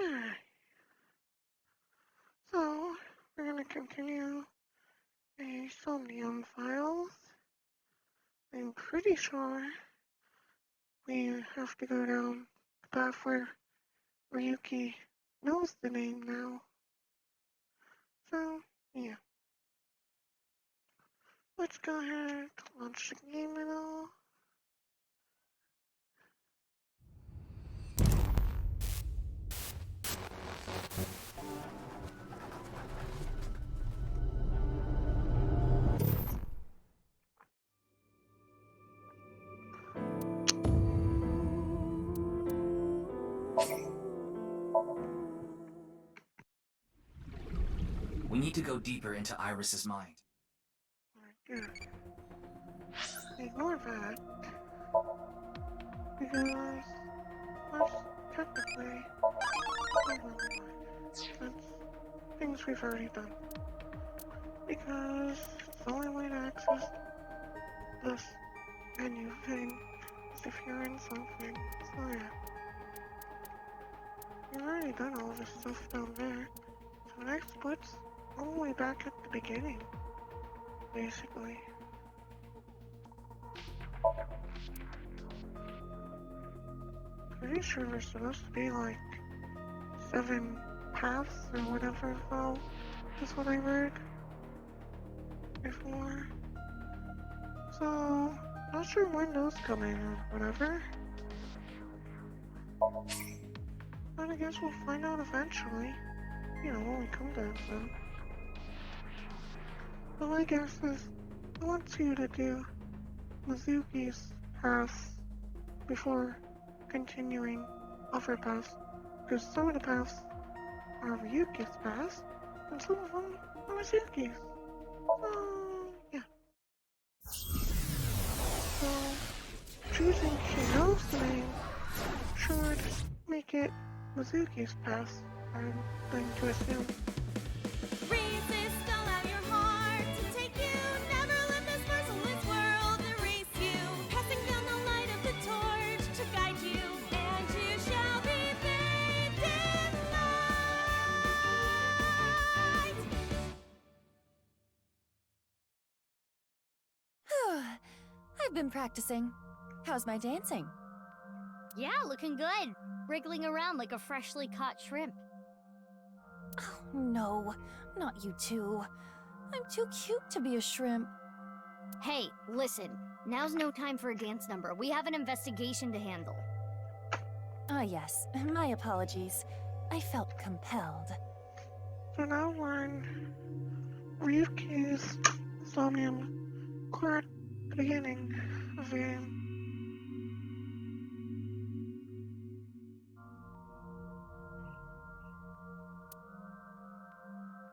Alright, so we're gonna continue the Somnium files. I'm pretty sure we have to go down the path where Ryuki knows the name now. So, yeah. Let's go ahead, launch the game and all. We need to go deeper into Iris's mind. Alright, good. Ignore that. Because that's technically that's things we've already done. Because the only way to access this menu thing is if you're in something. So yeah. We've already done all this stuff down there. So next puts all the way back at the beginning. Basically. Pretty sure there's supposed to be like 7 paths or whatever though. Is what I read before. So, not sure when those come in or whatever. But I guess we'll find out eventually. You know, when we come to it then. But my guess is I want you to do Mizuki's paths before continuing other paths. Because some of the paths are Ryuki's paths, and some of them are Mizuki's. So, yeah. So, choosing Shino's name should make it Mizuki's path, I'm going to assume. Resist, all out your heart to take you. Never let this merciless world erase you. Passing down the light of the torch to guide you, and you shall be bathed in light. I've been practicing. How's my dancing? Yeah, looking good. Wriggling around like a freshly caught shrimp. Oh, no, not you too. I'm too cute to be a shrimp. Hey, listen. Now's no time for a dance number. We have an investigation to handle. Ah, yes, my apologies. I felt compelled. So now we're in Ryuki's Somnium Court at the beginning of the game.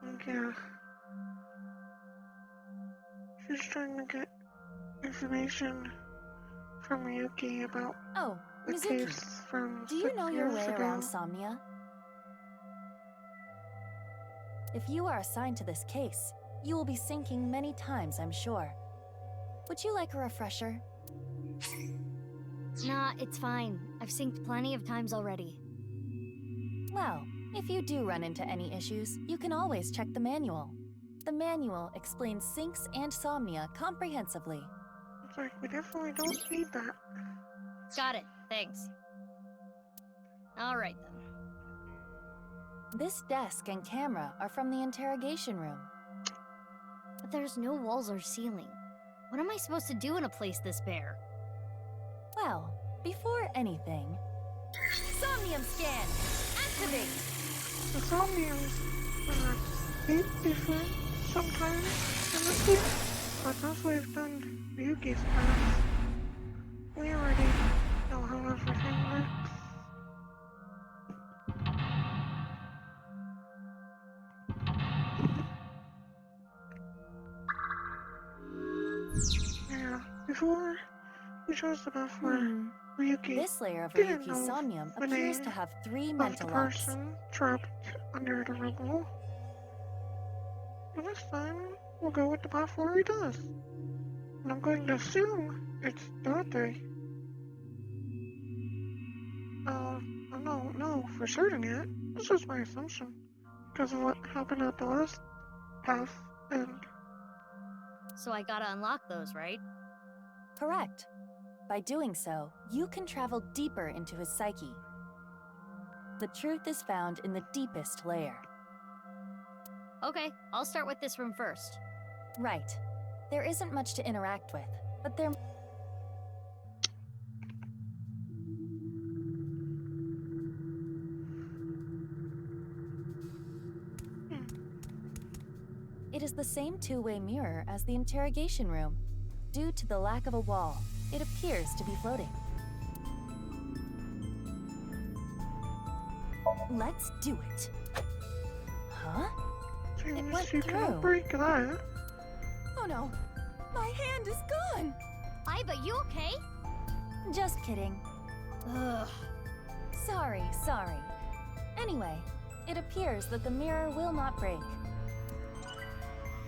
And yeah. She's trying to get information from Ryuki about Oh, the Mizuki, case from do you 6 know your years way ago. around Somnia? If you are assigned to this case, you will be sinking many times, I'm sure. Would you like a refresher? Nah, it's fine. I've synced plenty of times already. Well, if you do run into any issues, you can always check the manual. The manual explains syncs and Somnia comprehensively. It's like, we definitely don't need that. Got it. Thanks. Alright then. This desk and camera are from the interrogation room. But there's no walls or ceiling. What am I supposed to do in a place this bare? Well, before anything... Somnium scan! Activate! The Somniums are bit different sometimes in this game, but as we've done Ryuki's path, we already know how everything works. Yeah, before we chose the path where Ryuki This layer of didn't Ryuki's know Somnium the appears name to have 3 of mental the locks. person trapped under the rubble. And this time, we'll go with the path where he does. And I'm going to assume it's Dante. I don't know for certain yet. It's just my assumption, because of what happened at the last path, and So I gotta unlock those, right? Correct. By doing so, you can travel deeper into his psyche. The truth is found in the deepest layer. Okay, I'll start with this room first. Right. There isn't much to interact with, but there... It is the same two-way mirror as the interrogation room. Due to the lack of a wall, it appears to be floating. Let's do it. Huh? It went you can't through. break that. Oh no, my hand is gone. Aiba, you okay? Just kidding. Ugh. Sorry. Anyway, it appears that the mirror will not break.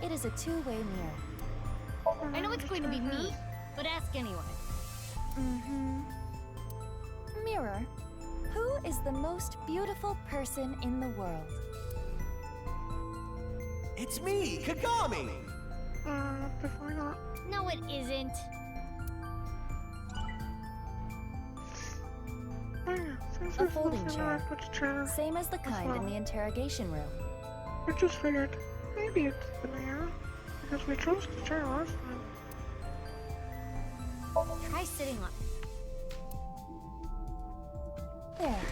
It is a two-way mirror. I know it's going to be me, but ask anyway. Mirror, who is the most beautiful person in the world? It's me, Kagami! Before that, No, it isn't. oh yeah, since A there's folding nothing chair. left but the chair, Same as the kind in the interrogation room. I just figured maybe it's the mayor, because we chose the chair last time. Try sitting on it. There.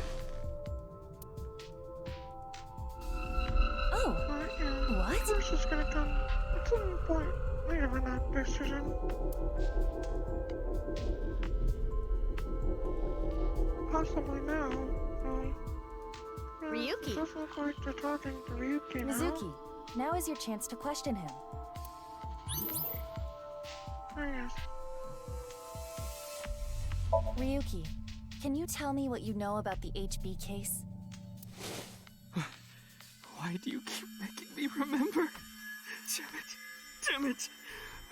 Oh, What? Of course it's gonna come at some point later in that decision. Possibly now, so... yeah, Ryuki. It does look like they're talking to Ryuki now. Mizuki, now is your chance to question him. Oh, yes. Ryuki, can you tell me what you know about the HB case? Why do you keep making me remember? Damn it!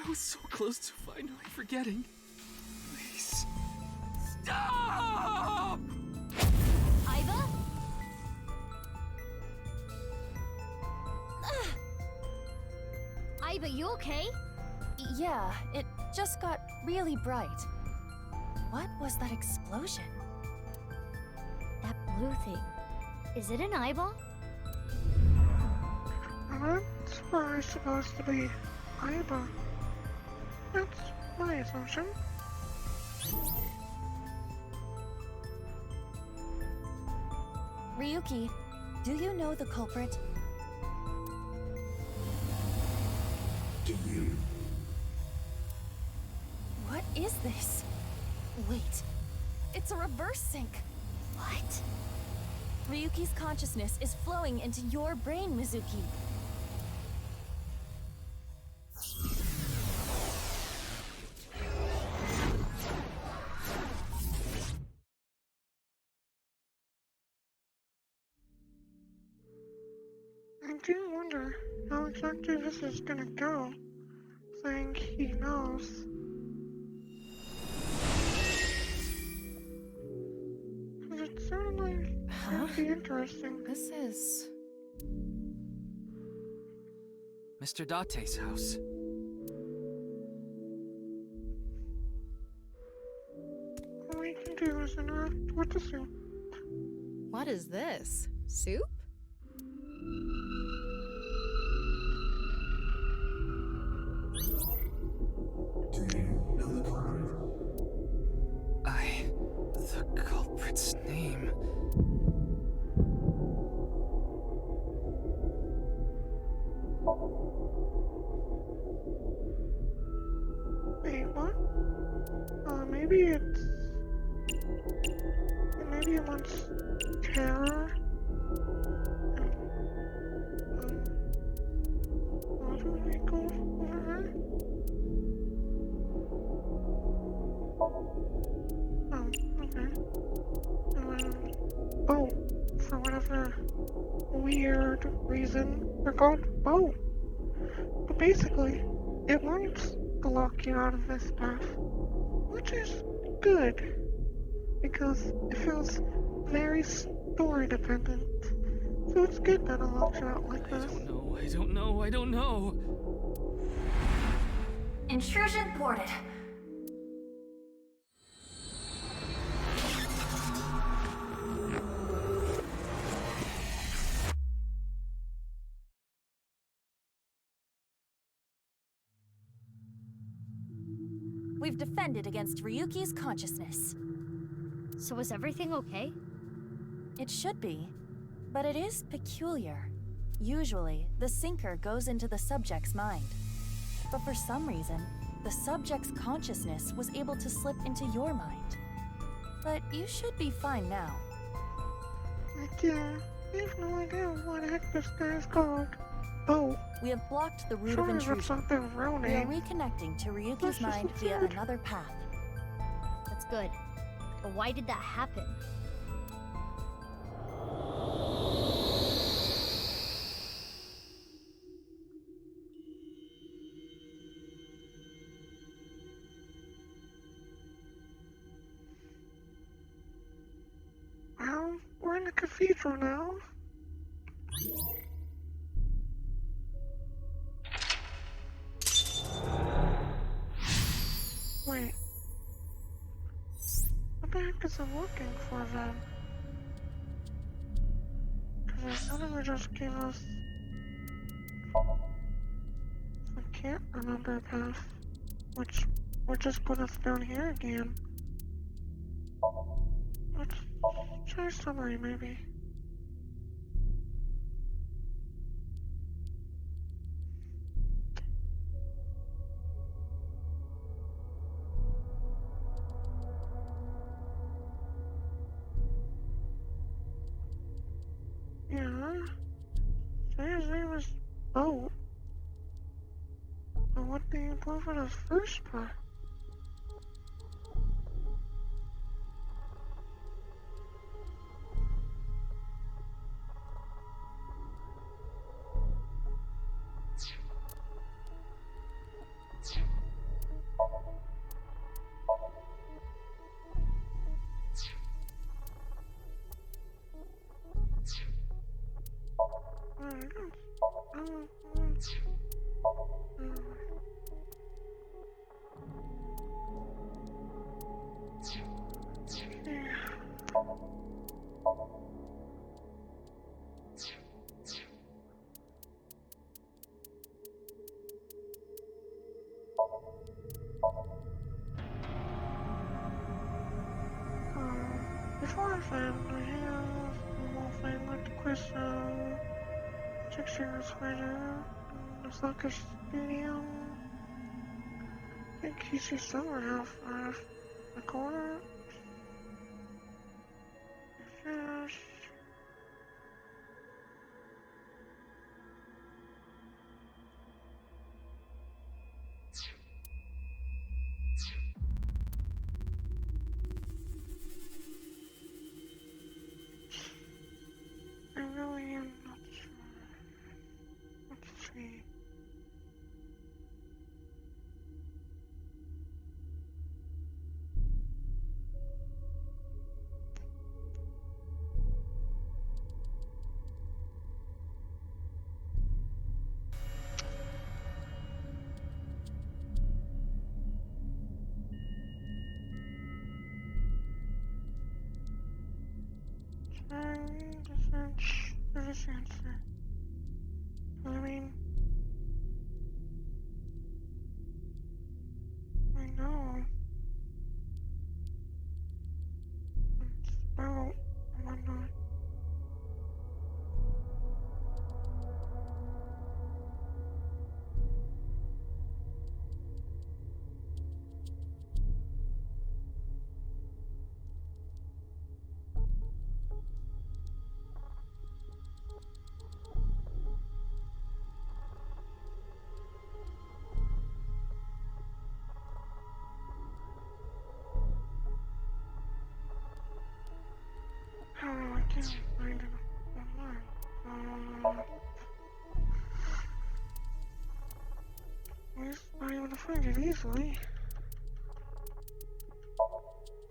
I was so close to finally forgetting. Please. Stop! Aiba? Aiba, you okay? Yeah, it just got really bright. What was that explosion? That blue thing. Is it an eyeball? That's why it's supposed to be Aiba. That's my assumption. Ryuki, do you know the culprit? Do you? What is this? Wait, it's a reverse sync. What? Ryuki's consciousness is flowing into your brain, Mizuki. I do wonder how exactly this is gonna go, saying he knows. Because it certainly would be interesting. This is... Mr. Date's house. All we can do is interact with the soup. What is this? Soup? Do you know the culprit? The culprit's name... Wait, what? Maybe it's... Maybe it wants terror? What do we go over here? Oh, okay. Oh, for whatever weird reason, they're called Bo. But basically, it wants to lock you out of this path, which is good, because it feels very story dependent. So it's good that it locks out like I this. I don't know. Intrusion thwarted. We've defended against Ryuki's consciousness. So is everything okay? It should be, but it is peculiar. Usually, the sinker goes into the subject's mind. But for some reason, the subject's consciousness was able to slip into your mind. But you should be fine now. I have no idea what the heck this guy is called. Oh, We have blocked the route of sorry if it's intrusion. not their real We are name. reconnecting to That's Ryuki's just mind via absurd. another path. That's good. But why did that happen? Well, we're in the cathedral now. Wait. What the heck is it looking for then? Because I thought it just gave us... I can't remember a path. Which would just put us down here again. Let's try summary maybe. Yeah. Say his name was Boat. But what do you pull for the first part? Before I found the hills, the wolfing with the crystal, Six-Year Spider, the Sucker Studio. I think he's just somewhere half off the corner. Yes. I really am not sure. Let's see. Trying to search for this answer. I mean, I know. It's about and whatnot. Oh, I can't find it online. We're not able to find it easily.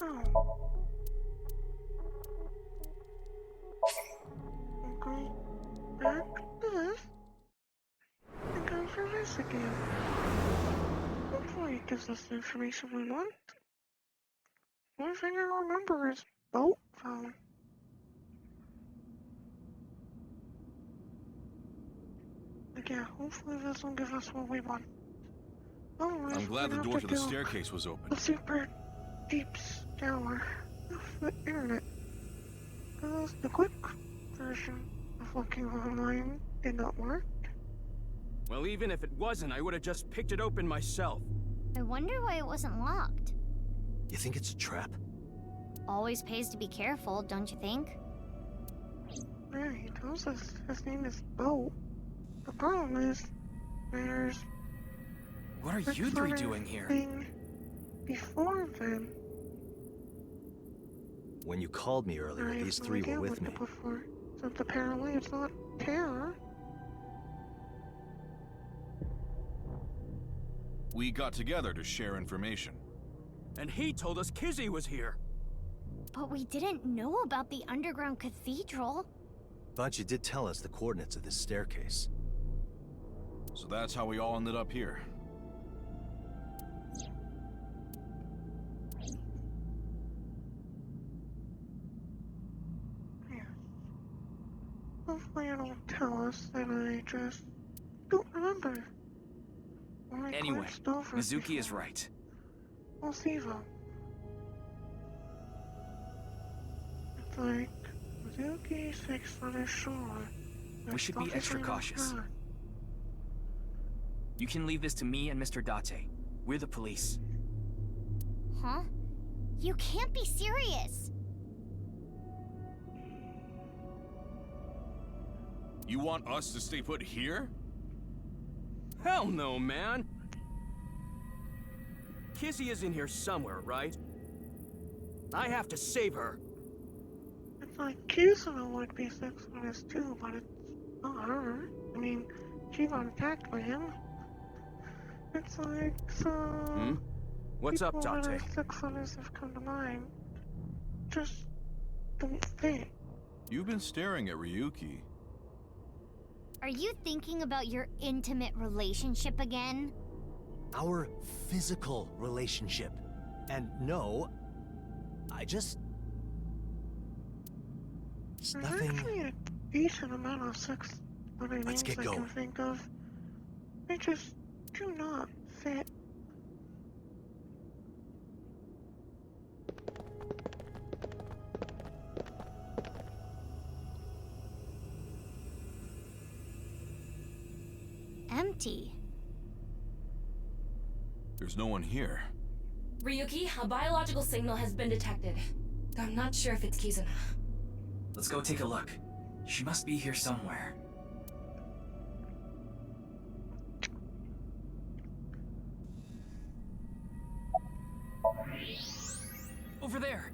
Oh. Okay. gives us the information we want. The only thing I remember is boat phone. Like, yeah, hopefully this will give us what we want. Otherwise, I'm glad the we're gonna door have to the do staircase was open. a super deep scour of the internet. Because the quick version of looking online did not work. Well, even if it wasn't, I would have just picked it open myself. I wonder why it wasn't locked. You think it's a trap? Always pays to be careful, don't you think? Yeah, he tells us his name is Bo. The problem is, there's What are you three doing here? thing before then. When you called me earlier, I have these no three idea were what with me. to put for. So apparently it's not terror. We got together to share information. And he told us Kizzy was here. But we didn't know about the underground cathedral. But you did tell us the coordinates of this staircase. So that's how we all ended up here. Yeah. Hopefully you don't tell us that I just don't remember. Or I Anyway, glanced over Mizuki is before. right. We'll see though. It's like Mizuki 6 on his shore. We should be extra cautious. God. You can leave this to me and Mr. Date. We're the police. Huh? You can't be serious. You want us to stay put here? Hell no, man. Kizzy is in here somewhere, right? I have to save her. It's like Kizuna would be 6 on his too, but it's not her. I mean, she got attacked by him. It's like, so... What's up, people that Date? are 6 on his have come to mind. Just don't fit. You've been staring at Ryuki. Are you thinking about your intimate relationship again? Our physical relationship. And no, it's There's nothing. actually a decent amount of 6 other Let's names get I going. can think of. They just do not fit. Empty. There's no one here. Ryuki, a biological signal has been detected. I'm not sure if it's Kizuna. Let's go take a look. She must be here somewhere. Over there.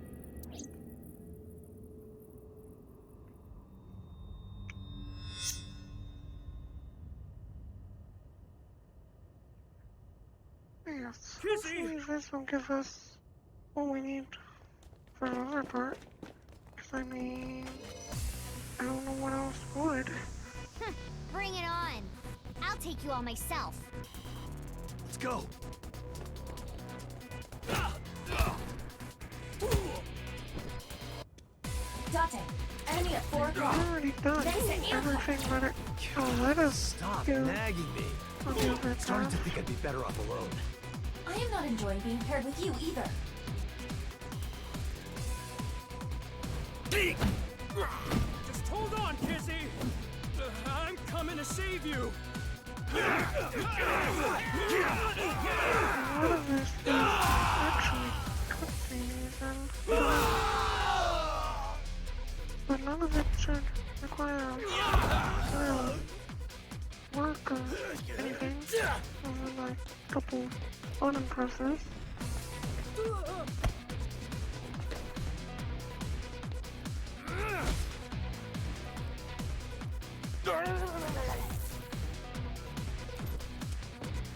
Yes. Kizzy! Hopefully this will give us what we need for the other part. Because I mean, I don't know what else would. Bring it on. I'll take you all myself. Let's go. Date, enemy at 4 We've o'clock. already done Next to you. everything but it. Oh, let us Stop do nagging me. on the other I'm starting to path. think I'd be better off alone. I am not enjoying being paired with you either. Just hold on, Kizzy. I'm coming to save you. A lot of this is actually cutscenes but none of it should require real work or anything. Only like a couple button presses.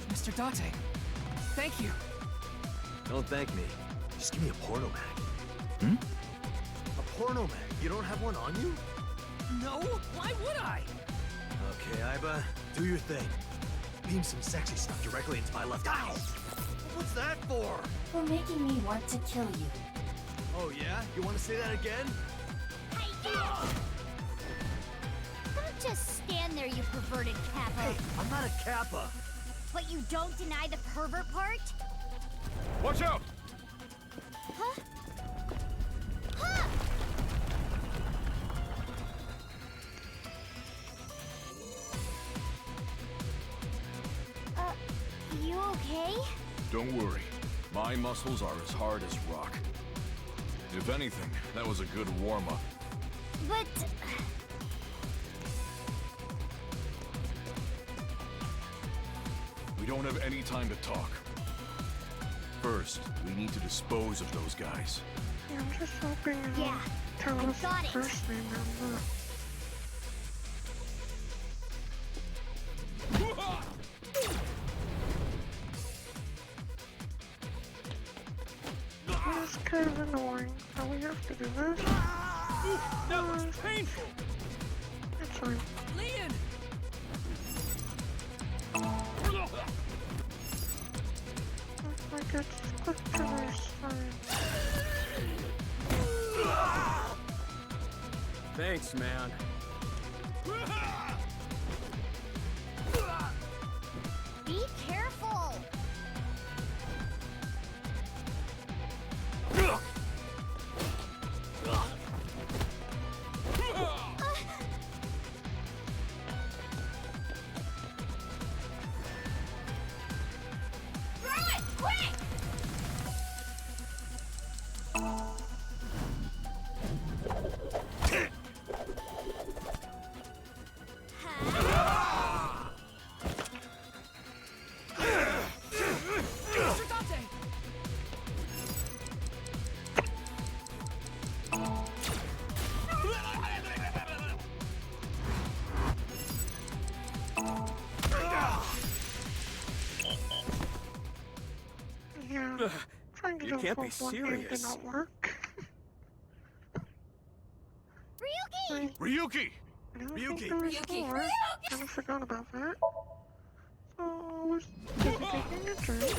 Mr. Date, thank you. Don't thank me. Just give me a porno mag. Hmm? A porno mag? You don't have one on you? No? Why would I? Okay, Aiba, do your thing. Beam some sexy stuff directly into my left eye. What's that for? For making me want to kill you. Oh yeah? You want to say that again? Hey, don't just stand there, you perverted Kappa. Hey, I'm not a Kappa. But you don't deny the pervert part? Watch out! Huh? Huh! You okay? Don't worry. My muscles are as hard as rock. If anything, that was a good warm-up. But... We don't have any time to talk. First, we need to dispose of those guys. Yeah, I'm just hoping you Yeah, tell I us got it. first name and It's kind of annoying how we have to do this. That was painful! It's fine. Leon! Like it's quick to fine. Thanks, man. Be careful! Yeah, trying to You do can't a be full game did serious. not work. Ryuki! Ryuki! I didn't Ryuki! think there was more. Kind of forgot about that. So I was busy taking a drink.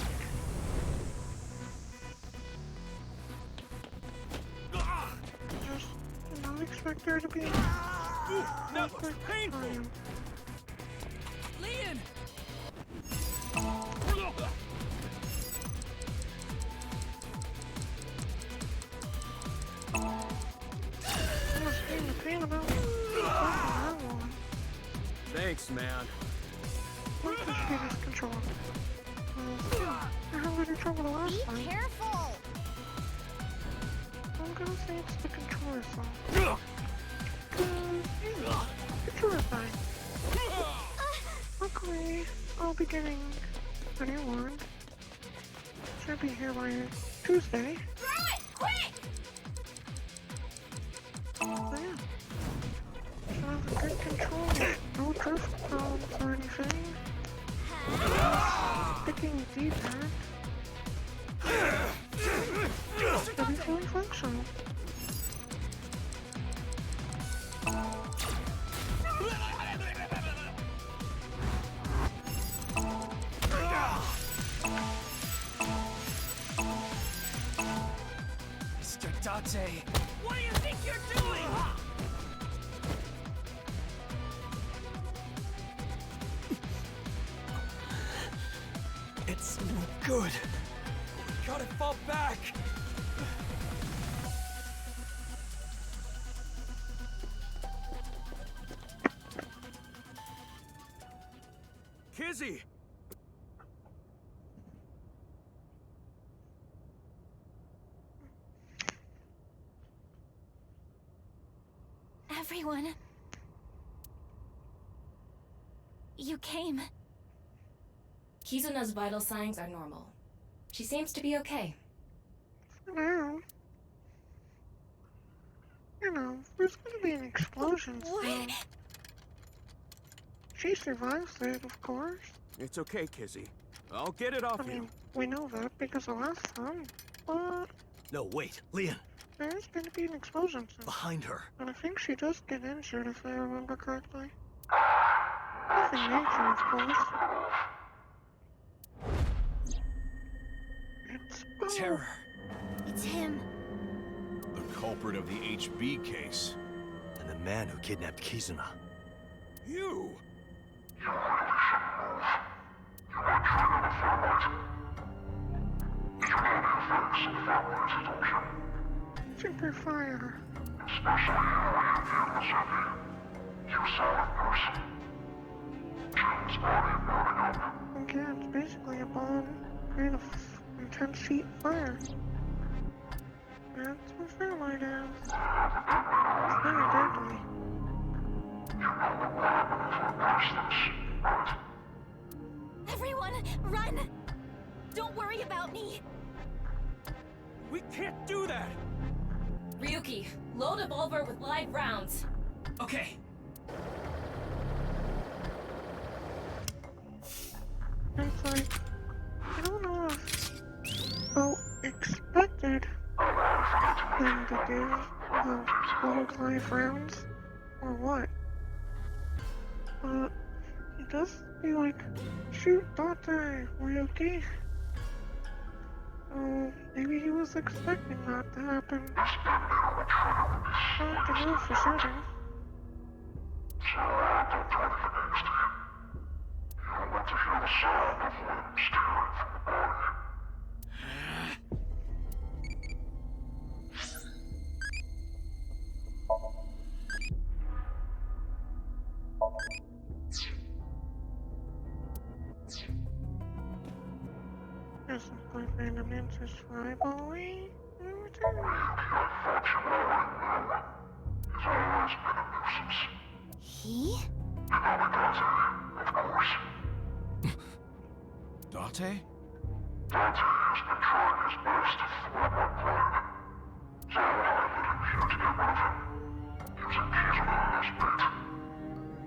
Just did not expect there to be That was painful! time. Leon! I was getting the pain about that one. Thanks, man. Let's just get his control. Yeah, I had a little trouble the last Be time. careful! I'm gonna say it's the controller song. Controller fine. Luckily, I'll be getting a new one. Should be here by Tuesday. Quick! So yeah. Should have a good control. No drift problems or anything. Picking the D-pad. Should be fully functional. Mr. Date. What do you think you're doing? It's no good. Gotta fall back! Kizzy! Everyone. You came. Kizuna's vital signs are normal. She seems to be okay. For now. You know, there's gonna be an explosion soon. She survives it, of course. It's okay, Kizzy. I'll get it off I you. mean, we know that because of last time. But No, wait. Leon, there's gonna be an explosion soon. behind her. And I think she does get injured if I remember correctly. Nothing major, of course. terror. It's him. The culprit of the HB case. And the man who kidnapped Kizuna. You! Super fire. Okay, it's basically a bomb made of intense heat fire. That's what Fairlight is. It's very deadly. Everyone, run! Don't worry about me! We can't do that! Ryuki, load a revolver with live rounds. Okay. It's like, I don't know if Bo expected them to give the load live rounds or what. But he does be like, shoot Dante, Ryuki. So maybe he was expecting that to happen. Hard to know for certain. There's some good random answers for eyeballing. He? Date?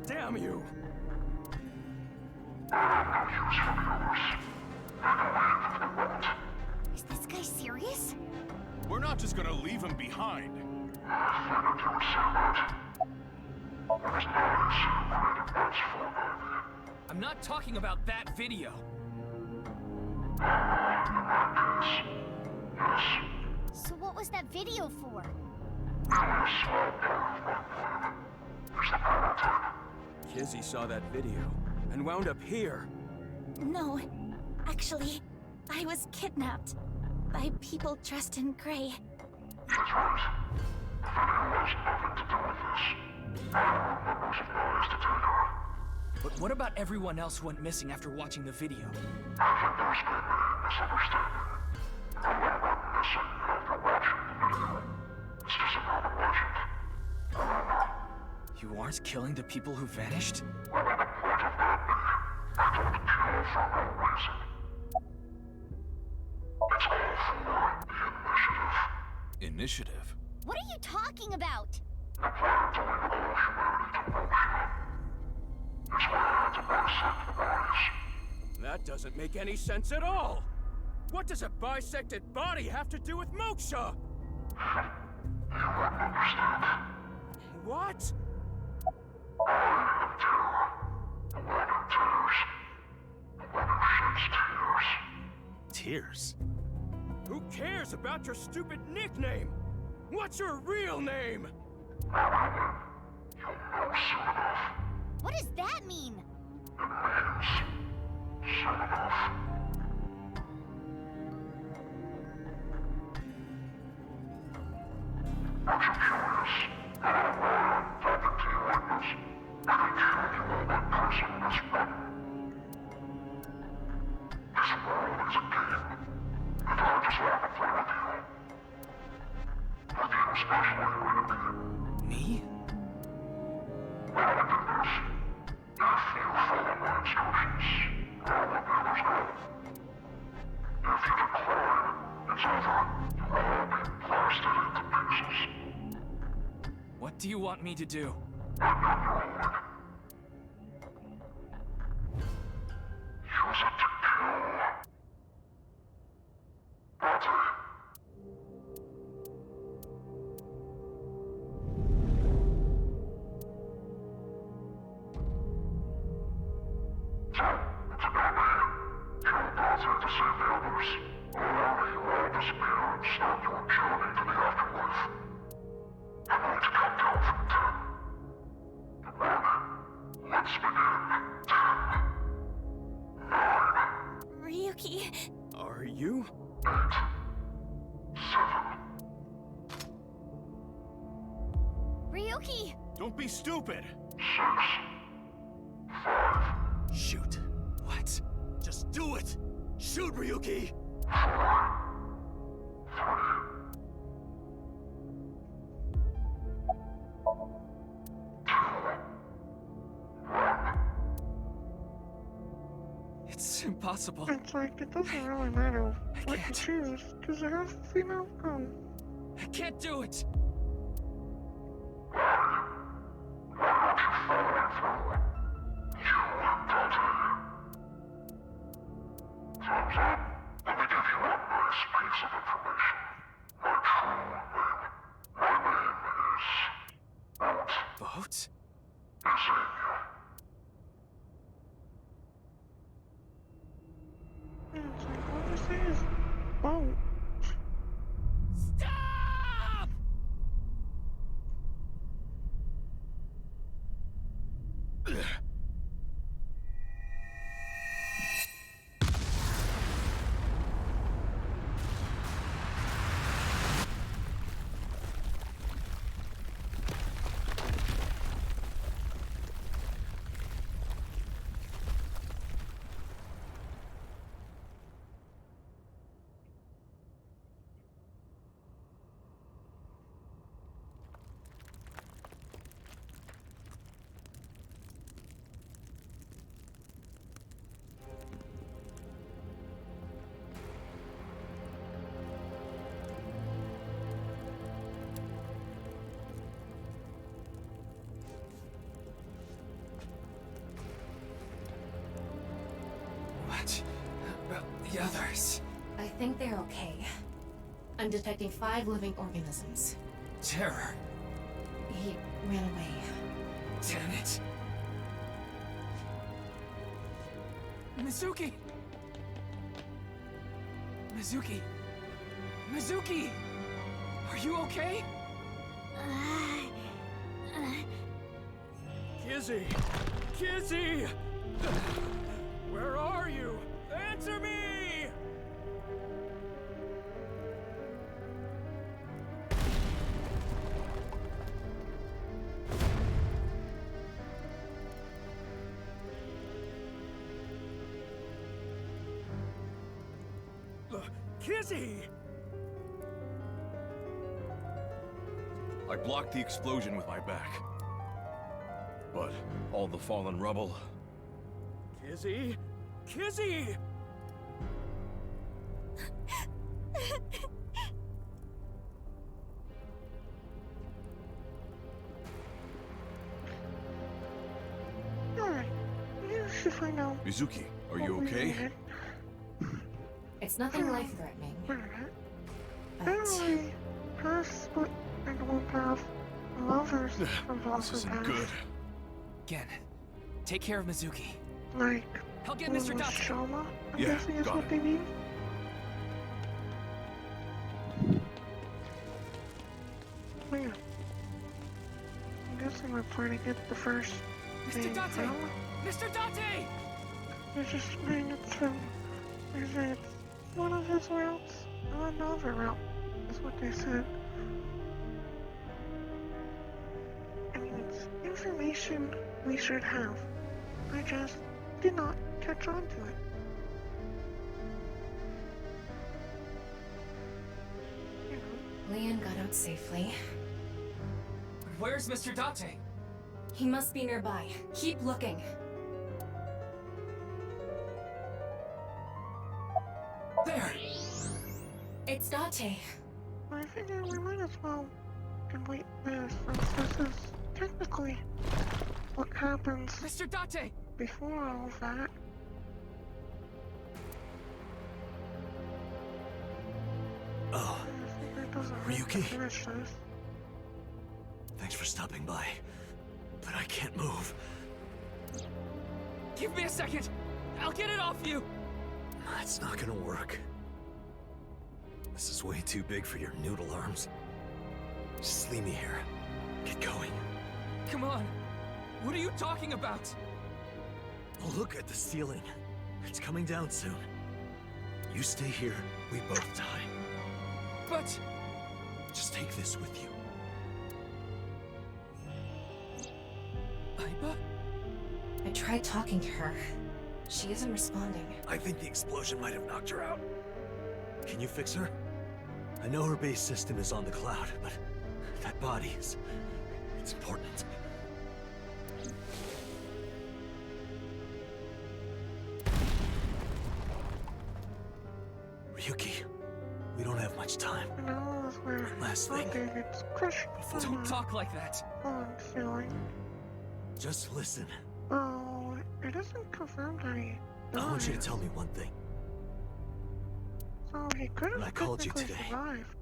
Damn you! Is this guy serious? We're not just gonna leave him behind. I'm not talking about that video. So what was that video for? Kizzy saw that video and wound up here. No, actually, I was kidnapped by people dressed in gray. But what about everyone else who went missing after watching the video? You aren't killing the people who vanished? Initiative? What are you talking about? That doesn't make any sense at all! What does a bisected body have to do with moksha? What? Tears? Who cares about your stupid nickname? What's your real name? What does that mean? Me? What do you want me to do? Are you? Ryuki! Don't be stupid! Shoot. What? Just do it! Shoot, Ryuki! It's impossible. It's like, it doesn't really matter what you choose, because it has the same outcome. I can't do it. Boat? And it's like, all you say is, boat. Stop! What about the others? I think they're okay. I'm detecting 5 living organisms. Terror. He ran away. Damn it. Mizuki! Mizuki! Mizuki! Are you okay? Kizzy! Kizzy! Where are you? Answer me! Kizzy! I blocked the explosion with my back. But all the fallen rubble... Kizzy? Kizzy! Alright, you should find out. Mizuki, are you what we okay? needed. It's nothing life-threatening. Alright. But Anyway, her split into one path. Lovers from This opposite isn't paths. good. Gen, take care of Mizuki. Like, I'll get Mr. Date. Shama, I'm Yeah, guessing is got what it. they mean. Man. I'm guessing we're trying to get the first Mr. thing Date! from. Mr. Date! They're just saying it's from. They say it's one of his routes or another route, is what they said. I mean, it's information we should have. I just did not catch on to it. You know, Leon got out safely. Where's Mr. Date? He must be nearby. Keep looking. There! It's Date. I figure we might as well complete this since this is technically what happens Mr. Date! before all of that. Oh, I think that doesn't hurt to Ryuki? finish this. thanks for stopping by. But I can't move. Give me a second! I'll get it off you! It's not gonna work. This is way too big for your noodle arms. Just leave me here. Get going. Come on! What are you talking about? Oh, look at the ceiling. It's coming down soon. You stay here, we both die. But... Just take this with you. Aiba? I tried talking to her. She isn't responding. I think the explosion might have knocked her out. Can you fix her? I know her base system is on the cloud, but that body is... it's important. Ryuki, we don't have much time. No, is where Last thing. It's crushed. Don't talk like that. I'm feeling. Just listen. Oh, it isn't confirmed that he died. I want you to tell me one thing. So he could have When I called you technically today. survived.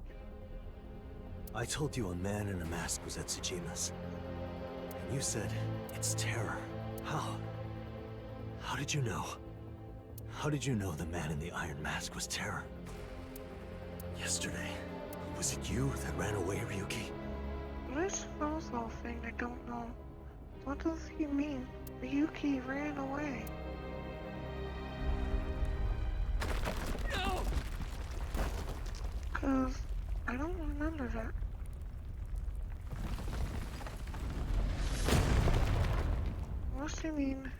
I told you a man in a mask was at Tsujima's. And you said, it's terror. How? How did you know? How did you know the man in the iron mask was terror? Yesterday, was it you that ran away, Ryuki? This Frozo thing I don't know. What does he mean? Ryuki ran away. No! Cause I don't remember that. What's he mean?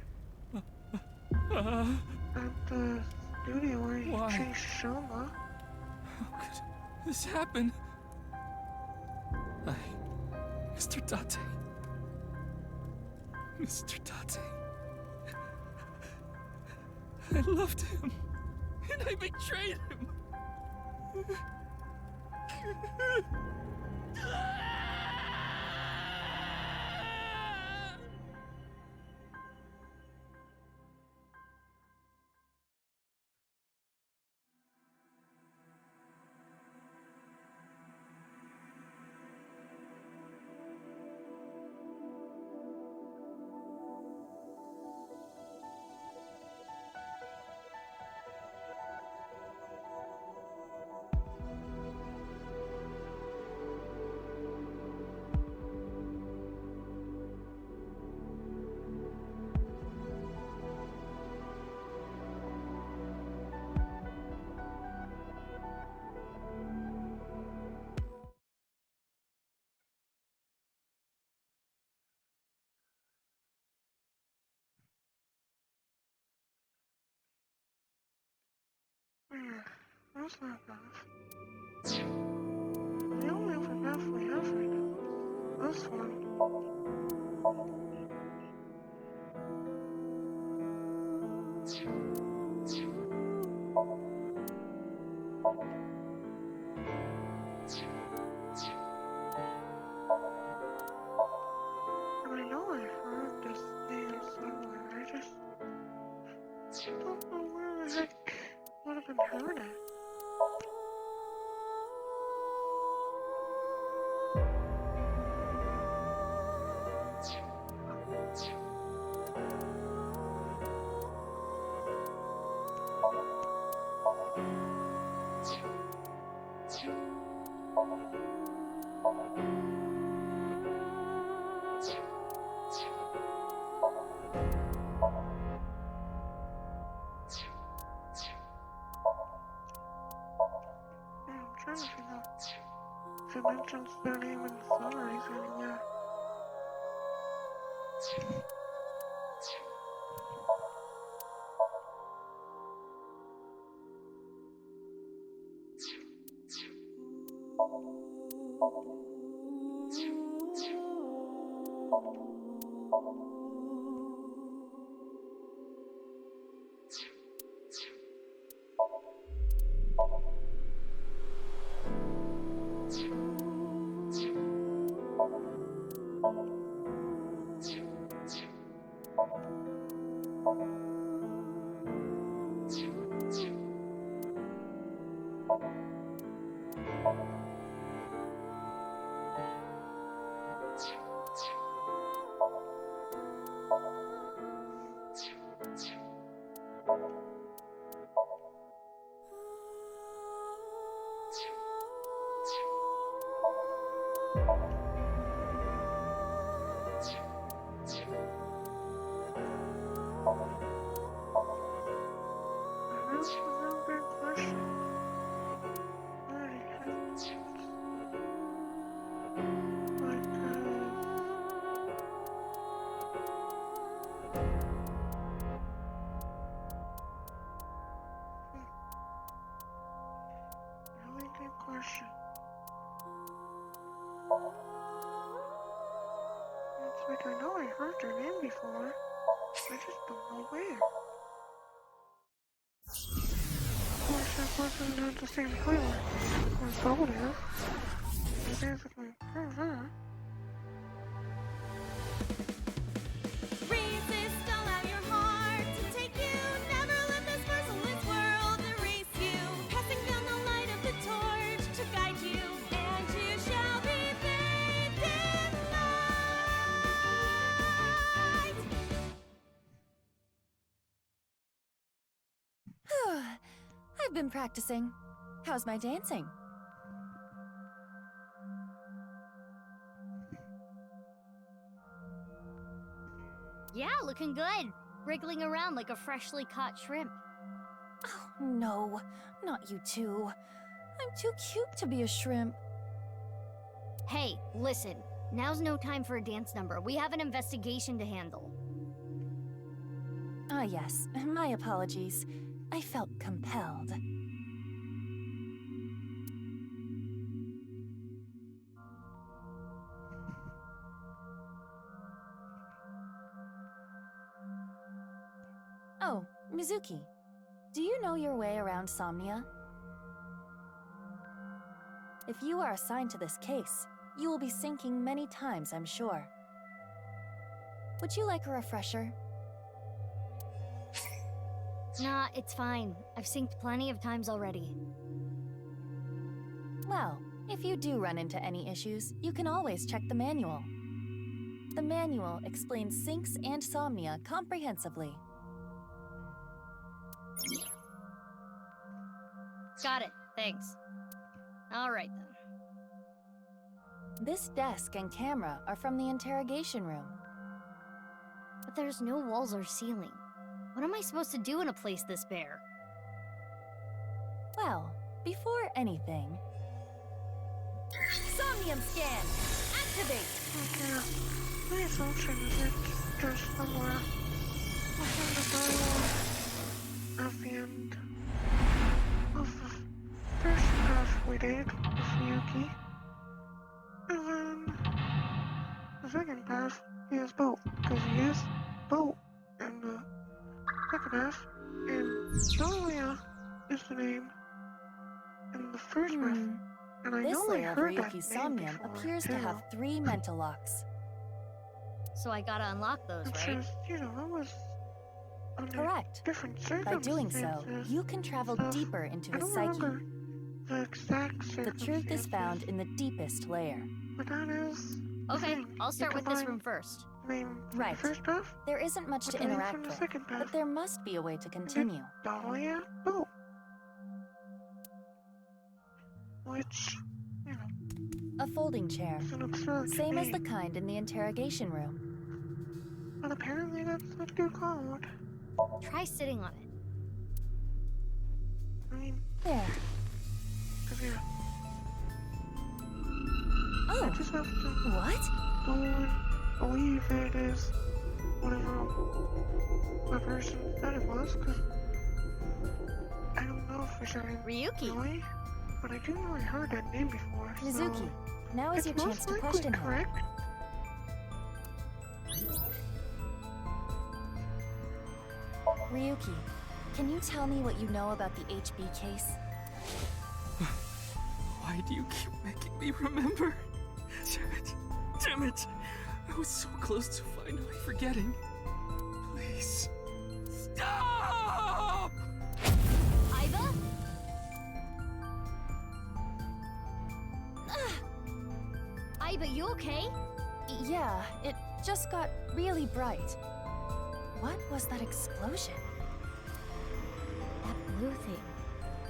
At the studio where he Why? chased Shoma. How could this happen? Mr. Date. Mr. Date. I loved him. And I betrayed him. That's not bad. The only other map we have right now. This one. I know I heard this name somewhere. I just don't know where the heck would have been heard it. I'm trying to figure out if it mentions their name in the summaries anywhere. That's a real big question. question. It's like I know I heard your name before. I just don't know where. Of course, that wasn't at the same toilet. Or boat is. I basically heard that. Resist all out your heart to take you. Never let this merciless world erase you. Passing down the light of the torch to guide you, and you shall be bathed in light. I've been practicing. How's my dancing? Yeah, looking good. Wriggling around like a freshly caught shrimp. Oh, no. Not you two. I'm too cute to be a shrimp. Hey, listen. Now's no time for a dance number. We have an investigation to handle. Ah, yes. My apologies. I felt compelled. Oh, Mizuki. Do you know your way around Somnia? If you are assigned to this case, you will be sinking many times, I'm sure. Would you like a refresher? Nah, it's fine. I've synced plenty of times already. Well, if you do run into any issues, you can always check the manual. The manual explains syncs and Somnia comprehensively. Got it. Thanks. Alright then. This desk and camera are from the interrogation room. But there's no walls or ceiling. What am I supposed to do in a place this bare? Well, before anything... Somnium scan! Activate! Okay, my assumption is it's just somewhere within the dialogue at the end of the first half we did with Yuki. And then the second half he is both, because he is both in the second half, and Somnia is the name in the first half. And I This know I layer of heard that Ryuki's name Somnium before, appears too. to have 3 mental locks. So I gotta unlock those, It's right? just, you know, I was under Correct. different By circumstances. doing so, you can travel stuff. deeper into I his don't psyche. remember the exact The circumstances. truth is found in the deepest layer. But that is the Okay, thing. I'll start You with this combine room first. the name from Right. the first half There isn't much with to the name interact from the with, second half. but there must be a way to continue. Dahlia Boat. Which, you know, A folding chair, is an absurd same as the name. kind in the interrogation room. But apparently that's what they're called. Try sitting on it. I mean, There. cause yeah, I Oh, just have to what? go and believe it is whatever the person said it was, cause I don't know for certain. Ryuki. Really? But I do know I heard that name before, so... Mizuki, now is your it's chance most to likely question him. correct. Ryuki, can you tell me what you know about the HB case? Why do you keep making me remember? Damn it. Damn it. I was so close to finally forgetting. Please. Stop! Iva? Iva, you okay? Yeah, it just got really bright. What was that explosion? That blue thing.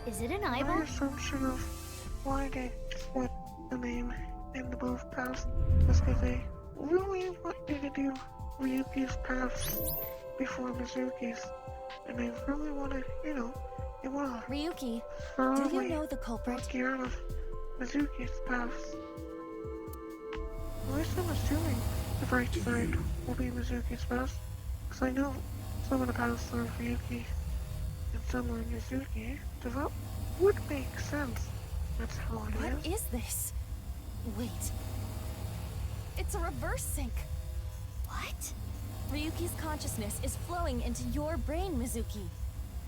Is it an My eyeball? assumption of why they split the name in the both paths was because they really wanted to do Ryuki's paths before Mizuki's. And they really want to, you know, they want to Ryuki, do you thoroughly know the culprit? get out of Mizuki's paths. At least I'm assuming the bright side will be Mizuki's path, because I know some of the paths are Ryuki and some are Mizuki, so that would make sense That's how it What is. is this? Wait. It's a reverse sync. What? Ryuki's consciousness is flowing into your brain, Mizuki.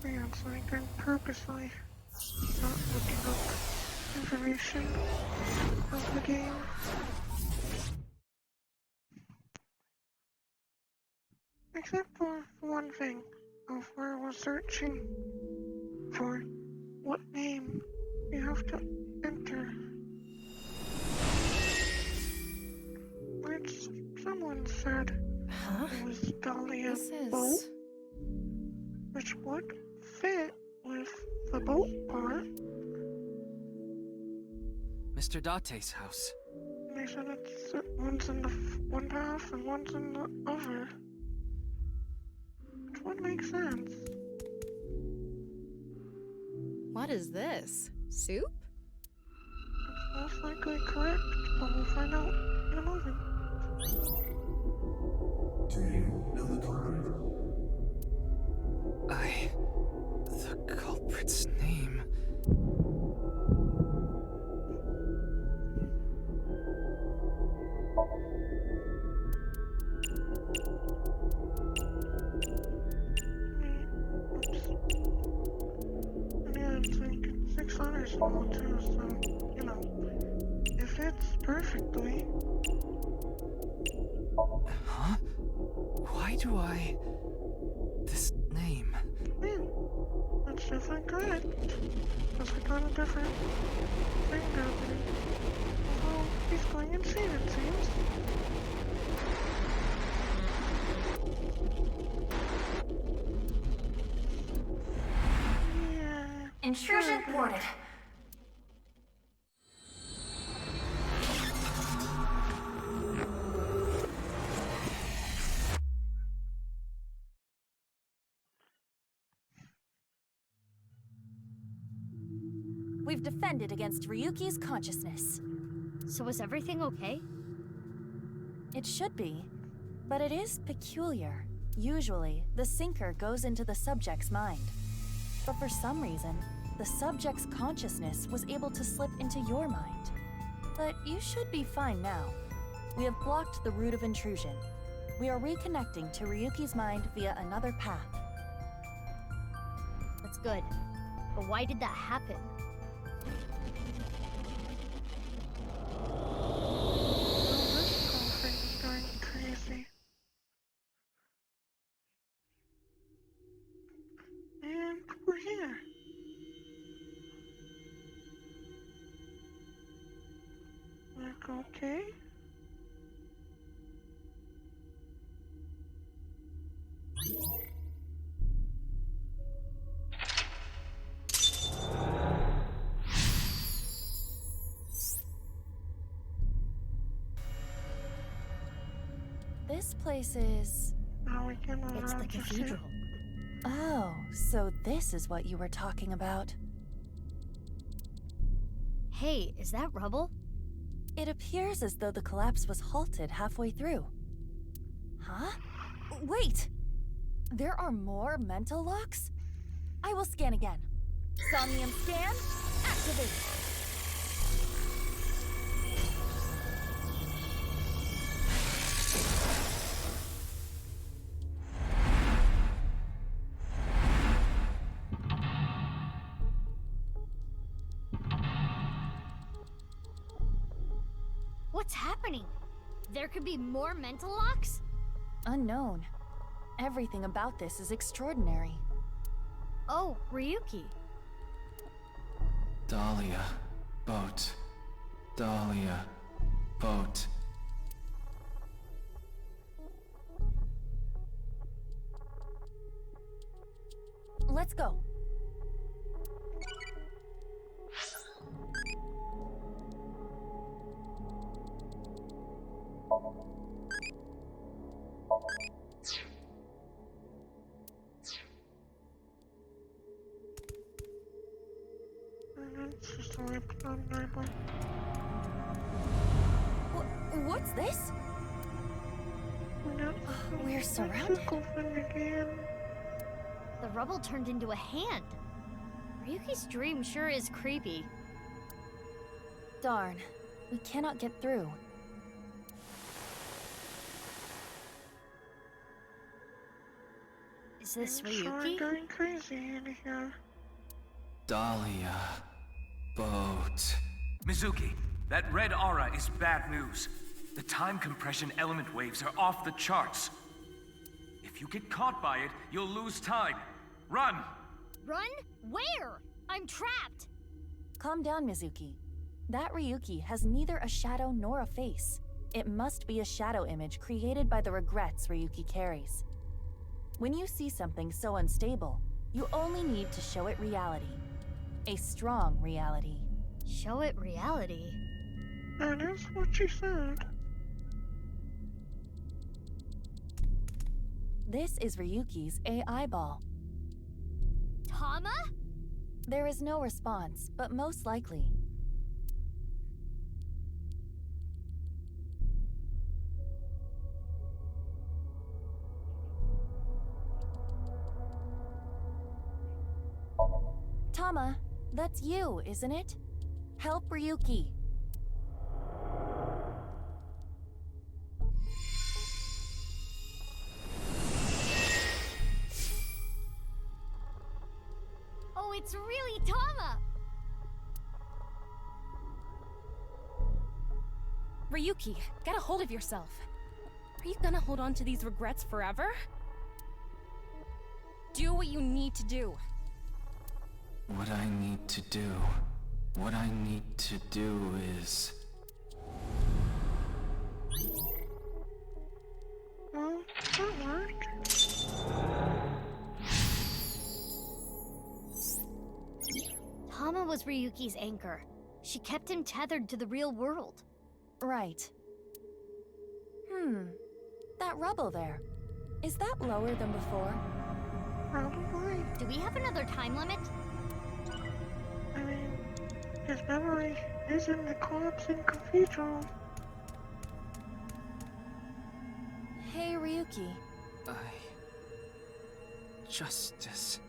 Yeah, it's like I'm purposely not looking up information of the game. Except for one thing, of where I was searching for what name you have to enter. Which someone said Huh? it was Dahlia This Boat, is... which would fit with the boat part. Mr. Date's house. And they said it's one's in the one path and one's in the other. Which would make sense. What is this? Soup? It's most likely correct, but we'll find out in a moment. Do you know the culprit? The culprit's name. Yeah, it's like 6 letters and all too, so, you know, it fits perfectly. Huh? Why do I... This name? Yeah, that's definitely correct. Just a kind of different thing happening. Although, he's going insane, it seems. Yeah. Intrusion thwarted. We've defended against Ryuki's consciousness. So is everything okay? It should be, but it is peculiar. Usually, the sinker goes into the subject's mind. But for some reason, the subject's consciousness was able to slip into your mind. But you should be fine now. We have blocked the route of intrusion. We are reconnecting to Ryuki's mind via another path. That's good. But why did that happen? This whole thing is going crazy. And we're here. Like, okay. This place is... Now we can It's the cathedral. Oh, so this is what you were talking about. Hey, is that rubble? It appears as though the collapse was halted halfway through. Huh? Wait! There are more mental locks? I will scan again. Somnium scan, activate! What's happening? There could be more mental locks? Unknown. Everything about this is extraordinary. Oh, Ryuki. Dahlia. Boat. Dahlia. Boat. Let's go. It's just a ripped on Bible. What's this? We're surrounded. Again. The rubble turned into a hand. Ryuki's dream sure is creepy. Darn, we cannot get through. Is this I'm sure Ryuki? going crazy in here. Dahlia. Boat. Mizuki, that red aura is bad news. The time compression element waves are off the charts. If you get caught by it, you'll lose time. Run! Run? Where? I'm trapped! Calm down, Mizuki. That Ryuki has neither a shadow nor a face. It must be a shadow image created by the regrets Ryuki carries. When you see something so unstable, you only need to show it reality. A strong reality. Show it reality? That is what she said. This is Ryuki's AI ball. Tama? There is no response, but most likely. Tama, that's you, isn't it? Help Ryuki. Oh, it's really Tama! Ryuki, get a hold of yourself. Are you gonna hold on to these regrets forever? Do what you need to do. What I need to do is... Well, that worked. Tama was Ryuki's anchor. She kept him tethered to the real world. Right. That rubble there. Is that lower than before? Probably. Do we have another time limit? I mean, his memory is in the collapsing cathedral. Hey, Ryuki. Justice.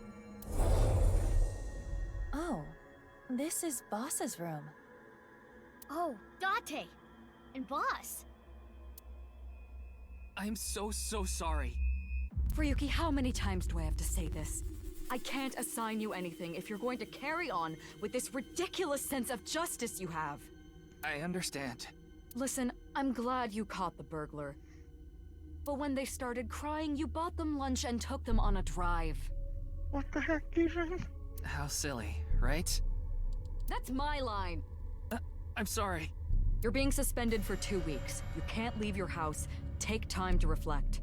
Oh, this is Boss's room. Oh, Date! And Boss! I'm so sorry. Ryuki, how many times do I have to say this? I can't assign you anything if you're going to carry on with this ridiculous sense of justice you have. I understand. Listen, I'm glad you caught the burglar. But when they started crying, you bought them lunch and took them on a drive. What the heck, even? How silly, right? That's my line. I'm sorry. You're being suspended for 2 weeks. You can't leave your house. Take time to reflect.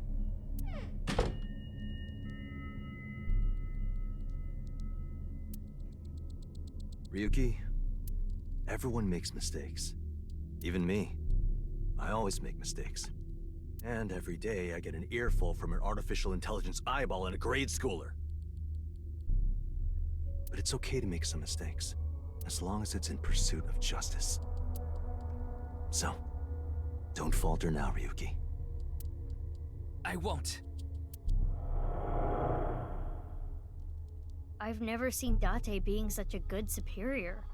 Ryuki, everyone makes mistakes. Even me. I always make mistakes. And every day I get an earful from an artificial intelligence eyeball and a grade schooler. But it's okay to make some mistakes, as long as it's in pursuit of justice. So, don't falter now, Ryuki. I won't. I've never seen Date being such a good superior.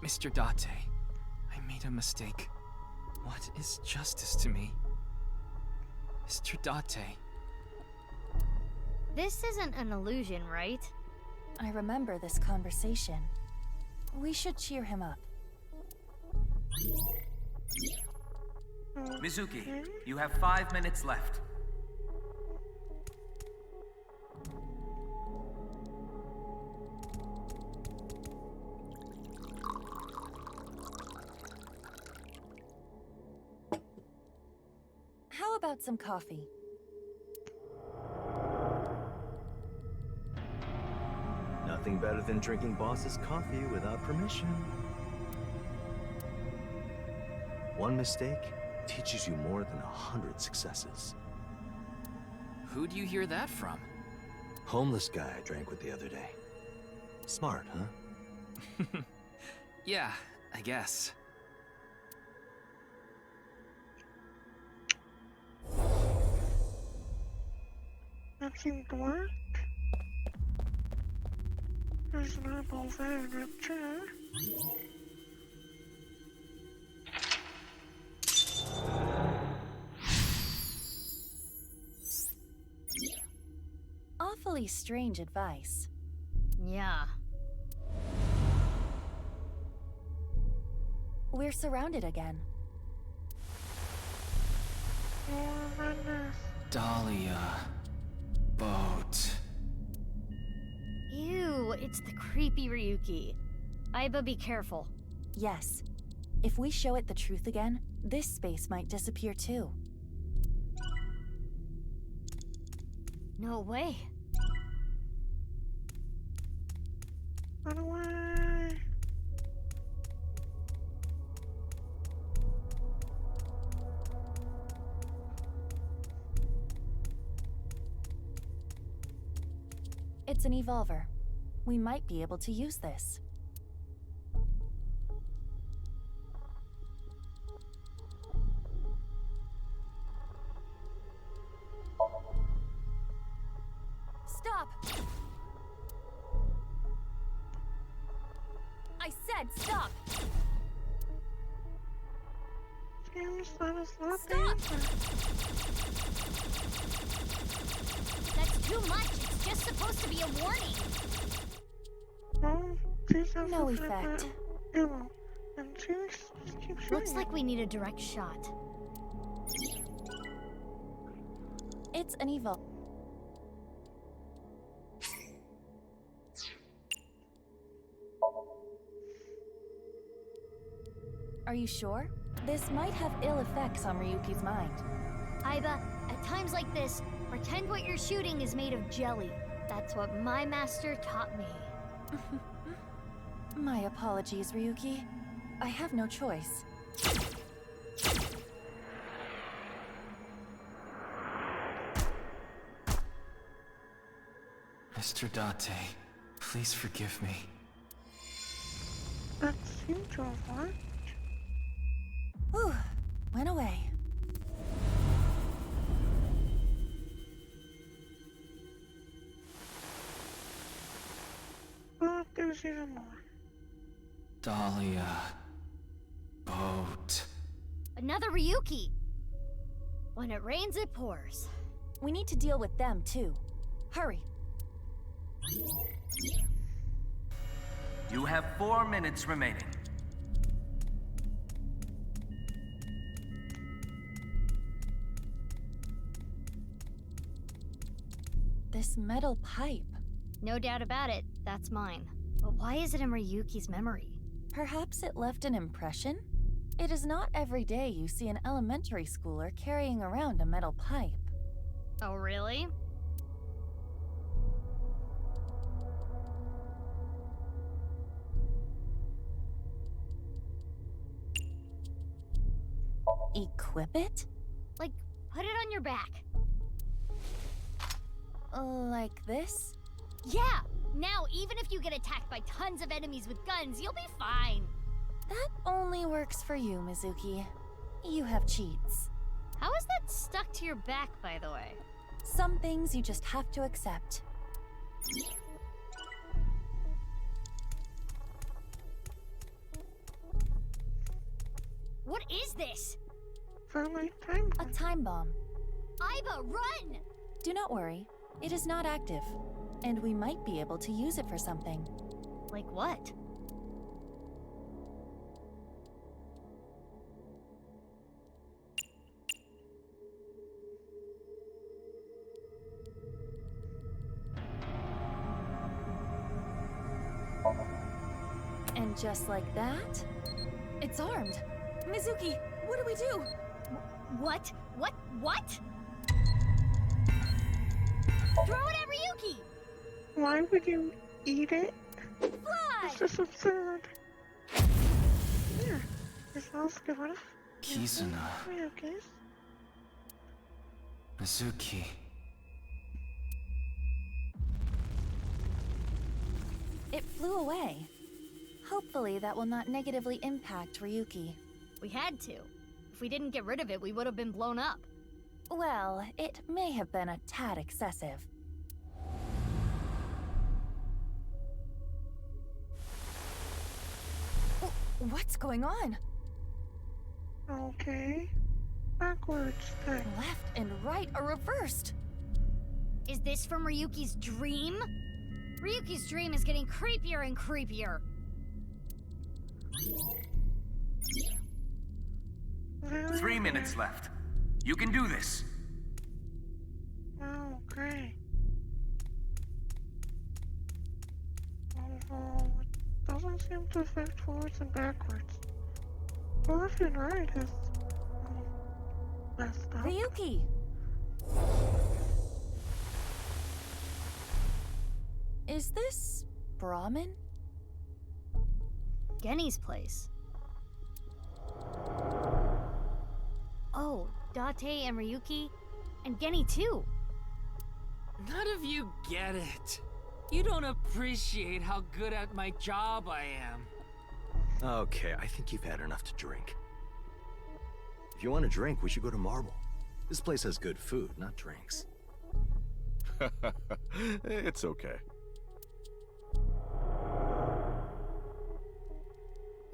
Mr. Date, I made a mistake. What is justice to me? Mr. Date. This isn't an illusion, right? I remember this conversation. We should cheer him up. Mizuki, you have 5 minutes left. How about some coffee? Nothing better than drinking Boss's coffee without permission. One mistake teaches you more than 100 successes. Who'd you hear that from? Homeless guy I drank with the other day. Smart, huh? Yeah, I guess. That seemed to work. There's an apple there in that chair. Awfully strange advice. Yeah. We're surrounded again. Oh, goodness. Dahlia. Boat. Ew, it's the creepy Ryuki. Aiba, be careful. Yes. If we show it the truth again, this space might disappear too. No way. Run away. It's an evolver. We might be able to use this. Stop! I said stop! Seems that is not the Stop! answer. That's too much. It's just supposed to be a warning. Oh, please have No something effect. that ammo. And just keep shooting. Looks like we need a direct shot. It's an evil. Are you sure? This might have ill effects on Ryuki's mind. Aiba, at times like this, pretend what you're shooting is made of jelly. That's what my master taught me. My apologies, Ryuki. I have no choice. Mr. Date, please forgive me. That seemed to have worked. Whew, went away. But there's even more. Dahlia. Boat. Another Ryuki. When it rains, it pours. We need to deal with them, too. Hurry. You have 4 minutes remaining. This metal pipe. No doubt about it, that's mine. But why is it in Ryuki's memory? Perhaps it left an impression? It is not every day you see an elementary schooler carrying around a metal pipe. Oh, really? Equip it? Like, put it on your back. Like this? Yeah! Now, even if you get attacked by tons of enemies with guns, you'll be fine. That only works for you, Mizuki. You have cheats. How is that stuck to your back, by the way? Some things you just have to accept. What is this? Family time. A time bomb. Aiba, run! Do not worry. It is not active. And we might be able to use it for something. Like what? And just like that, it's armed. Mizuki, what do we do? What? What? Throw it at Ryuki! Why would you eat it? Fly! It's just absurd. Here, this smells good. Kizuna. Ryuki's. Mizuki. It flew away. Hopefully that will not negatively impact Ryuki. We had to. If we didn't get rid of it, we would have been blown up. Well, it may have been a tad excessive. What's going on? Okay. Backwards then. Left and right are reversed. Is this from Ryuki's dream? Ryuki's dream is getting creepier and creepier. Very 3 minutes left. You can do this. Oh, great. Although it doesn't seem to affect forwards and backwards. Left and right is messed up. Ryuki! Is this Brahmin? Genny's place. Oh, Date and Ryuki, and Genny too. None of you get it. You don't appreciate how good at my job I am. Okay, I think you've had enough to drink. If you want to drink, we should go to Marble. This place has good food, not drinks. It's okay.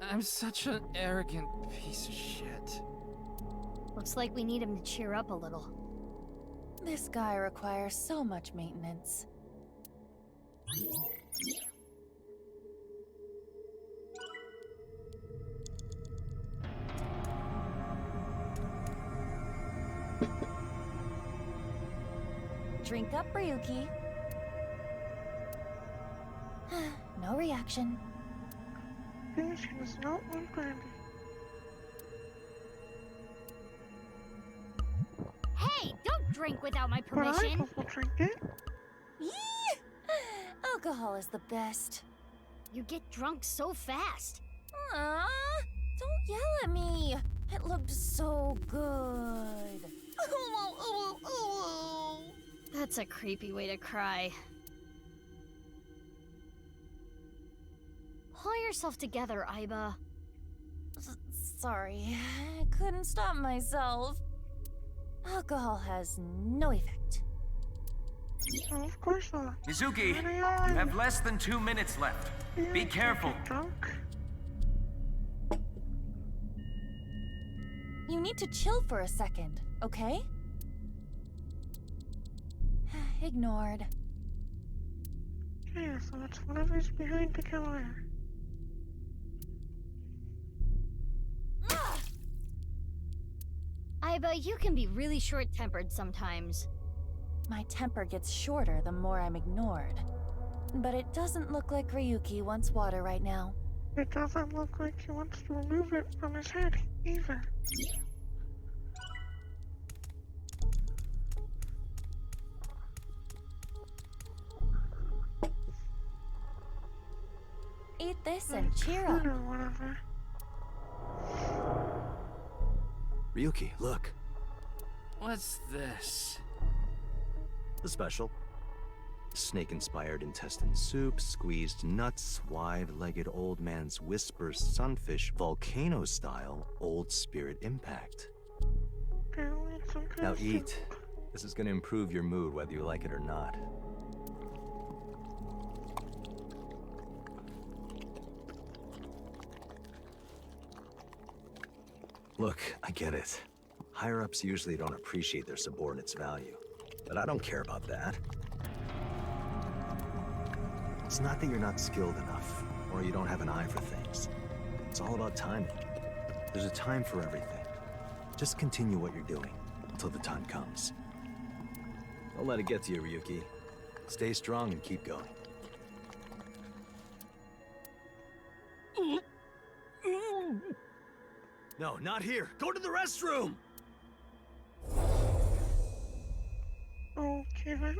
I'm such an arrogant piece of shit. Looks like we need him to cheer up a little. This guy requires so much maintenance. Drink up, Ryuki. No reaction. She does not want brandy. Hey, don't drink without my But I permission. will drink it. Yee! Alcohol is the best. You get drunk so fast. Don't yell at me. It looked so good. That's a creepy way to cry. Pull yourself together, Aiba. Sorry, I couldn't stop myself. Alcohol has no effect. Oh, of course not. Mizuki, you have less than 2 minutes left. Be careful. Drunk. You need to chill for a second, okay? Ignored. Yeah, so it's whatever's behind the counter. Aiba, you can be really short-tempered sometimes. My temper gets shorter the more I'm ignored. But it doesn't look like Ryuki wants water right now. It doesn't look like he wants to remove it from his head, either. Eat this and cheer up. Or whatever. Ryuki, look. What's this? The special. Snake-inspired intestine soup, squeezed nuts, wide-legged old man's whisper sunfish, volcano-style old spirit impact. Apparently it's some kind Now of eat. soup. This is gonna improve your mood whether you like it or not. Look, I get it. Higher-ups usually don't appreciate their subordinates' value. But I don't care about that. It's not that you're not skilled enough, or you don't have an eye for things. It's all about timing. There's a time for everything. Just continue what you're doing, until the time comes. Don't let it get to you, Ryuki. Stay strong and keep going. No, not here! Go to the restroom! Okay then.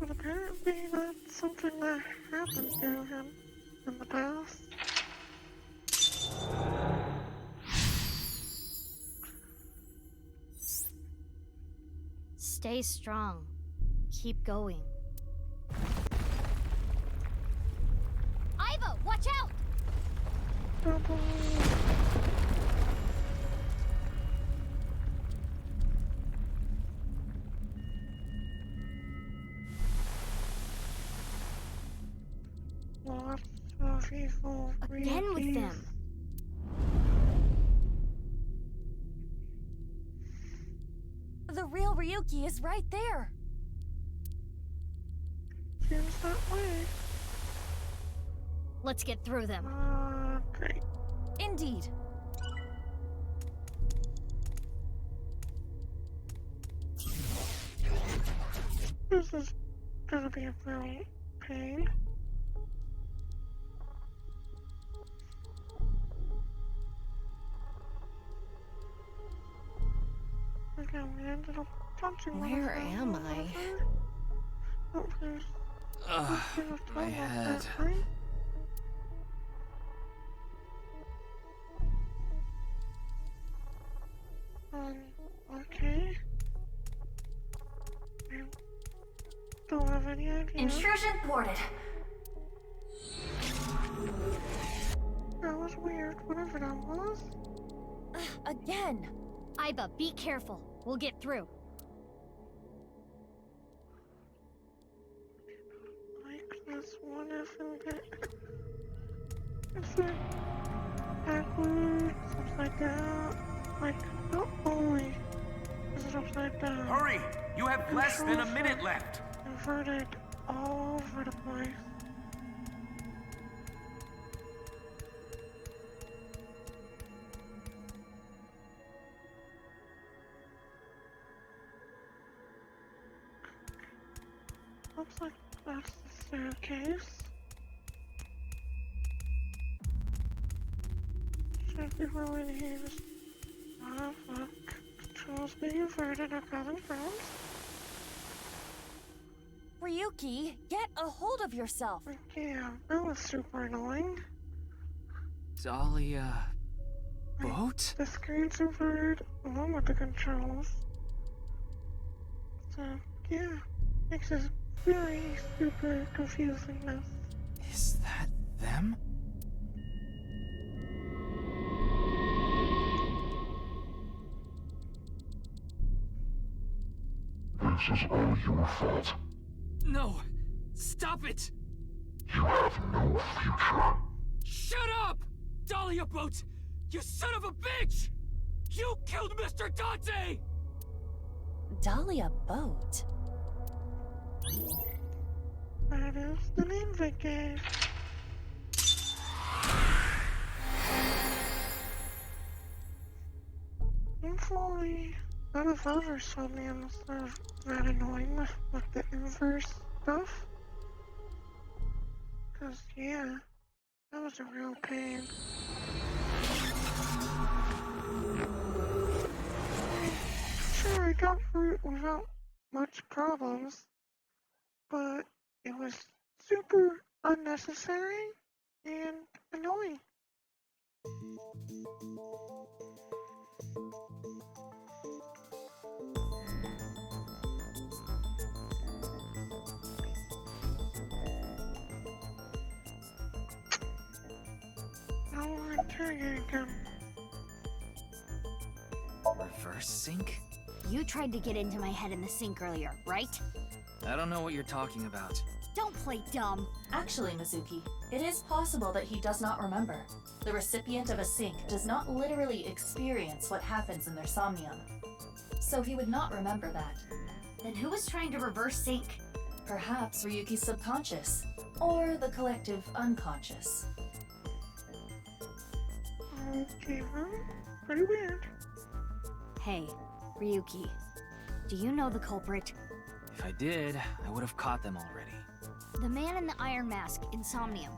But apparently that's something that happened to him in the past. Stay strong. Keep going. Aiba, watch out! Trouble. Lots of faithful Again with them. The real Ryuki is right there. Seems that way. Let's get through them. Great. Indeed. This is gonna be a real pain. Okay, we ended up touching one of Where them, am I? Oh, please. My head. Okay. I don't have any idea. Intrusion thwarted. That was weird, whatever that was. Again. Aiba, be careful. We'll get through. Like this one effing bit. It's like backwards, upside down. Like, not only is it upside down. Hurry! You have less than a minute left. Inverted all over the place. Looks like that's the staircase. Should be going here. Ah, fuck. Controls being inverted are causing problems. Ryuki, get a hold of yourself. Yeah, that was super annoying. Dahlia... boat? The screen's inverted along with the controls. So, yeah, makes this very super confusing mess. Is that them? This is all your fault. No! Stop it! You have no future. Shut up! Dahlia Boat! You son of a bitch! You killed Mr. Dante! Dahlia Boat? That is the name they gave. Hopefully, none of other Somniums are that annoying with the inverse stuff. Cause yeah, that was a real pain. Sure, I got through it without much problems, but it was super unnecessary and annoying. I want to try it again. Reverse sync? You tried to get into my head in the sink earlier, right? I don't know what you're talking about. Don't play dumb. Actually, Mizuki, it is possible that he does not remember. The recipient of a sync does not literally experience what happens in their somnium. So he would not remember that. Then who was trying to reverse sync? Perhaps Ryuki's subconscious, or the collective unconscious. Okay, well, pretty weird. Hey, Ryuki, do you know the culprit? If I did, I would have caught them already. The man in the iron mask in Somnium.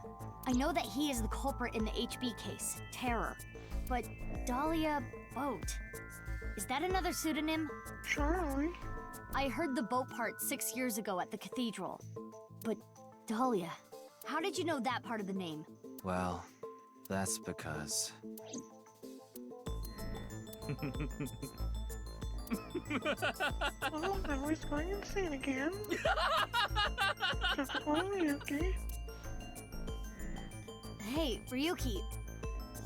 I know that he is the culprit in the HB case, Terror. But Dahlia Boat. Is that another pseudonym? Charlie. I heard the boat part 6 years ago at the cathedral. But Dahlia, how did you know that part of the name? Well, that's because... Oh, now he's going insane again. Just one Ryuki. Hey, Ryuki,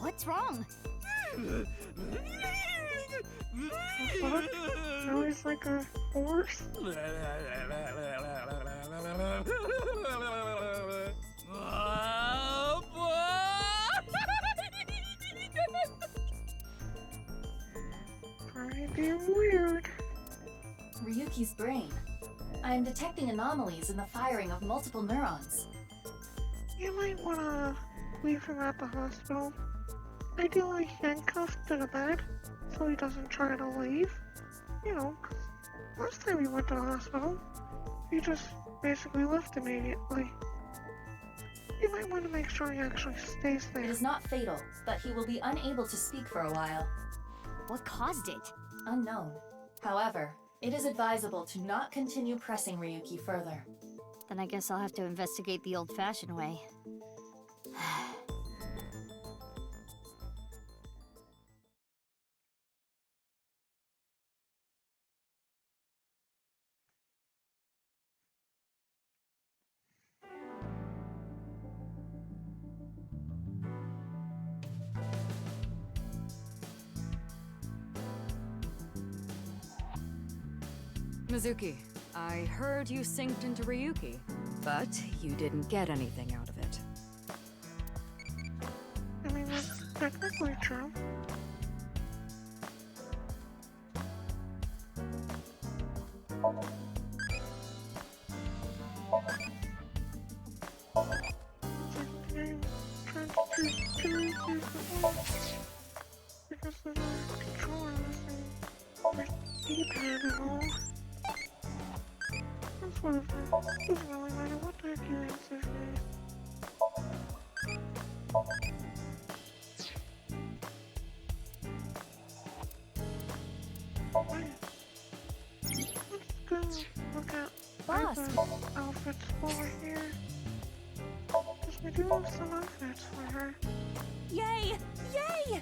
what's wrong? What? Now he's like a horse. Oh, boy! Ryuki's brain. I am detecting anomalies in the firing of multiple neurons. You might wanna leave him at the hospital. Ideally handcuffed to the bed, so he doesn't try to leave. You know, 'cause last time he went to the hospital, he just basically left immediately. You might want to make sure he actually stays there. It is not fatal, but he will be unable to speak for a while. What caused it? Unknown. However, it is advisable to not continue pressing Ryuki further. Then I guess I'll have to investigate the old-fashioned way. Mizuki, I heard you synced into Ryuki, but you didn't get anything out of it. I mean, that's technically true. Because there's a controller missing. There's D-pad and all. That's what it is. Doesn't really matter what the heck your answer is. Let's go look at Boss. Iva's outfits over here. Because we do have some outfits for her. Yay! Yay!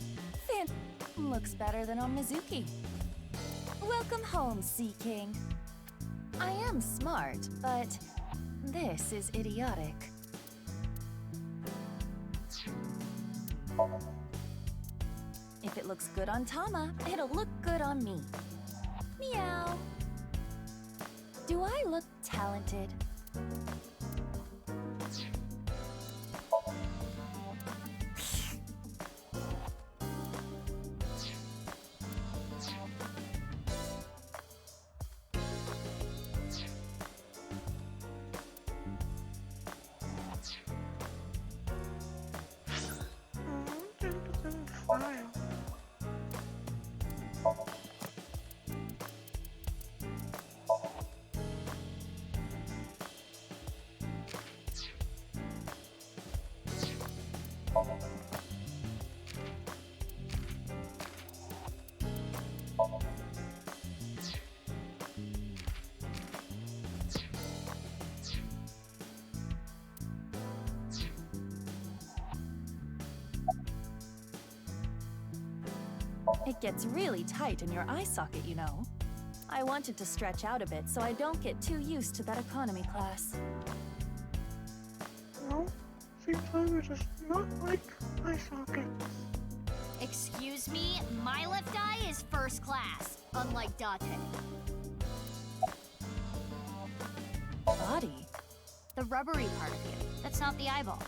Looks better than on Mizuki. Welcome home, Sea King. I am smart, but this is idiotic. If it looks good on Tama, it'll look good on me. Meow. Do I look talented? It gets really tight in your eye socket, you know. I wanted to stretch out a bit so I don't get too used to that economy class. Well, seems like we're just not like eye sockets. Excuse me, my left eye is first class, unlike Date. Body? The rubbery part of you. That's not the eyeball.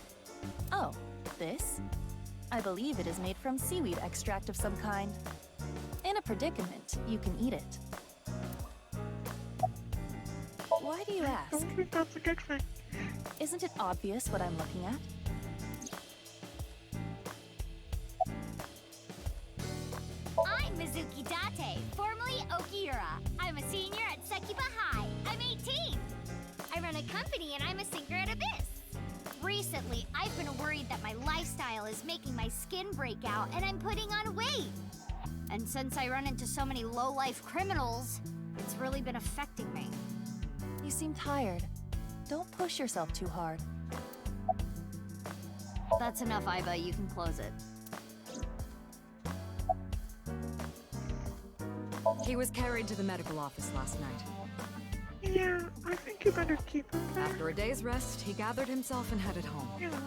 Oh, this? I believe it is made from seaweed extract of some kind. In a predicament, you can eat it. Why do you I ask? don't think that's a good thing. Isn't it obvious what I'm looking at? I'm Mizuki Date, formerly Okiura. I'm a senior at Sekiba High. I'm 18. I run a company and I'm a sinker at Abyss. Recently, I've been worried that my lifestyle is making my skin break out and I'm putting on weight. And since I run into so many low-life criminals, it's really been affecting me. You seem tired. Don't push yourself too hard. That's enough, Iva. You can close it. He was carried to the medical office last night. Yeah, I think you better keep him there. After a day's rest, he gathered himself and headed home. You know,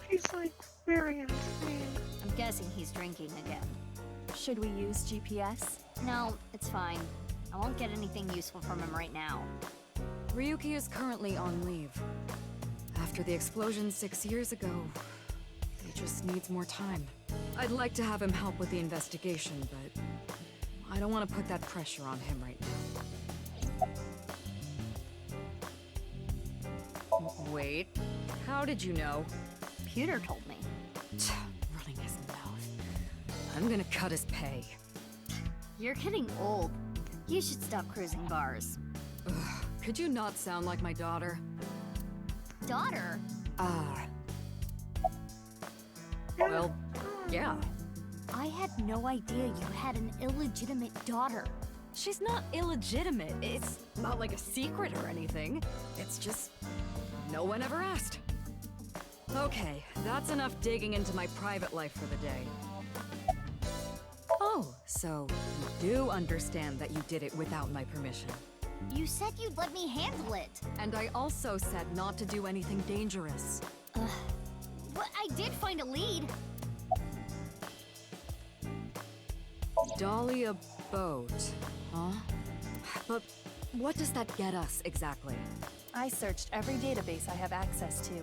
he's like very insane. I'm guessing he's drinking again. Should we use GPS? No, it's fine. I won't get anything useful from him right now. Ryuki is currently on leave. After the explosion 6 years ago, he just needs more time. I'd like to have him help with the investigation, but I don't want to put that pressure on him right now. Wait, how did you know? Pewter told me. Running his mouth. I'm gonna cut his pay. You're getting old. You should stop cruising bars. Ugh, could you not sound like my daughter? Daughter? Well, yeah. I had no idea you had an illegitimate daughter. She's not illegitimate. It's not like a secret or anything. It's just... no one ever asked. Okay, that's enough digging into my private life for the day. Oh, so you do understand that you did it without my permission. You said you'd let me handle it. And I also said not to do anything dangerous. But I did find a lead. Dahlia boat, huh? But what does that get us exactly? I searched every database I have access to.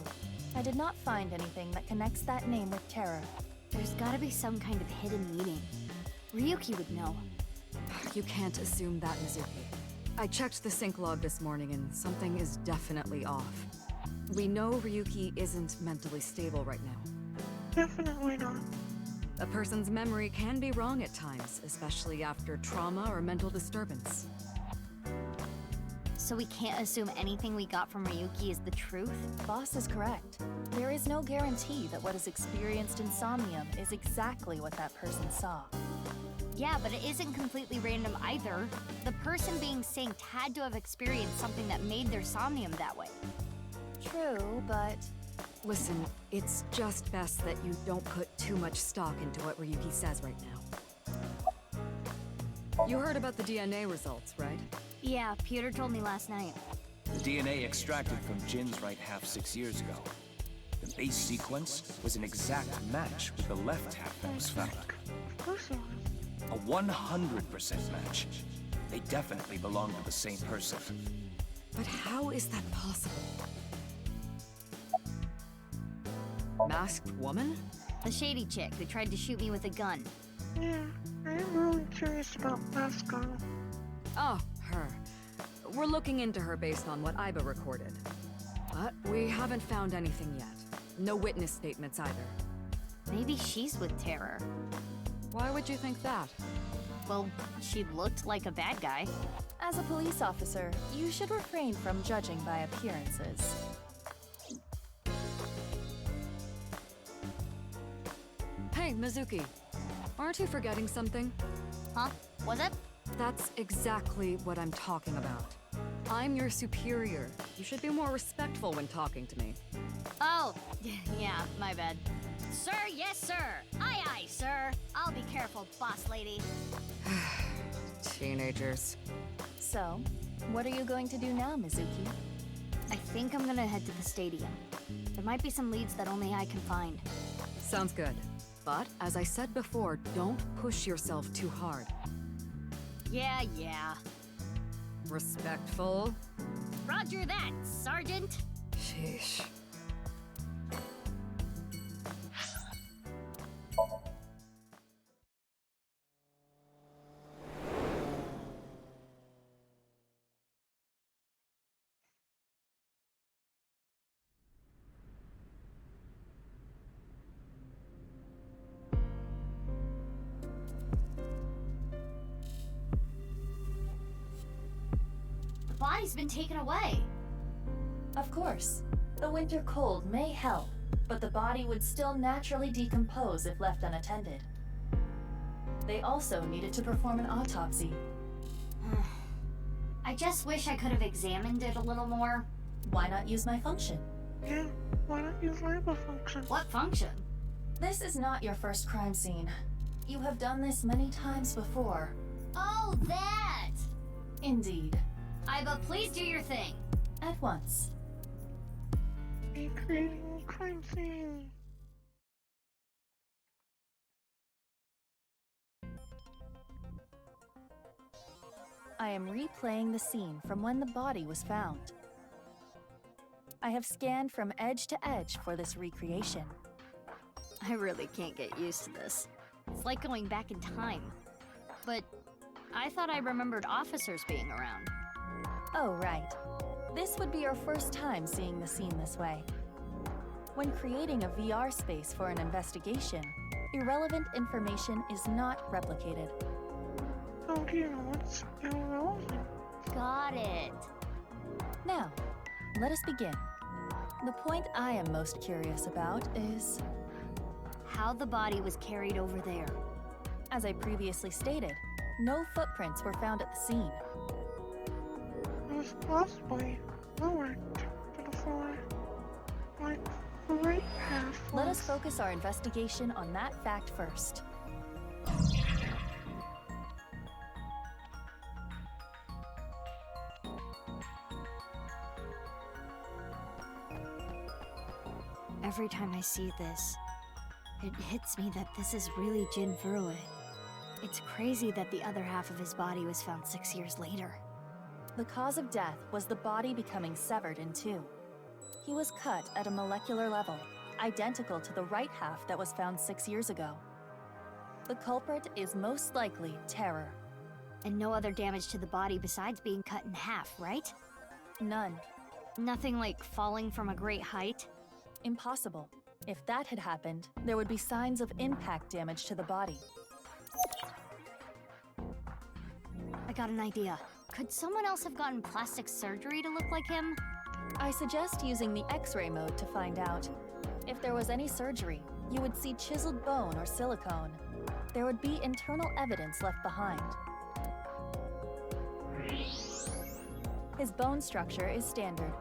I did not find anything that connects that name with terror. There's gotta be some kind of hidden meaning. Ryuki would know. You can't assume that, Mizuki. I checked the sync log this morning and something is definitely off. We know Ryuki isn't mentally stable right now. Definitely not. A person's memory can be wrong at times, especially after trauma or mental disturbance. So we can't assume anything we got from Ryuki is the truth? Boss is correct. There is no guarantee that what is experienced in Somnium is exactly what that person saw. Yeah, but it isn't completely random either. The person being synced had to have experienced something that made their Somnium that way. True, but... Listen, it's just best that you don't put too much stock into what Ryuki says right now. You heard about the DNA results, right? Yeah, Pewter told me last night. The DNA extracted from Jin's right half 6 years ago. The base sequence was an exact match with the left half that was found. Of course it was. A 100% match. They definitely belong to the same person. But how is that possible? Masked woman? The shady chick who tried to shoot me with a gun. Yeah, I am really curious about Pascal. Oh, her. We're looking into her based on what Iba recorded. But we haven't found anything yet. No witness statements either. Maybe she's with Terror. Why would you think that? Well, she looked like a bad guy. As a police officer, you should refrain from judging by appearances. Hey, Mizuki. Aren't you forgetting something? Huh? Was it? That's exactly what I'm talking about. I'm your superior. You should be more respectful when talking to me. Oh, yeah, my bad. Sir, yes, sir. Aye, aye, sir. I'll be careful, boss lady. Teenagers. So, what are you going to do now, Mizuki? I think I'm gonna head to the stadium. There might be some leads that only I can find. Sounds good. But, as I said before, don't push yourself too hard. Yeah. Respectful? Roger that, Sergeant. Sheesh. The body's been taken away. Of course. The winter cold may help, but the body would still naturally decompose if left unattended. They also needed to perform an autopsy. I just wish I could have examined it a little more. Why not use my function? Yeah, why not use labor function? What function? This is not your first crime scene. You have done this many times before. Oh, that! Indeed. Iba, please do your thing. At once. Be creating a crime scene. I am replaying the scene from when the body was found. I have scanned from edge to edge for this recreation. I really can't get used to this. It's like going back in time. But I thought I remembered officers being around. Oh, right. This would be your first time seeing the scene this way. When creating a VR space for an investigation, irrelevant information is not replicated. How do you know what's irrelevant? Got it. Now, let us begin. The point I am most curious about is How the body was carried over there. as I previously stated, no footprints were found at the scene. It was possibly lowered to the floor, like the right half Let us was. focus our investigation on that fact first. Every time I see this, it hits me that this is really nirvanA. It's crazy that the other half of his body was found 6 years later. The cause of death was the body becoming severed in two. He was cut at a molecular level, identical to the right half that was found 6 years ago. The culprit is most likely terror. And no other damage to the body besides being cut in half, right? None. Nothing like falling from a great height? Impossible. If that had happened, there would be signs of impact damage to the body. I got an idea. Could someone else have gotten plastic surgery to look like him? I suggest using the X-ray mode to find out. If there was any surgery, you would see chiseled bone or silicone. There would be internal evidence left behind. His bone structure is standard.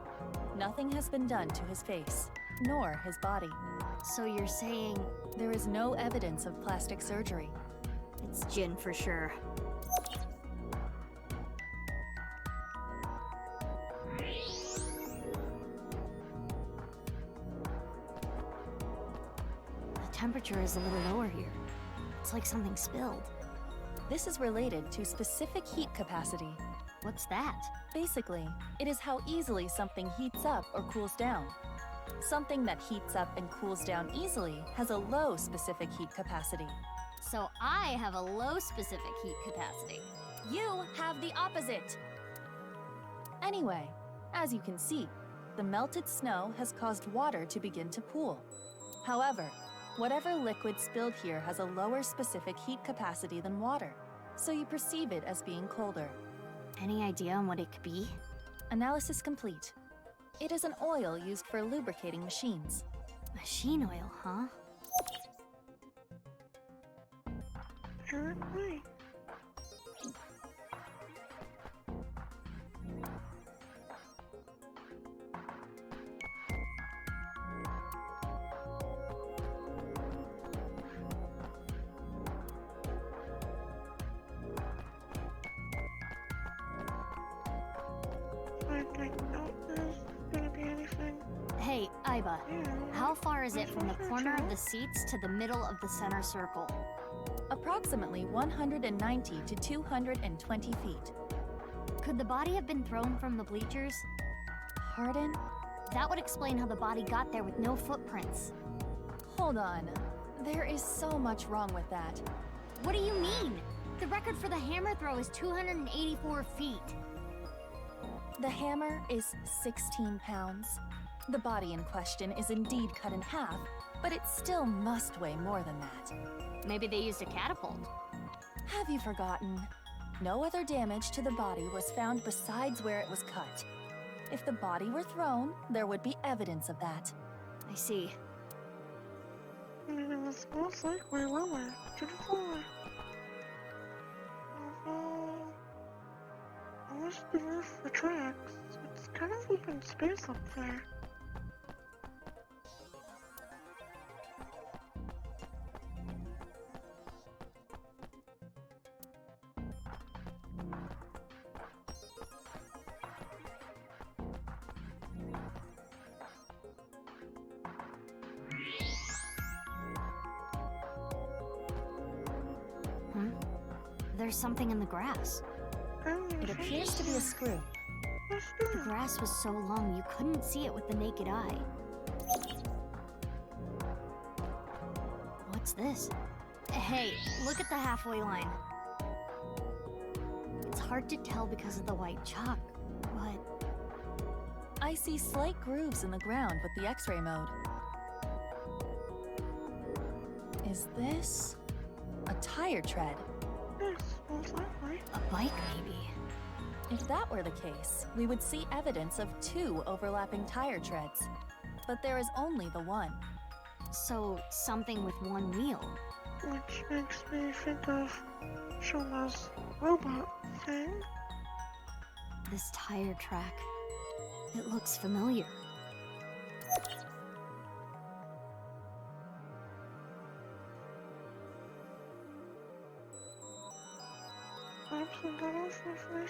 Nothing has been done to his face, nor his body. So you're saying there is no evidence of plastic surgery. It's Jin for sure. The temperature is a little lower here. It's like something spilled. This is related to specific heat capacity. What's that? Basically, it is how easily something heats up or cools down. Something that heats up and cools down easily has a low specific heat capacity. So I have a low specific heat capacity. You have the opposite! Anyway, as you can see, the melted snow has caused water to begin to pool. However, whatever liquid spilled here has a lower specific heat capacity than water, so you perceive it as being colder. Any idea on what it could be? Analysis complete. It is an oil used for lubricating machines. Machine oil, huh? Apparently. I doubt there's gonna be anything. Hey, Aiba, Yeah, how far is it from the sure, corner sure. of the seats to the middle of the center circle? Approximately 190 to 220 feet. Could the body have been thrown from the bleachers? Pardon? That would explain how the body got there with no footprints. Hold on. There is so much wrong with that. What do you mean? The record for the hammer throw is 284 feet. The hammer is 16 pounds. The body in question is indeed cut in half, but it still must weigh more than that. Maybe they used a catapult. Have you forgotten? No other damage to the body was found besides where it was cut. If the body were thrown, there would be evidence of that. I see. And it was most likely lower to the floor. Although, unless the roof retracts, it's kind of open space up there. There's something in the grass. It appears to be a screw. The grass was so long you couldn't see it with the naked eye. What's this? Hey, look at the halfway line. It's hard to tell because of the white chalk, but I see slight grooves in the ground with the X-ray mode. Is this a tire tread? Yes, most likely. A bike, maybe. If that were the case, we would see evidence of 2 overlapping tire treads. But there is only the one. So, something with one wheel. Which makes me think of Shoma's robot thing. This tire track. It looks familiar.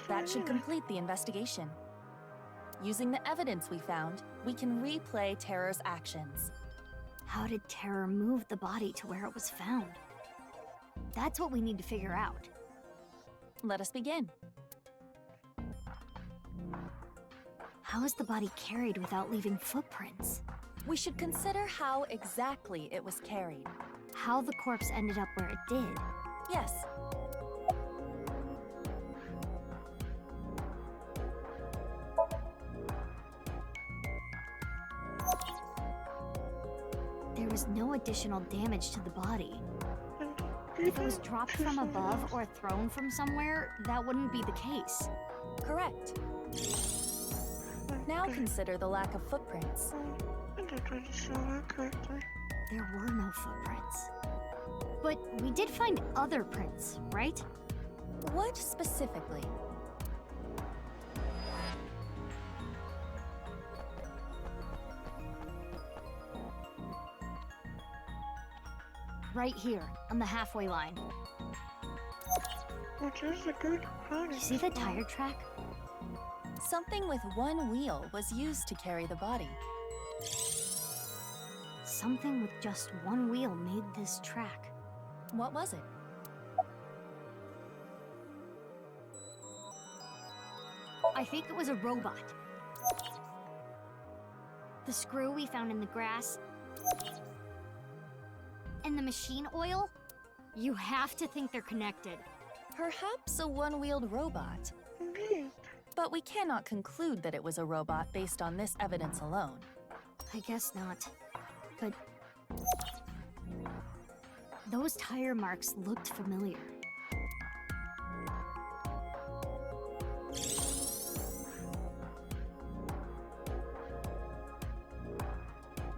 That should complete the investigation. Using the evidence we found, we can replay Terror's actions. How did Terror move the body to where it was found? That's what we need to figure out. Let us begin. How is the body carried without leaving footprints? We should consider how exactly it was carried. How the corpse ended up where it did. Yes. There was no additional damage to the body. If it was dropped from above or thrown from somewhere, that wouldn't be the case. Correct. Now consider the lack of footprints. There were no footprints. But we did find other prints, right? What specifically? Right here, on the halfway line. Which is a good hiding You see the spot. tire track? Something with one wheel was used to carry the body. Something with just one wheel made this track. What was it? I think it was a robot. The screw we found in the grass. And the machine oil? You have to think they're connected. Perhaps a one-wheeled robot. Indeed. But we cannot conclude that it was a robot based on this evidence alone. I guess not. But those tire marks looked familiar.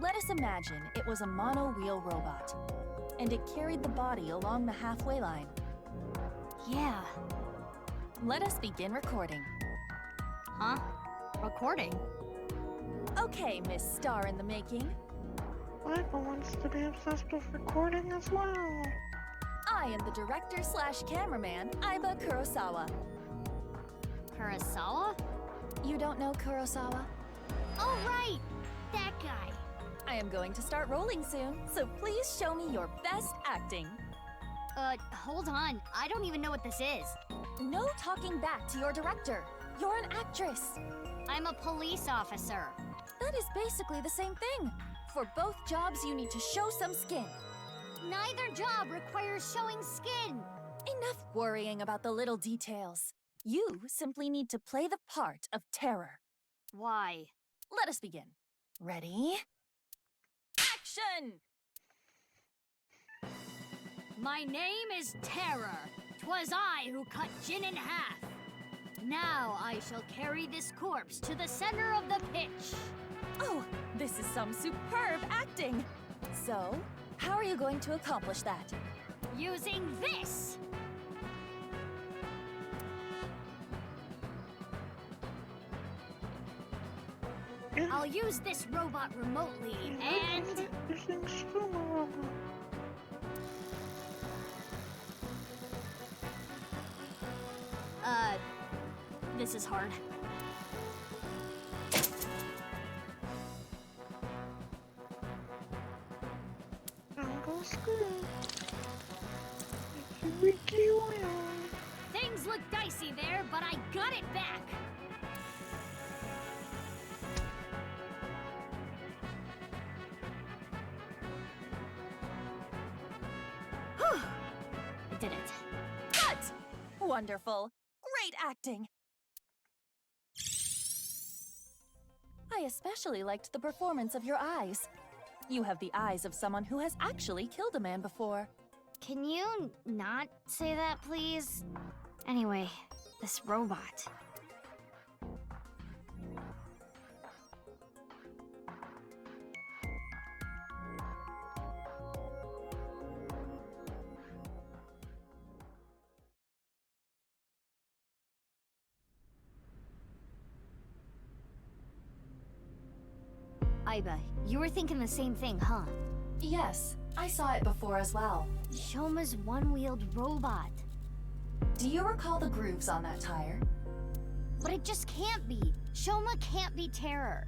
Let us imagine it was a mono-wheel robot, and it carried the body along the halfway line. Yeah. Let us begin recording. Huh? Recording? Okay, Miss Star in the Making. Iba wants to be obsessed with recording as well. I am the director/cameraman, Iba Kurosawa. Kurosawa? You don't know Kurosawa? Oh, right! That guy. I am going to start rolling soon, so please show me your best acting. Hold on. I don't even know what this is. No talking back to your director. You're an actress. I'm a police officer. That is basically the same thing. For both jobs, you need to show some skin. Neither job requires showing skin. Enough worrying about the little details. You simply need to play the part of Terror. Why? Let us begin. Ready? Action! My name is Terror. 'Twas I who cut Jin in half. Now I shall carry this corpse to the center of the pitch. Oh, this is some superb acting. So, how are you going to accomplish that? Using this! I'll use this robot remotely, and... Using Soma robot. This is hard. Angle screw. Wiki oil. Things look dicey there, but I got it back. Whew. I did it. Cut! Wonderful. Great acting. I especially liked the performance of your eyes. You have the eyes of someone who has actually killed a man before. Can you not say that, please? Anyway, this robot. Aiba, you were thinking the same thing, huh? Yes, I saw it before as well. Shoma's one-wheeled robot. Do you recall the grooves on that tire? But it just can't be. Shoma can't be Terror.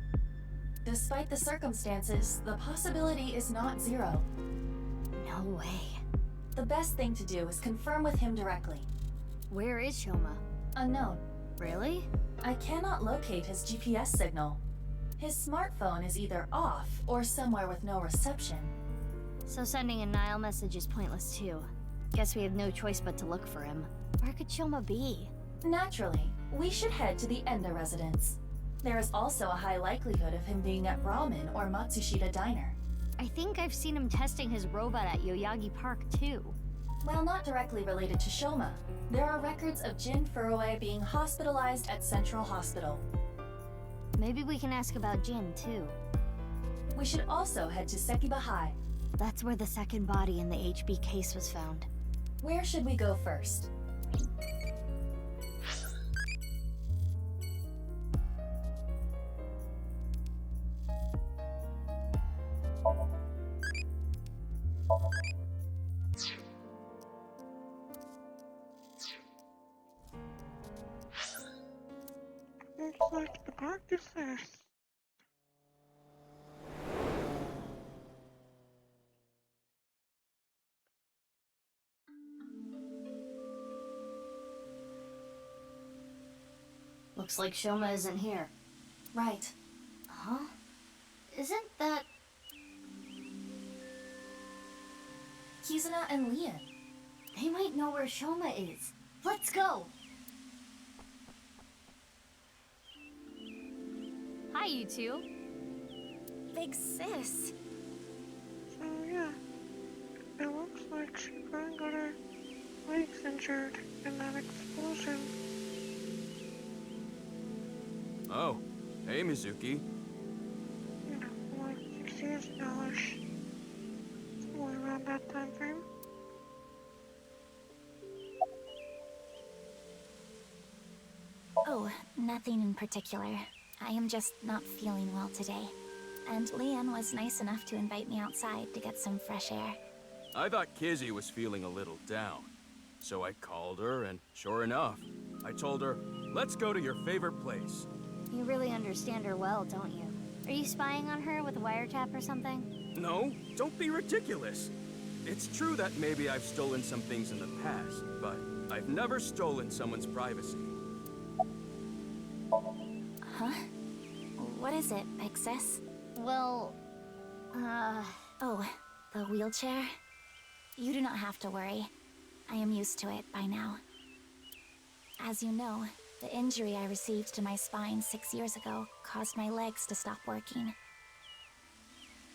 Despite the circumstances, the possibility is not zero. No way. The best thing to do is confirm with him directly. Where is Shoma? Unknown. Really? I cannot locate his GPS signal. His smartphone is either off or somewhere with no reception. So sending a Nile message is pointless too. Guess we have no choice but to look for him. Where could Shoma be? Naturally, we should head to the Enda residence. There is also a high likelihood of him being at Ramen or Matsushita Diner. I think I've seen him testing his robot at Yoyagi Park too. While not directly related to Shoma, there are records of Jin Furue being hospitalized at Central Hospital. Maybe we can ask about Jin too. We should also head to Sekiba High. That's where the second body in the HB case was found. Where should we go first? Looks like the park is first. Looks like Shoma isn't here. Right. Huh? Isn't that... Kizuna and Leon. They might know where Shoma is. Let's go! Hi, you two. Big sis. So yeah, it looks like she probably got her legs injured in that explosion. Oh, hey Mizuki. You know, like 6 years ago-ish. Somewhere around that time frame. Oh, nothing in particular. I am just not feeling well today. And Leon was nice enough to invite me outside to get some fresh air. I thought Kizzy was feeling a little down. So I called her, and sure enough, I told her, let's go to your favorite place. You really understand her well, don't you? Are you spying on her with a wiretap or something? No, don't be ridiculous. It's true that maybe I've stolen some things in the past, but I've never stolen someone's privacy. Huh? What is it, Big Sis? Well, Oh, the wheelchair? You do not have to worry. I am used to it by now. As you know, the injury I received to my spine 6 years ago caused my legs to stop working.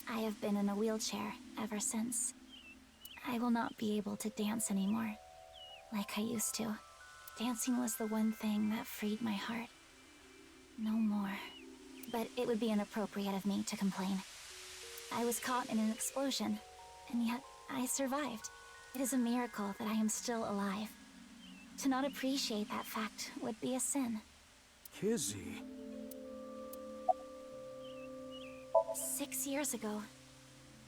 I have been in a wheelchair ever since. I will not be able to dance anymore, like I used to. Dancing was the one thing that freed my heart. No more. But it would be inappropriate of me to complain. I was caught in an explosion, and yet I survived. It is a miracle that I am still alive. To not appreciate that fact would be a sin. Kizzy? 6 years ago.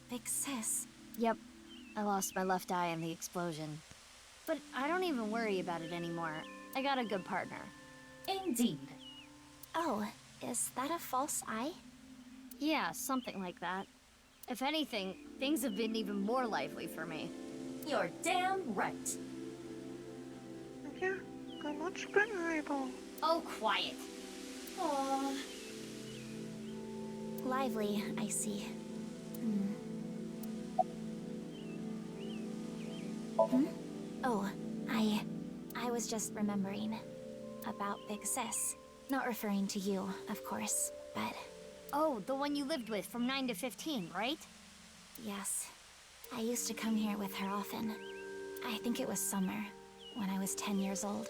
Big Sis. Yep. I lost my left eye in the explosion. But I don't even worry about it anymore. I got a good partner. Indeed. Oh, is that a false eye? Yeah, something like that. If anything, things have been even more lively for me. You're damn right. Yeah, got much better able. Oh, quiet. Aww. Lively, I see. Oh, I was just remembering about Big Sis. Not referring to you, of course, but Oh, the one you lived with from 9 to 15, right? Yes. I used to come here with her often. I think it was summer, when I was 10 years old.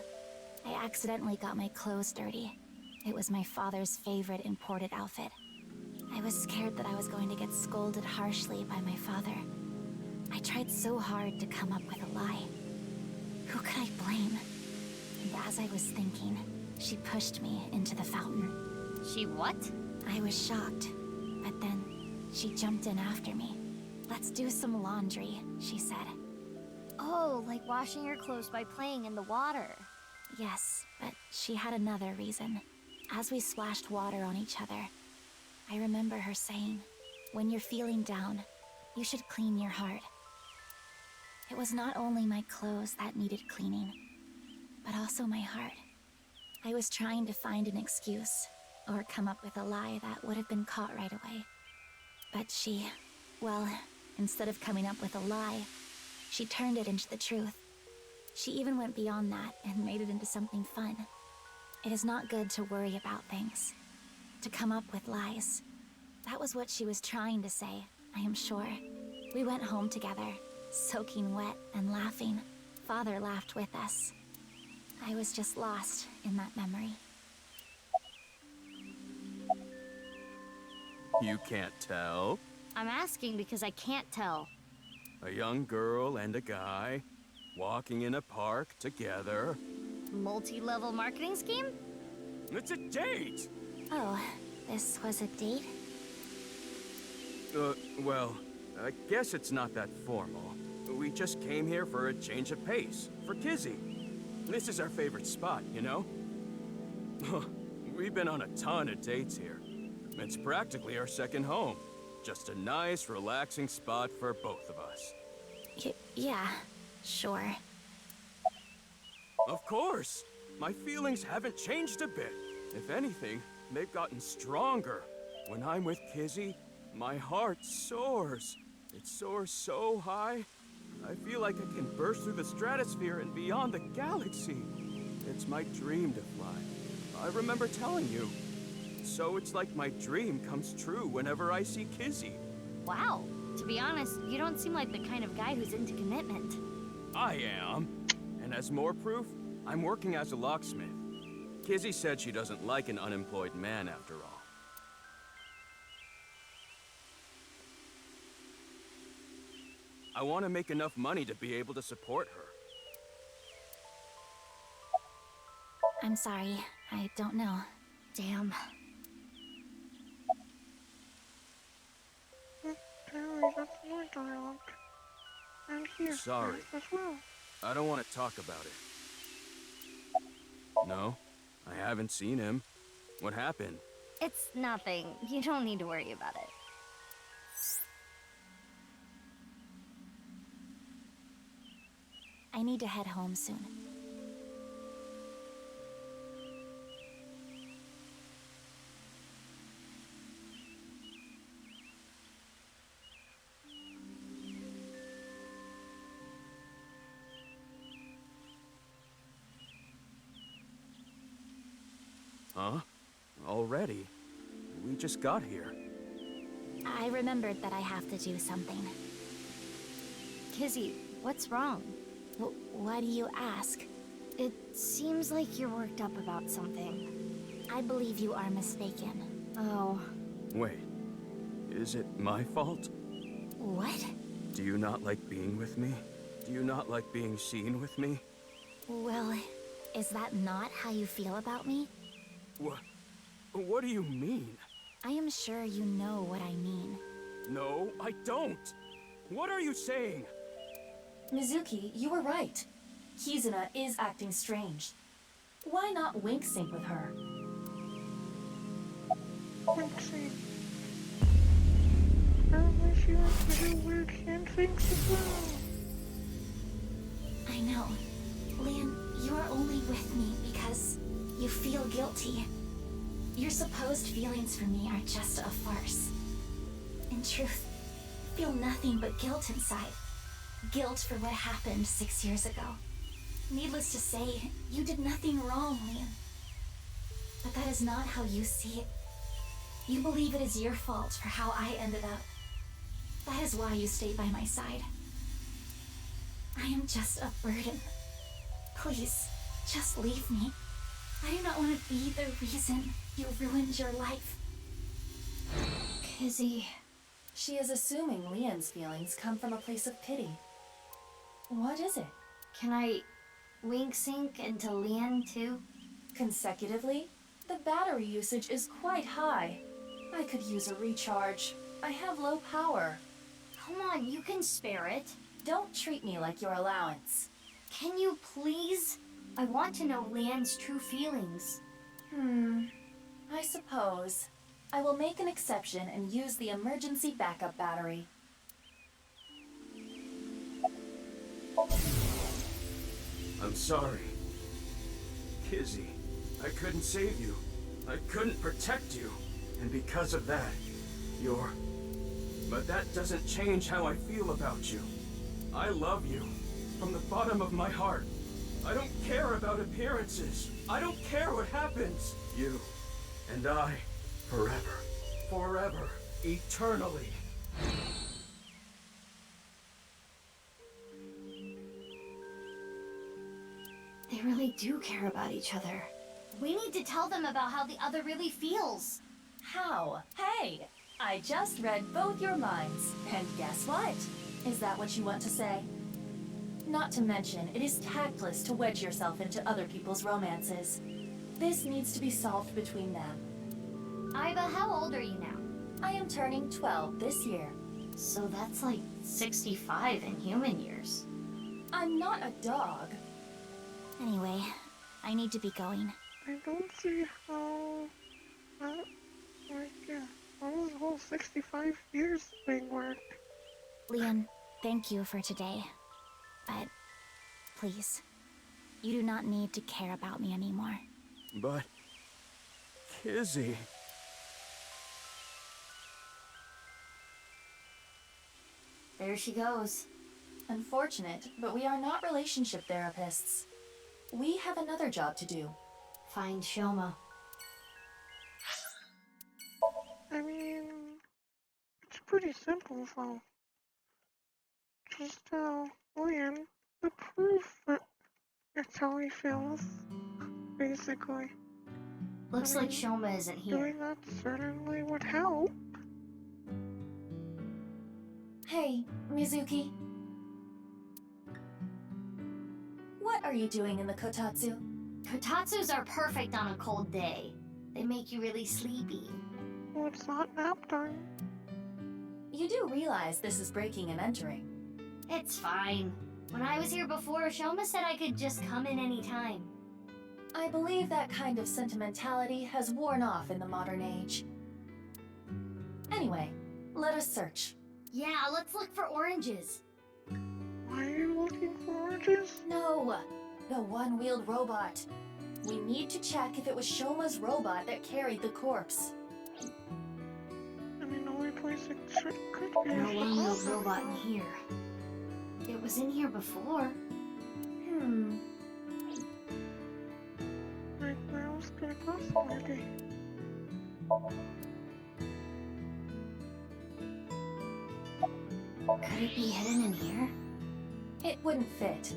I accidentally got my clothes dirty. It was my father's favorite imported outfit. I was scared that I was going to get scolded harshly by my father. I tried so hard to come up with a lie. Who could I blame? And as I was thinking, she pushed me into the fountain. She what? I was shocked, but then she jumped in after me. "Let's do some laundry," she said. Oh, like washing your clothes by playing in the water. Yes, but she had another reason. As we splashed water on each other, I remember her saying, "When you're feeling down, you should clean your heart." It was not only my clothes that needed cleaning, but also my heart. I was trying to find an excuse, or come up with a lie that would have been caught right away. But she, well, instead of coming up with a lie, she turned it into the truth. She even went beyond that and made it into something fun. It is not good to worry about things, to come up with lies. That was what she was trying to say, I am sure. We went home together, soaking wet and laughing. Father laughed with us. I was just lost in that memory. You can't tell? I'm asking because I can't tell. A young girl and a guy, walking in a park together. Multi-level marketing scheme? It's a date! Oh, this was a date? Well, I guess it's not that formal. We just came here for a change of pace, for Kizzy. This is our favorite spot, you know? We've been on a ton of dates here. It's practically our second home. Just a nice, relaxing spot for both of us. Yeah, sure. Of course! My feelings haven't changed a bit. If anything, they've gotten stronger. When I'm with Kizzy, my heart soars. It soars so high, I feel like I can burst through the stratosphere and beyond the galaxy. It's my dream to fly. I remember telling you. So it's like my dream comes true whenever I see Kizzy. Wow. To be honest, you don't seem like the kind of guy who's into commitment. I am. And as more proof, I'm working as a locksmith. Kizzy said she doesn't like an unemployed man after all. I want to make enough money to be able to support her. I'm sorry, I don't know. Damn. Apparently that's my dialogue. And here, Sorry. as well. I don't want to talk about it. No, I haven't seen him. What happened? It's nothing. You don't need to worry about it. I need to head home soon. Huh? Already? We just got here. I remembered that I have to do something. Kizzy, what's wrong? Why do you ask? It seems like you're worked up about something. I believe you are mistaken. Oh. Wait. Is it my fault? What? Do you not like being with me? Do you not like being seen with me? Well, is that not how you feel about me? What do you mean? I am sure you know what I mean. No, I don't! What are you saying? Mizuki, you were right. Kizuna is acting strange. Why not wink sync with her? Let's see. Apparently she likes to do weird hand things as well. I know. Leon, you are only with me because you feel guilty. Your supposed feelings for me are just a farce. In truth, I feel nothing but guilt inside. Guilt for what happened 6 years ago. Needless to say, you did nothing wrong, Leon. But that is not how you see it. You believe it is your fault for how I ended up. That is why you stayed by my side. I am just a burden. Please, just leave me. I do not want to be the reason you ruined your life. Kizzy. She is assuming Leon's feelings come from a place of pity. What is it? Can I wink sync into Leon too? Consecutively? The battery usage is quite high. I could use a recharge. I have low power. Come on, you can spare it. Don't treat me like your allowance. Can you please? I want to know Leanne's true feelings. I suppose. I will make an exception and use the emergency backup battery. I'm sorry. Kizzy, I couldn't save you. I couldn't protect you. And because of that, you're... But that doesn't change how I feel about you. I love you. From the bottom of my heart. I don't care about appearances. I don't care what happens. You and I, forever. Forever. Eternally. They really do care about each other. We need to tell them about how the other really feels. How? Hey! I just read both your minds. And guess what? Is that what you want to say? Not to mention, it is tactless to wedge yourself into other people's romances. This needs to be solved between them. Iva, how old are you now? I am turning 12 this year. So that's like 65 in human years. I'm not a dog. Anyway, I need to be going. I don't see how this whole 65 years thing worked. Leon, thank you for today. But please, you do not need to care about me anymore. But... Kizzy... There she goes. Unfortunate, but we are not relationship therapists. We have another job to do. Find Shoma. I mean, it's pretty simple, so just tell Leon the proof that it's how he feels, basically. Looks like Shoma isn't here. Doing that certainly would help. Hey, Mizuki. What are you doing in the kotatsu? Kotatsus are perfect on a cold day. They make you really sleepy. Well, it's not nap time. You do realize this is breaking and entering. It's fine. When I was here before, Shoma said I could just come in anytime. I believe that kind of sentimentality has worn off in the modern age. Anyway, let us search. Yeah, let's look for oranges. Why are you looking for oranges? No, the one-wheeled robot. We need to check if it was Shoma's robot that carried the corpse. I mean, the only place it could be No is one-wheeled the robot in here. It was in here before. Like, where else could it possibly be? Could it be hidden in here? It wouldn't fit.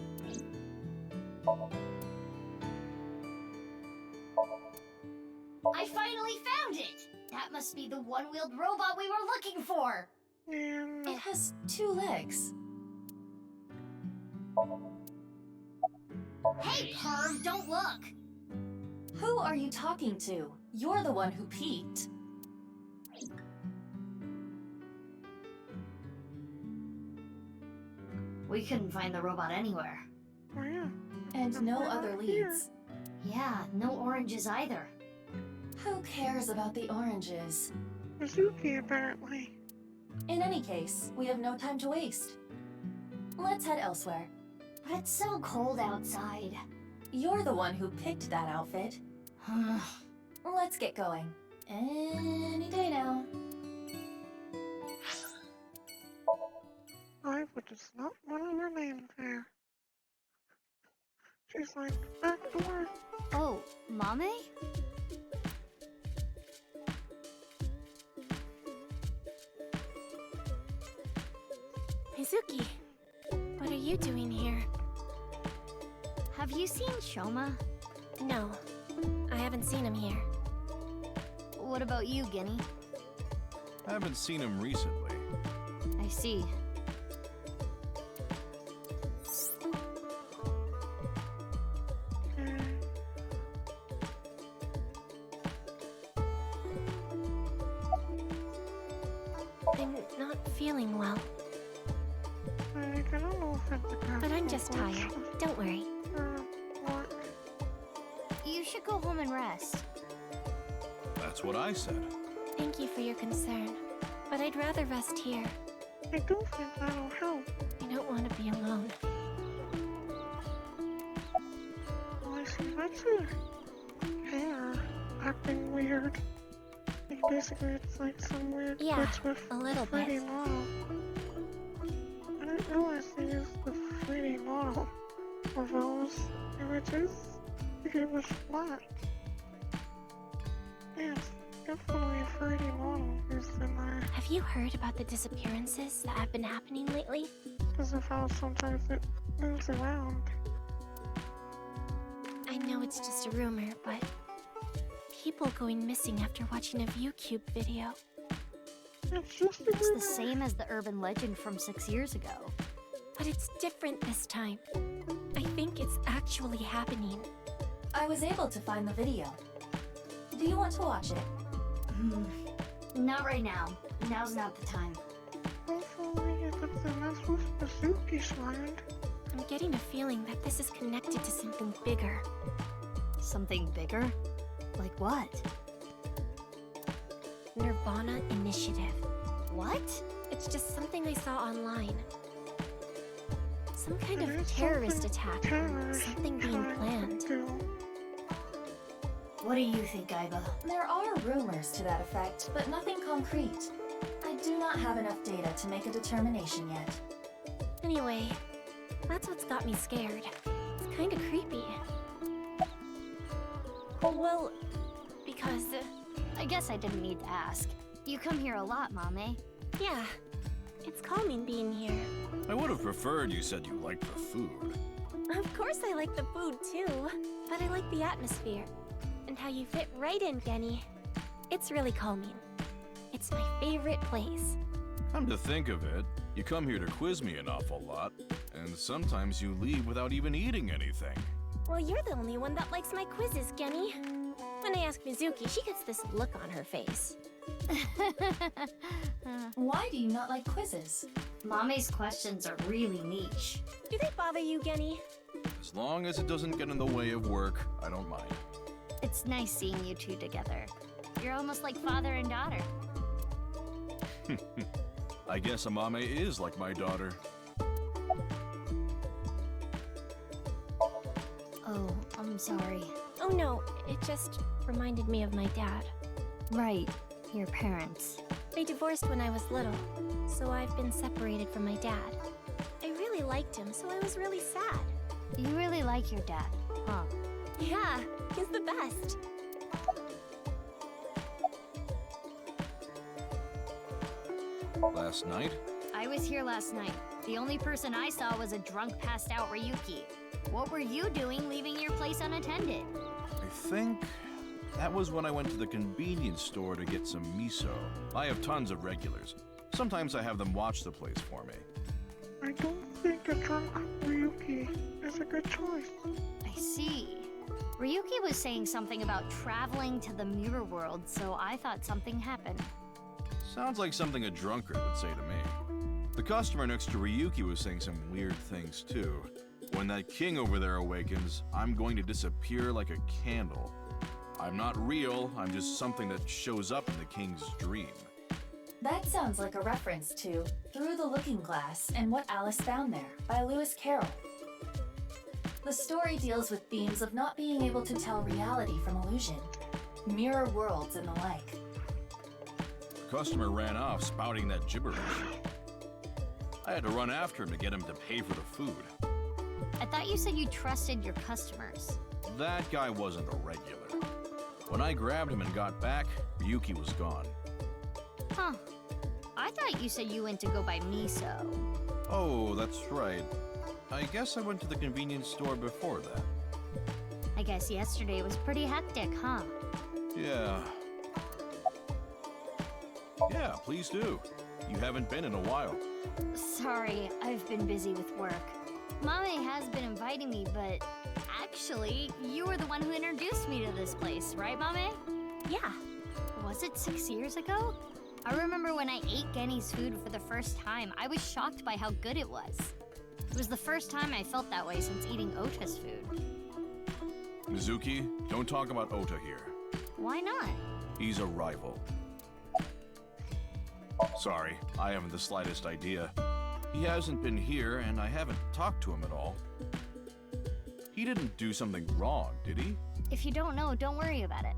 I finally found it! That must be the one-wheeled robot we were looking for! And It has 2 legs. Hey, perv, don't look! Who are you talking to? You're the one who peeked. We couldn't find the robot anywhere. oh yeah, And no we're other not here. leads. Yeah, no oranges either. Who cares about the oranges? Mizuki, apparently. In any case, we have no time to waste. Let's head elsewhere. But it's so cold outside. You're the one who picked that outfit. Let's get going. Any day now. I would just not want to remain there. She's like, back door. Oh, Mame? Mizuki, what are you doing here? Have you seen Shoma? No, I haven't seen him here. What about you, Ginny? I haven't seen him recently. I see. I'm not feeling well, I don't know if it's a but I'm just tired. Don't worry. What? You should go home and rest. That's what I said. Thank you for your concern, but I'd rather rest here. I don't think that'll help. I don't want to be alone. Well, I see that's your hair acting weird. Like basically it's like some weird Yeah, glitch with a little bit. 3D model. I didn't realize they used the 3D model for those images. I think it was flat. Yeah, it's definitely a 3D model used in there. Have you heard about the disappearances that have been happening lately? Because of how sometimes it moves around. I know it's just a rumor, but people going missing after watching a ViewCube video. It's just a It's rumor. the same as the urban legend from 6 years ago. But it's different this time. I think it's actually happening. I was able to find the video. Do you want to watch it? Not right now. Now's not the time. Hopefully it doesn't mess with Mizuki's mind. I'm getting a feeling that this is connected to something bigger. Something bigger? Like what? nirvanA Initiative. What? It's just something I saw online. Some kind of There's terrorist something attack, or terrorist something being trying planned. to- What do you think, Aiba? There are rumors to that effect, but nothing concrete. I do not have enough data to make a determination yet. Anyway, that's what's got me scared. It's kind of creepy. Well, because, I guess I didn't need to ask. You come here a lot, Mame. yeah, it's calming being here. I would have preferred you said you liked the food. Of course I like the food too, but I like the atmosphere and how you fit right in, Genny. It's really calming. It's my favorite place. Come to think of it, you come here to quiz me an awful lot, and sometimes you leave without even eating anything. Well, you're the only one that likes my quizzes, Genny. When I ask Mizuki, she gets this look on her face. Why do you not like quizzes? Mame's questions are really niche. Do they bother you, Genny? As long as it doesn't get in the way of work, I don't mind. It's nice seeing you two together. You're almost like father and daughter. I guess Amame is like my daughter. Oh, I'm sorry. Oh no, it just reminded me of my dad. Right, your parents. They divorced when I was little, so I've been separated from my dad. I really liked him, so I was really sad. You really like your dad, huh? Yeah, he's the best. Last night? I was here last night. The only person I saw was a drunk, passed out Ryuki. What were you doing leaving your place unattended? I think that was when I went to the convenience store to get some miso. I have tons of regulars. Sometimes I have them watch the place for me. I don't think a drunk Ryuki is a good choice. I see. Ryuki was saying something about traveling to the mirror world, so I thought something happened. Sounds like something a drunkard would say to me. The customer next to Ryuki was saying some weird things too. When that king over there awakens, I'm going to disappear like a candle. I'm not real, I'm just something that shows up in the king's dream. That sounds like a reference to Through the Looking Glass and What Alice Found There by Lewis Carroll. The story deals with themes of not being able to tell reality from illusion, mirror worlds and the like. The customer ran off spouting that gibberish. I had to run after him to get him to pay for the food. I thought you said you trusted your customers. That guy wasn't a regular. When I grabbed him and got back, Ryuki was gone. Huh. I thought you said you went to go buy miso. Oh, that's right. I guess I went to the convenience store before that. I guess yesterday was pretty hectic, huh? Yeah. Yeah, please do. You haven't been in a while. Sorry, I've been busy with work. Mommy has been inviting me, but actually, you were the one who introduced me to this place, right, Mommy? Yeah. Was it 6 years ago? I remember when I ate Genny's food for the first time, I was shocked by how good it was. It was the first time I felt that way since eating Ota's food. Mizuki, don't talk about Ota here. Why not? He's a rival. Sorry, I haven't the slightest idea. He hasn't been here, and I haven't talked to him at all. He didn't do something wrong, did he? If you don't know, don't worry about it.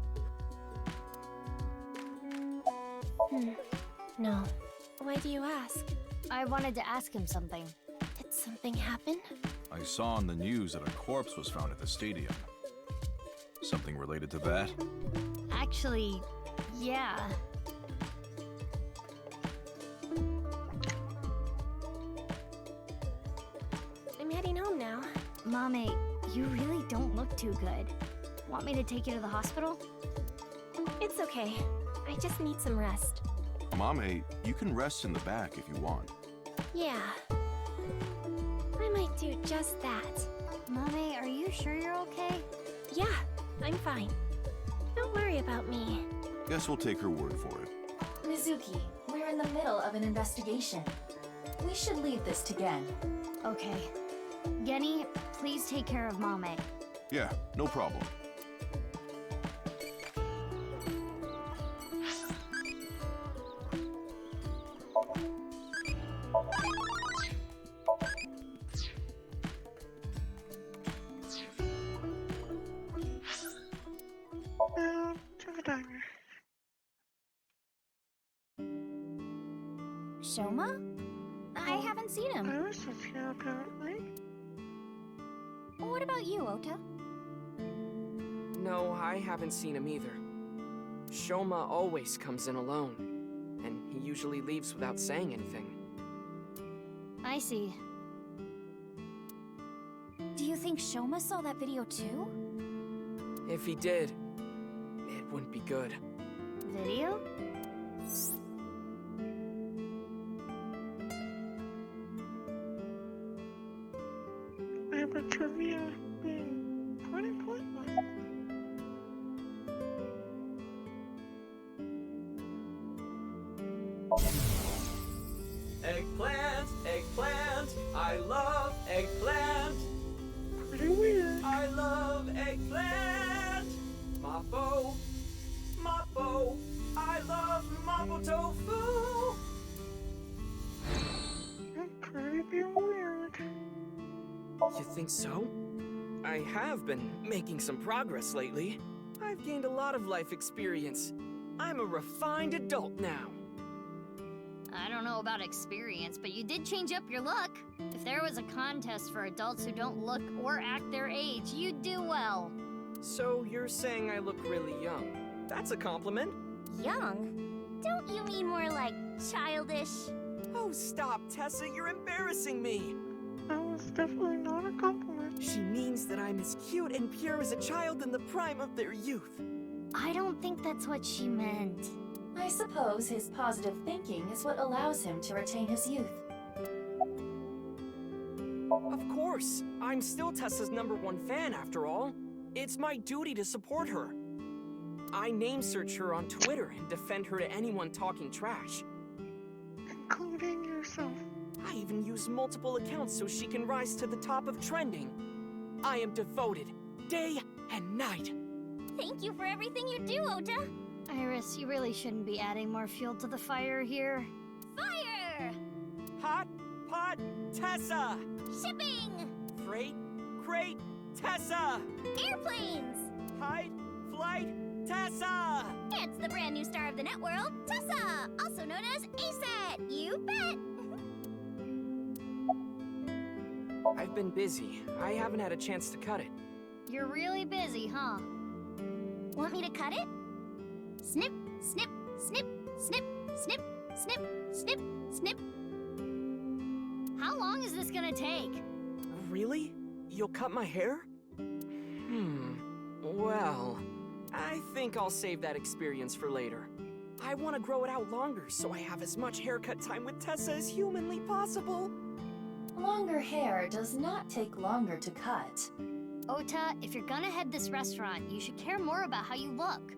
No. Why do you ask? I wanted to ask him something. Did something happen? I saw on the news that a corpse was found at the stadium. Something related to that? Actually, yeah. I'm heading home now. Mommy, you really don't look too good. Want me to take you to the hospital? It's okay. I just need some rest. Mame, you can rest in the back if you want. Yeah. I might do just that. Mommy, are you sure you're okay? Yeah, I'm fine. Don't worry about me. Guess we'll take her word for it. Mizuki, we're in the middle of an investigation. We should leave this to Gen. Okay. Genny, please take care of Mommy. Yeah, no problem. Now to the diner. Shoma? I haven't seen him. Iris is here apparently. What about you, Ota? No, I haven't seen him either. Shoma always comes in alone, and he usually leaves without saying anything. I see. Do you think Shoma saw that video too? If he did, it wouldn't be good. Video? Remember trivia being pretty pointless. Eggplant, eggplant, I love eggplant. Pretty weird. I love eggplant. Mapo, Mapo, I love Mapo tofu. Pretty weird. You think so? I have been making some progress lately. I've gained a lot of life experience. I'm a refined adult now. I don't know about experience, but you did change up your look. If there was a contest for adults who don't look or act their age, you'd do well. So you're saying I look really young? That's a compliment. Young? Don't you mean more like childish? Oh, stop, Tessa, you're embarrassing me. That was definitely not a compliment. She means that I'm as cute and pure as a child in the prime of their youth. I don't think that's what she meant. I suppose his positive thinking is what allows him to retain his youth. Of course, I'm still Tessa's #1 fan after all. It's my duty to support her. I name search her on Twitter and defend her to anyone talking trash. Including yourself. I even use multiple accounts so she can rise to the top of trending. I am devoted, day and night. Thank you for everything you do, Ota. Iris, you really shouldn't be adding more fuel to the fire here. Fire! Hot Pot Tessa! Shipping! Freight Crate Tessa! Airplanes! Hide Flight Tessa! It's the brand new star of the net world, Tessa! Also known as ASAT! You bet! I've been busy. I haven't had a chance to cut it. You're really busy, huh? Want me to cut it? Snip, snip, snip, snip, snip, snip, snip, snip. How long is this gonna take? Really? You'll cut my hair? Well, I think I'll save that experience for later. I want to grow it out longer so I have as much haircut time with Tessa as humanly possible. Longer hair does not take longer to cut. Ota, if you're gonna head this restaurant, you should care more about how you look.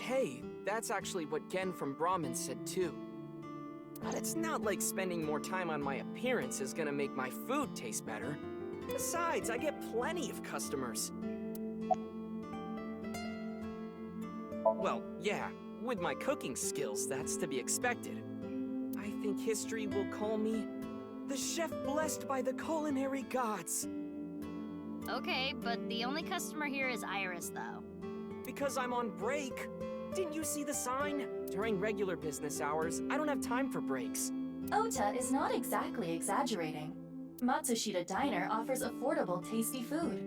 Hey, that's actually what Gen from Brahmin said too. But it's not like spending more time on my appearance is gonna make my food taste better. Besides, I get plenty of customers. Well, yeah, with my cooking skills, that's to be expected. I think history will call me the chef blessed by the culinary gods. Okay, but the only customer here is Iris, though. Because I'm on break. Didn't you see the sign? During regular business hours, I don't have time for breaks. Ota is not exactly exaggerating. Matsushita Diner offers affordable, tasty food.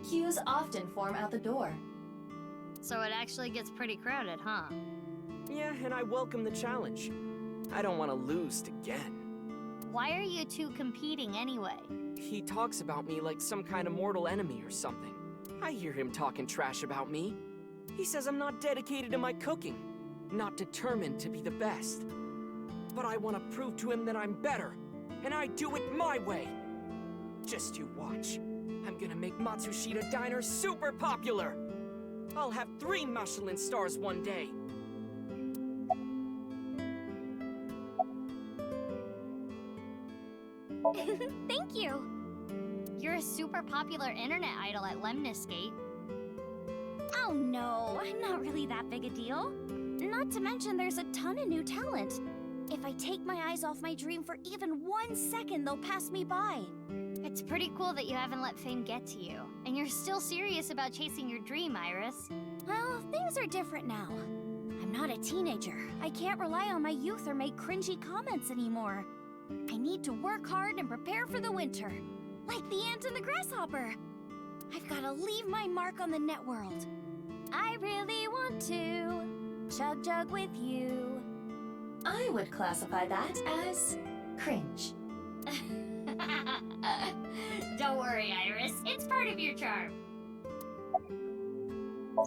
Queues often form out the door. So it actually gets pretty crowded, huh? Yeah, and I welcome the challenge. I don't want to lose to Gen. Why are you two competing anyway? He talks about me like some kind of mortal enemy or something. I hear him talking trash about me. He says I'm not dedicated to my cooking, not determined to be the best. But I want to prove to him that I'm better, and I do it my way. Just you watch. I'm gonna make Matsushita Diner super popular. I'll have 3 Michelin stars one day. Thank you! You're a super popular internet idol at Lemniscate. Oh no, I'm not really that big a deal. Not to mention there's a ton of new talent. If I take my eyes off my dream for even 1 second, they'll pass me by. It's pretty cool that you haven't let fame get to you, and you're still serious about chasing your dream, Iris. Well, things are different now. I'm not a teenager. I can't rely on my youth or make cringy comments anymore. I need to work hard and prepare for the winter. Like the ant and the grasshopper. I've got to leave my mark on the net world. I really want to chug jug with you. I would classify that as cringe. Don't worry, Iris. It's part of your charm.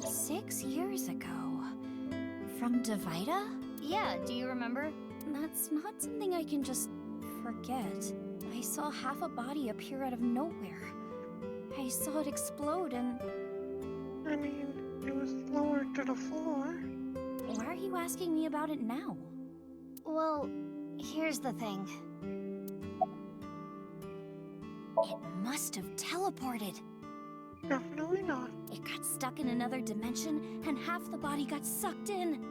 6 years ago. From Divida? Yeah, do you remember? That's not something I can just forget. I saw half a body appear out of nowhere. I saw it explode and... I mean, it was lowered to the floor. Why are you asking me about it now? Well, here's the thing. It must have teleported. Definitely not. It got stuck in another dimension, and half the body got sucked in.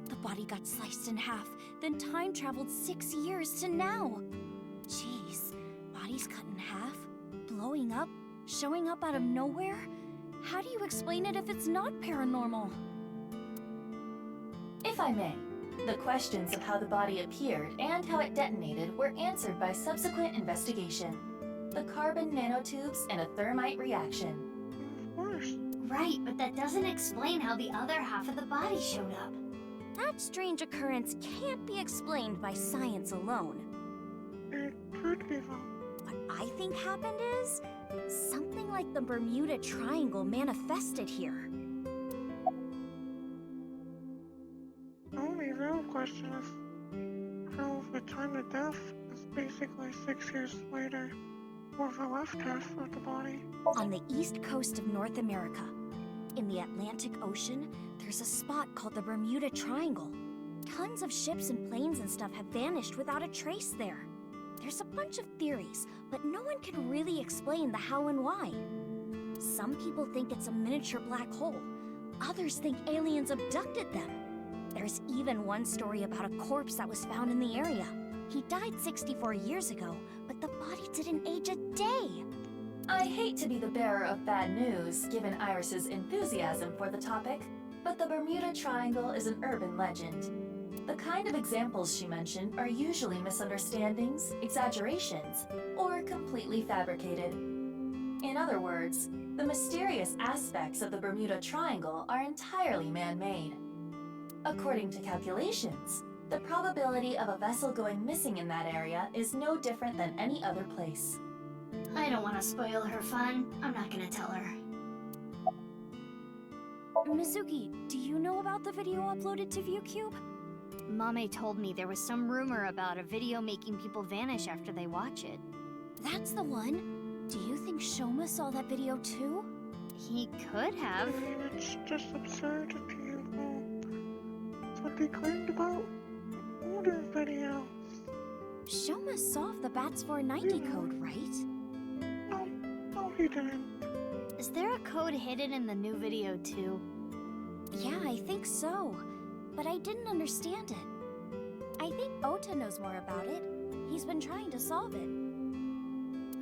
The body got sliced in half, then time traveled 6 years to now. Jeez, bodies cut in half, blowing up, showing up out of nowhere? How do you explain it if it's not paranormal? If I may, the questions of how the body appeared and how it detonated were answered by subsequent investigation. The carbon nanotubes and a thermite reaction. Of course. Right, but that doesn't explain how the other half of the body showed up. That strange occurrence can't be explained by science alone. It could be though. What I think happened is something like the Bermuda Triangle manifested here. The only real question is how the time of death is basically 6 years later, or the left half of the body. On the east coast of North America, in the Atlantic Ocean, there's a spot called the Bermuda Triangle. Tons of ships and planes and stuff have vanished without a trace there. There's a bunch of theories, but no one can really explain the how and why. Some people think it's a miniature black hole. Others think aliens abducted them. There's even one story about a corpse that was found in the area. He died 64 years ago, but the body didn't age a day. I hate to be the bearer of bad news, given Iris's enthusiasm for the topic, but the Bermuda Triangle is an urban legend. The kind of examples she mentioned are usually misunderstandings, exaggerations, or completely fabricated. In other words, the mysterious aspects of the Bermuda Triangle are entirely man-made. According to calculations, The probability of a vessel going missing in that area is no different than any other place. I don't want to spoil her fun. I'm not gonna tell her. Mizuki, do you know about the video uploaded to ViewCube? Mame told me there was some rumor about a video making people vanish after they watch it. That's the one. Do you think Shoma saw that video too? He could have. I mean, it's just absurd if you That's what they claimed about older videos. Shoma solved the BATS 490 code, right? No, he didn't. Is there a code hidden in the new video too? Yeah, I think so. But I didn't understand it. I think Ota knows more about it. He's been trying to solve it.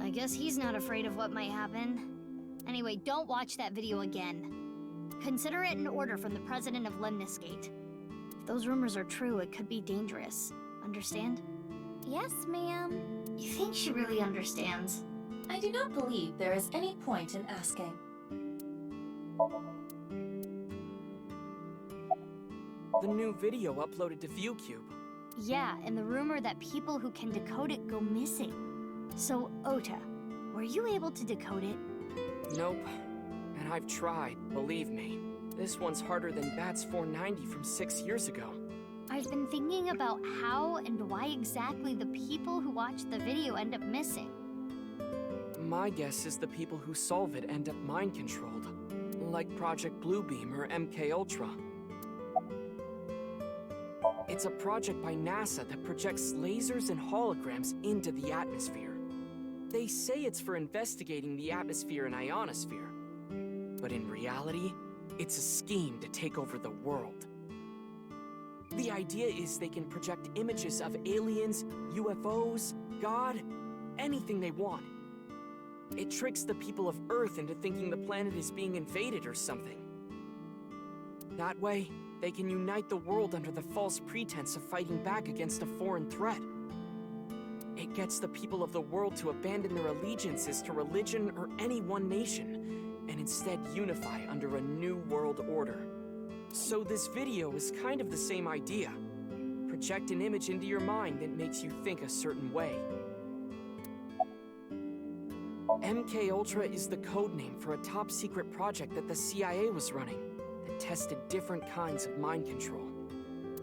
I guess he's not afraid of what might happen. Anyway, don't watch that video again. Consider it an order from the president of Lemniscate. If those rumors are true, it could be dangerous. Understand? Yes, ma'am. You think she really understands? I do not believe there is any point in asking. The new video uploaded to ViewCube. Yeah, and the rumor that people who can decode it go missing. So, Ota, were you able to decode it? Nope. And I've tried, believe me. This one's harder than BATS 490 from 6 years ago. I've been thinking about how and why exactly the people who watch the video end up missing. My guess is the people who solve it end up mind-controlled. Like Project Bluebeam or MK Ultra. It's a project by NASA that projects lasers and holograms into the atmosphere. They say it's for investigating the atmosphere and ionosphere. But in reality, it's a scheme to take over the world. The idea is they can project images of aliens, UFOs, God, anything they want. It tricks the people of Earth into thinking the planet is being invaded or something. That way, they can unite the world under the false pretense of fighting back against a foreign threat. It gets the people of the world to abandon their allegiances to religion or any one nation, and instead unify under a new world order. So this video is kind of the same idea. Project an image into your mind that makes you think a certain way. MK Ultra is the code name for a top-secret project that the CIA was running that tested different kinds of mind control.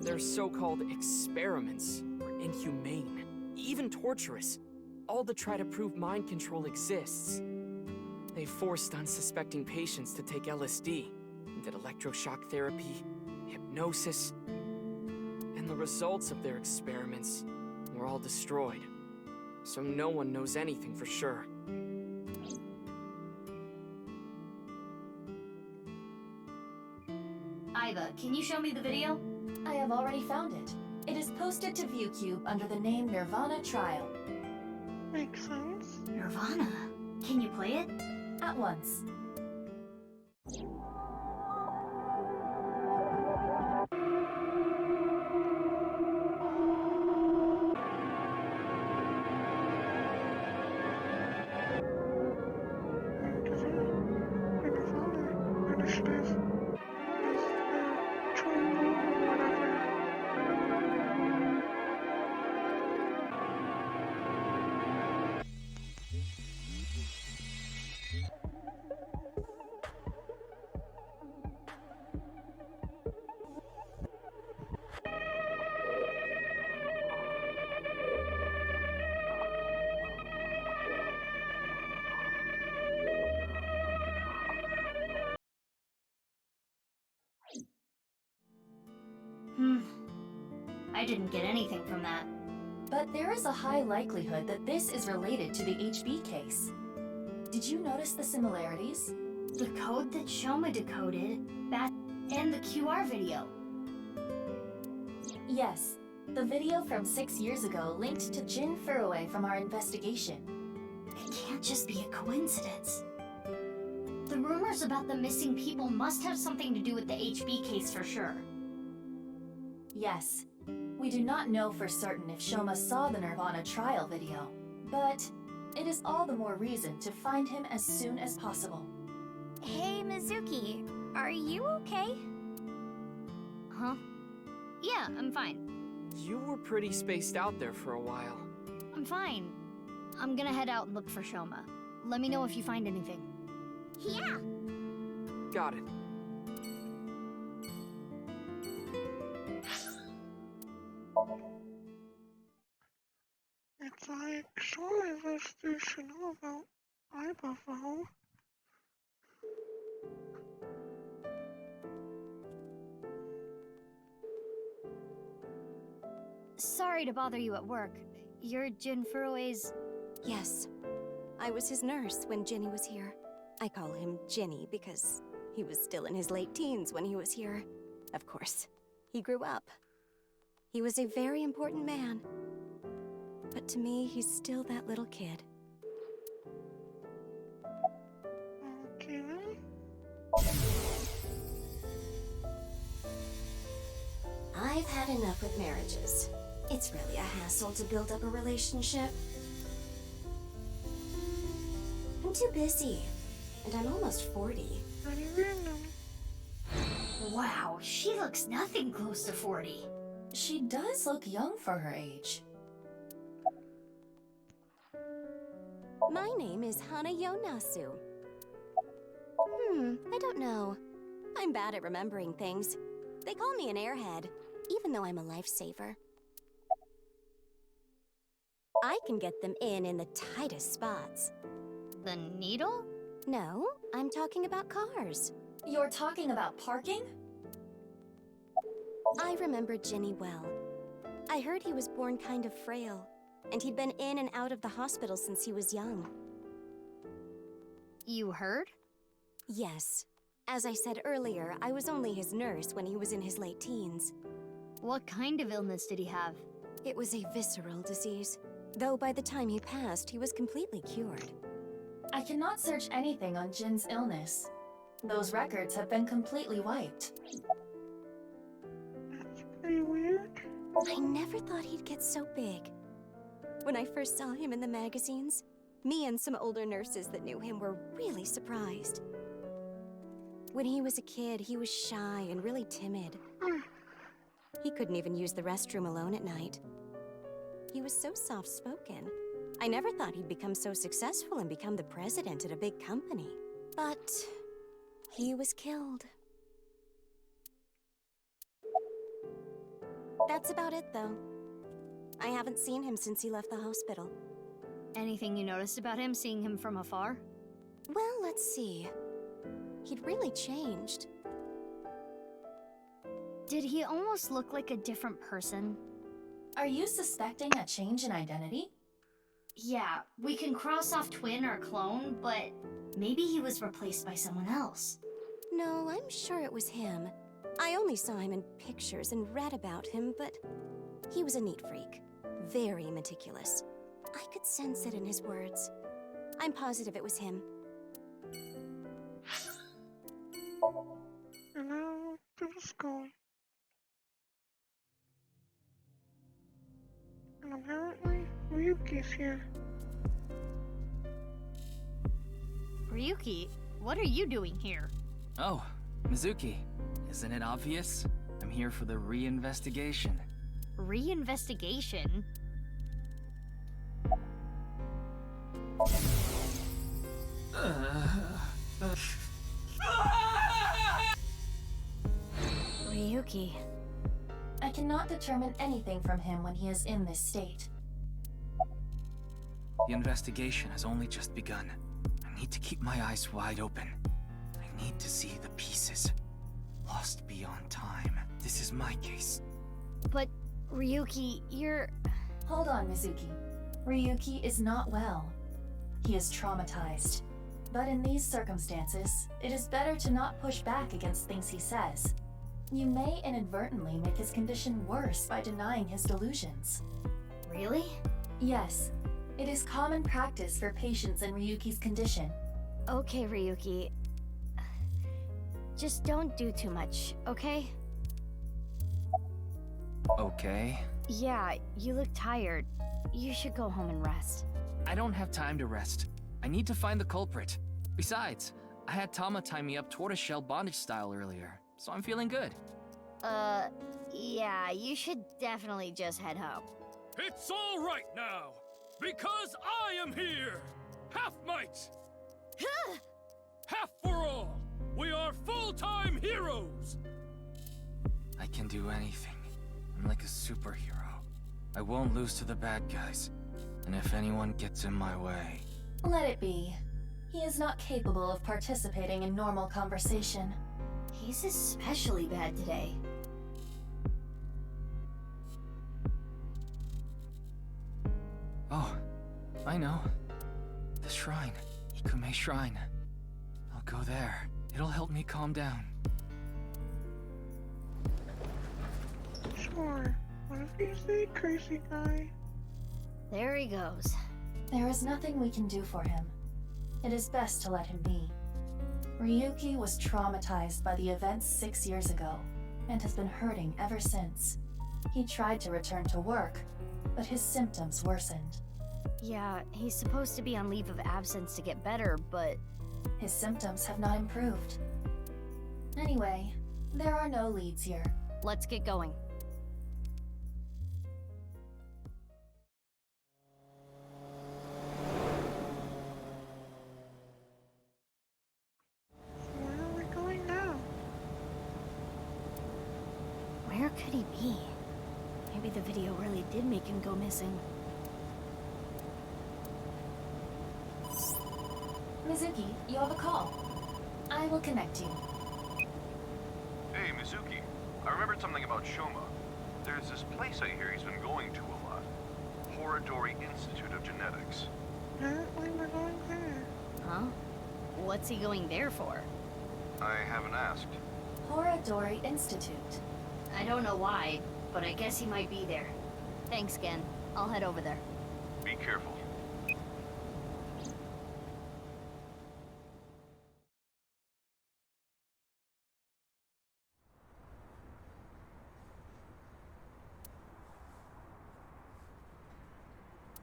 Their so-called experiments were inhumane, even torturous, all to try to prove mind control exists. They forced unsuspecting patients to take LSD, did electroshock therapy, hypnosis, and the results of their experiments were all destroyed. So no one knows anything for sure. Iva, can you show me the video? I have already found it. It is posted to ViewCube under the name nirvanA Trial. Makes sense. nirvanA? Can you play it? At once. I didn't get anything from that. But there is a high likelihood that this is related to the HB case. Did you notice the similarities? The code that Shoma decoded, and the QR video. Yes, the video from 6 years ago linked to Jin Furue from our investigation. It can't just be a coincidence. The rumors about the missing people must have something to do with the HB case for sure. Yes. We do not know for certain if Shoma saw the nirvanA Trial video, but it is all the more reason to find him as soon as possible. Hey, Mizuki, are you okay? Huh? Yeah, I'm fine. You were pretty spaced out there for a while. I'm fine. I'm gonna head out and look for Shoma. Let me know if you find anything. Yeah! Got it. It's like, surely they should know about iBuffalo. Sorry to bother you at work. You're Jin Furue's... Yes. I was his nurse when Ginny was here. I call him Ginny because he was still in his late teens when he was here. Of course, he grew up. He was a very important man. But to me, he's still that little kid. Okay. I've had enough with marriages. It's really a hassle to build up a relationship. I'm too busy, and I'm almost 40. Wow, she looks nothing close to 40. She does look young for her age. My name is Hana Yonasu. I don't know. I'm bad at remembering things. They call me an airhead, even though I'm a lifesaver. I can get them in the tightest spots. The needle? No, I'm talking about cars. You're talking about parking? I remember Ginny well. I heard he was born kind of frail, and he'd been in and out of the hospital since he was young. You heard? Yes. As I said earlier, I was only his nurse when he was in his late teens. What kind of illness did he have? It was a visceral disease, though by the time he passed, he was completely cured. I cannot search anything on Jin's illness. Those records have been completely wiped. That's pretty weird. I never thought he'd get so big. When I first saw him in the magazines, me and some older nurses that knew him were really surprised. When he was a kid, he was shy and really timid. He couldn't even use the restroom alone at night. He was so soft-spoken. I never thought he'd become so successful and become the president at a big company. But he was killed. That's about it, though. I haven't seen him since he left the hospital. Anything you noticed about him, seeing him from afar? Well, let's see. He'd really changed. Did he almost look like a different person? Are you suspecting a change in identity? Yeah, we can cross off twin or clone, but maybe he was replaced by someone else. No, I'm sure it was him. I only saw him in pictures and read about him, but he was a neat freak. Very meticulous. I could sense it in his words. I'm positive it was him. And now to the school. And apparently, Ryuki's here. Ryuki, what are you doing here? Oh, Mizuki. Isn't it obvious? I'm here for the reinvestigation. Reinvestigation? Ryuki. I cannot determine anything from him when he is in this state. The investigation has only just begun. I need to keep my eyes wide open. I need to see the pieces. Lost beyond time. This is my case. But, Ryuki, you're... Hold on, Mizuki. Ryuki is not well. He is traumatized. But in these circumstances, it is better to not push back against things he says. You may inadvertently make his condition worse by denying his delusions. Really? Yes. It is common practice for patients in Ryuki's condition. Okay, Ryuki. Just don't do too much, okay? Okay. Yeah, you look tired. You should go home and rest. I don't have time to rest. I need to find the culprit. Besides, I had Tama tie me up tortoiseshell bondage style earlier, so I'm feeling good. Yeah, you should definitely just head home. It's all right now, because I am here! Half might! Half for all! We are full-time heroes! I can do anything. I'm like a superhero. I won't lose to the bad guys. And if anyone gets in my way... Let it be. He is not capable of participating in normal conversation. He's especially bad today. Oh, I know. The shrine. Ikume Shrine. I'll go there. It'll help me calm down. Sure. Whatever you say, crazy guy. There he goes. There is nothing we can do for him. It is best to let him be. Ryuki was traumatized by the events 6 years ago, and has been hurting ever since. He tried to return to work, but his symptoms worsened. Yeah, he's supposed to be on leave of absence to get better, but... His symptoms have not improved. Anyway, there are no leads here. Let's get going. Where are we going now? Where could he be? Maybe the video really did make him go missing. Mizuki, you have a call. I will connect you. Hey, Mizuki. I remembered something about Shoma. There's this place I hear he's been going to a lot. Horadori Institute of Genetics. Apparently we're going there. Huh? What's he going there for? I haven't asked. Horadori Institute. I don't know why, but I guess he might be there. Thanks, Gen. I'll head over there. Be careful.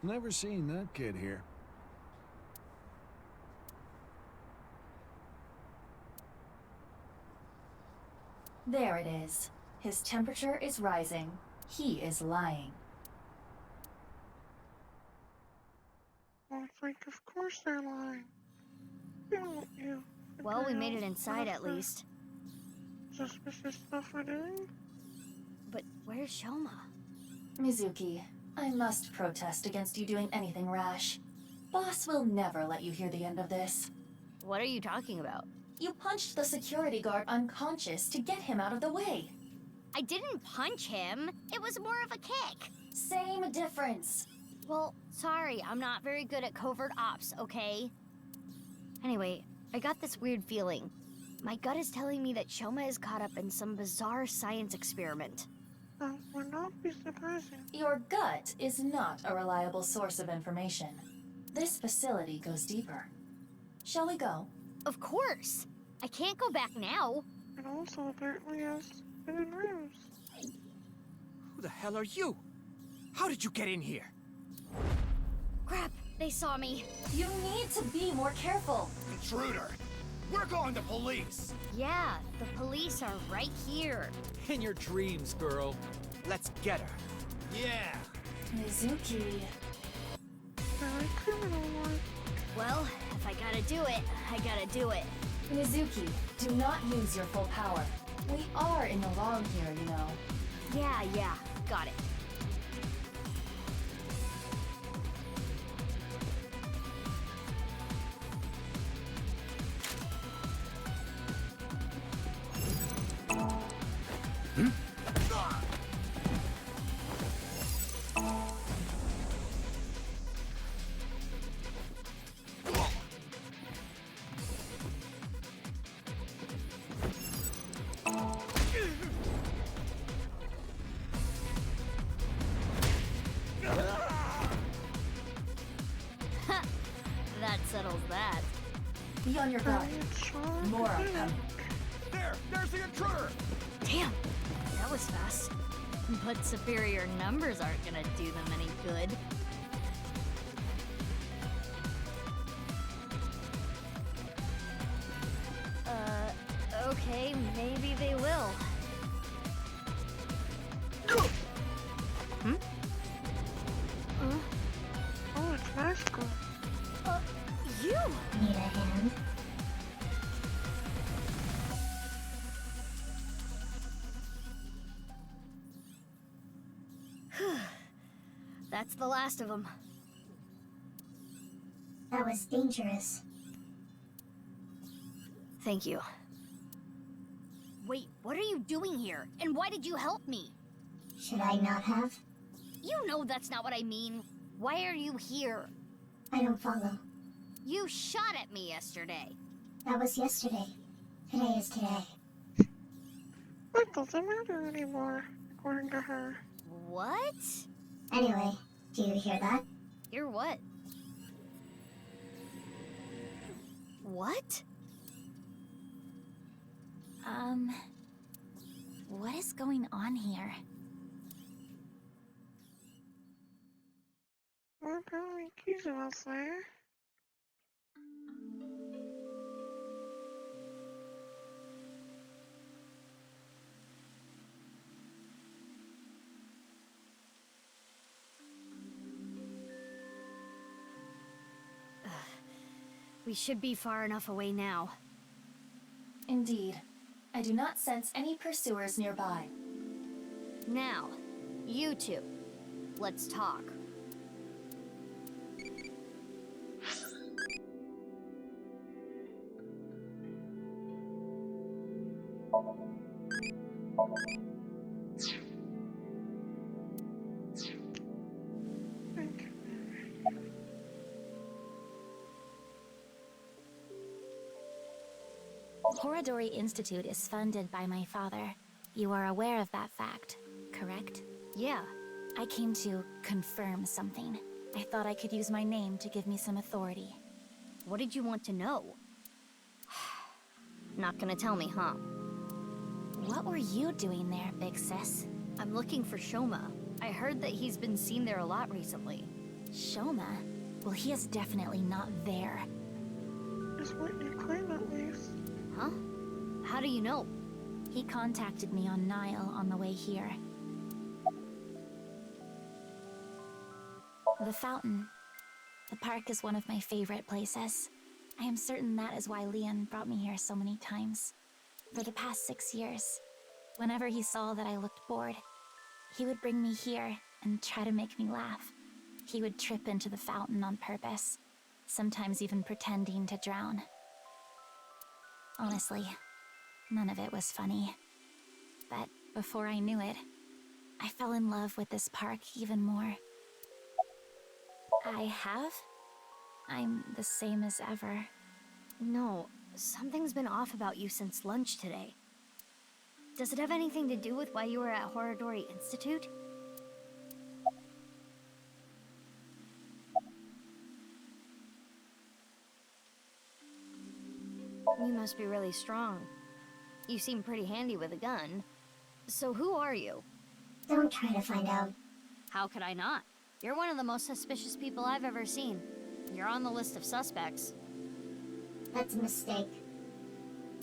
Never seen that kid here. There it is. His temperature is rising. He is lying. Well, it's like, of course they're lying. They don't want you. Well, we made it inside at least. Suspicious stuff we're doing? But where's Shoma? Mizuki, I must protest against you doing anything rash. Boss will never let you hear the end of this. What are you talking about? You punched the security guard unconscious to get him out of the way. I didn't punch him. It was more of a kick. Same difference. Well, sorry, I'm not very good at covert ops, okay? Anyway, I got this weird feeling. My gut is telling me that Shoma is caught up in some bizarre science experiment. That would not be surprising. Your gut is not a reliable source of information. This facility goes deeper. Shall we go? Of course! I can't go back now. It also apparently has hidden rooms. Who the hell are you? How did you get in here? Crap, they saw me. You need to be more careful. Intruder! We're calling the police! Yeah, the police are right here. In your dreams, girl. Let's get her. Yeah! Mizuki. Very criminal one. Well, if I gotta do it, I gotta do it. Mizuki, do not use your full power. We are in the wrong here, you know. Yeah, got it. That settles that. Be on your guard. More are coming. There's the intruder! Damn, that was fast. But superior numbers aren't gonna do them any good. Okay, maybe they will. high school. You! Need a hand? That's the last of them. That was dangerous. Thank you. Wait, what are you doing here? And why did you help me? Should I not have? You know that's not what I mean. Why are you here? I don't follow. You shot at me yesterday. That was yesterday. Today is today. What doesn't matter anymore, according to her. What? Anyway, do you hear that? Hear what? What? What is going on here? Well, apparently Kizuo's there. We should be far enough away now. Indeed. I do not sense any pursuers nearby. Now, you two, let's talk. Horadori Institute is funded by my father. You are aware of that fact, correct? Yeah. I came to confirm something. I thought I could use my name to give me some authority. What did you want to know? Not gonna tell me, huh? What were you doing there, big sis? I'm looking for Shoma. I heard that he's been seen there a lot recently. Shoma? Well, he is definitely not there. That's what you claim, at least. Huh? How do you know? He contacted me on Nile on the way here. The fountain. The park is one of my favorite places. I am certain that is why Leon brought me here so many times. For the past 6 years, whenever he saw that I looked bored, he would bring me here and try to make me laugh. He would trip into the fountain on purpose, sometimes even pretending to drown. Honestly, none of it was funny. But before I knew it, I fell in love with this park even more. I have? I'm the same as ever. No, something's been off about you since lunch today. Does it have anything to do with why you were at Horadori Institute? You must be really strong. You seem pretty handy with a gun. So who are you? Don't try to find out. How could I not? You're one of the most suspicious people I've ever seen. You're on the list of suspects. That's a mistake.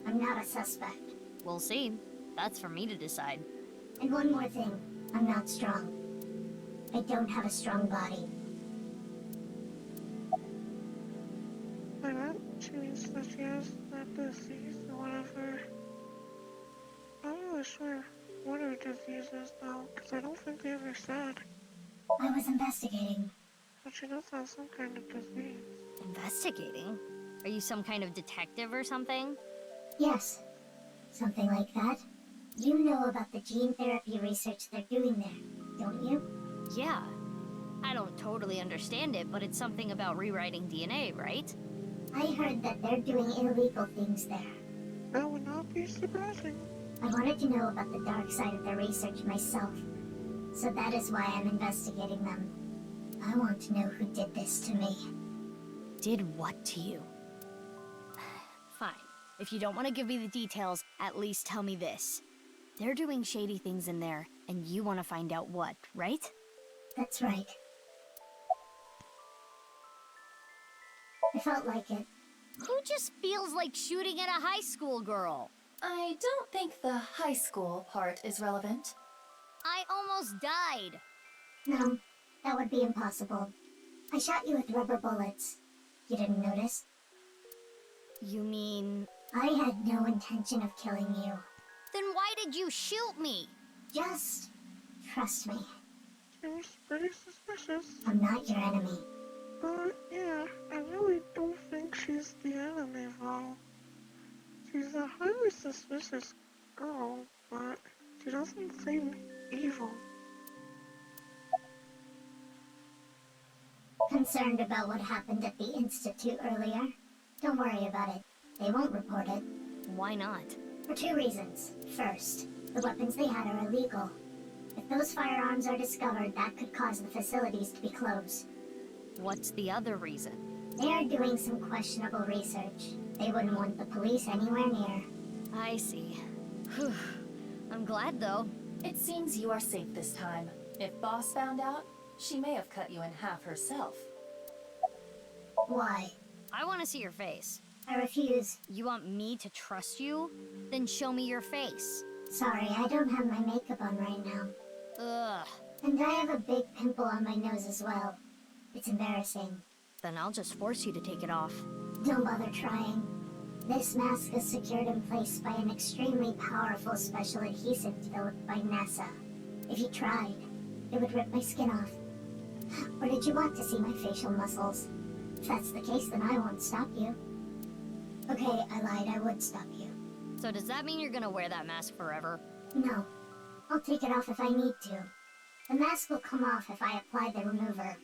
I'm not a suspect. We'll see. That's for me to decide. And one more thing. I'm not strong. I don't have a strong body. By that, she means that she has that disease or whatever. I'm not really sure what her disease is, though, because I don't think they ever said. I was investigating. But she does have some kind of disease. Investigating? Are you some kind of detective or something? Yes. Something like that. You know about the gene therapy research they're doing there, don't you? Yeah. I don't totally understand it, but it's something about rewriting DNA, right? I heard that they're doing illegal things there. That would not be surprising. I wanted to know about the dark side of the research myself. So that is why I'm investigating them. I want to know who did this to me. Did what to you? Fine. If you don't want to give me the details, at least tell me this. They're doing shady things in there, and you want to find out what, right? That's right. I felt like it. Who just feels like shooting at a high school girl? I don't think the high school part is relevant. I almost died. No, that would be impossible. I shot you with rubber bullets. You didn't notice? You mean... I had no intention of killing you. Then why did you shoot me? Just trust me. Seems pretty suspicious. I'm not your enemy. But yeah, I really don't think she's the enemy, though. She's a highly suspicious girl, but she doesn't seem evil. Concerned about what happened at the Institute earlier? Don't worry about it. They won't report it. Why not? For 2 reasons. First, the weapons they had are illegal. If those firearms are discovered, that could cause the facilities to be closed. What's the other reason? They are doing some questionable research. They wouldn't want the police anywhere near. I see. Whew. I'm glad, though. It seems you are safe this time. If Boss found out, she may have cut you in half herself. Why? I want to see your face. I refuse. You want me to trust you? Then show me your face. Sorry, I don't have my makeup on right now. Ugh. And I have a big pimple on my nose as well. It's embarrassing. Then I'll just force you to take it off. Don't bother trying. This mask is secured in place by an extremely powerful special adhesive developed by NASA. If you tried, it would rip my skin off. Or did you want to see my facial muscles? If that's the case, then I won't stop you. Okay, I lied, I would stop you. So does that mean you're gonna wear that mask forever? No. I'll take it off if I need to. The mask will come off if I apply the remover.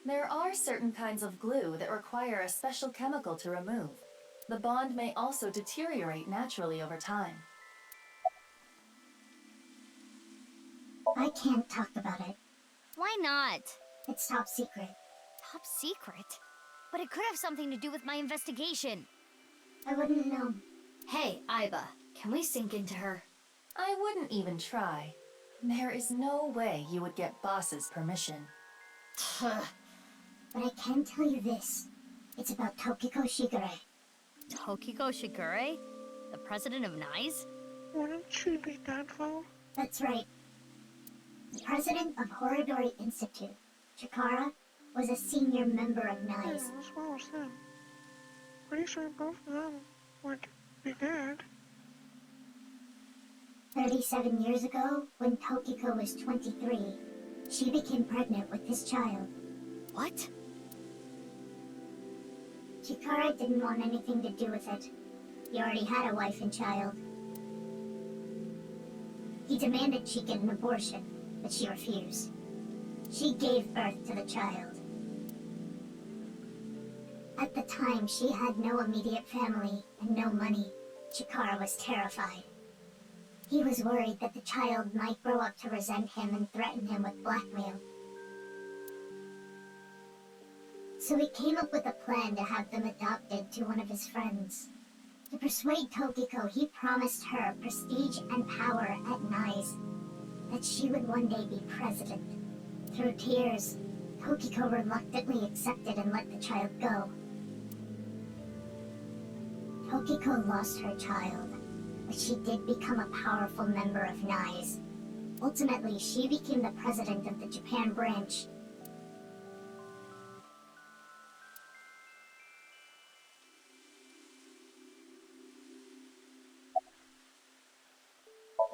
There are certain kinds of glue that require a special chemical to remove. The bond may also deteriorate naturally over time. I can't talk about it. Why not? It's top secret. Top secret? But it could have something to do with my investigation. I wouldn't know. Hey, Aiba, can we sink into her? I wouldn't even try. There is no way you would get Boss's permission. But I can tell you this. It's about Tokiko Shigure. Tokiko Shigure? The president of NICE? Wouldn't she be dead, though? That's right. The president of Horodori Institute, Chikara, was a senior member of NICE. Yeah, as well as him. Pretty sure both of them would be dead. 37 years ago, when Tokiko was 23, she became pregnant with this child. What? Chikara didn't want anything to do with it. He already had a wife and child. He demanded she get an abortion, but she refused. She gave birth to the child. At the time, she had no immediate family and no money. Chikara was terrified. He was worried that the child might grow up to resent him and threaten him with blackmail. So he came up with a plan to have them adopted to one of his friends. To persuade Tokiko, he promised her prestige and power at NICE, that she would one day be president. Through tears, Tokiko reluctantly accepted and let the child go. Tokiko lost her child, but she did become a powerful member of NICE. Ultimately, she became the president of the Japan branch.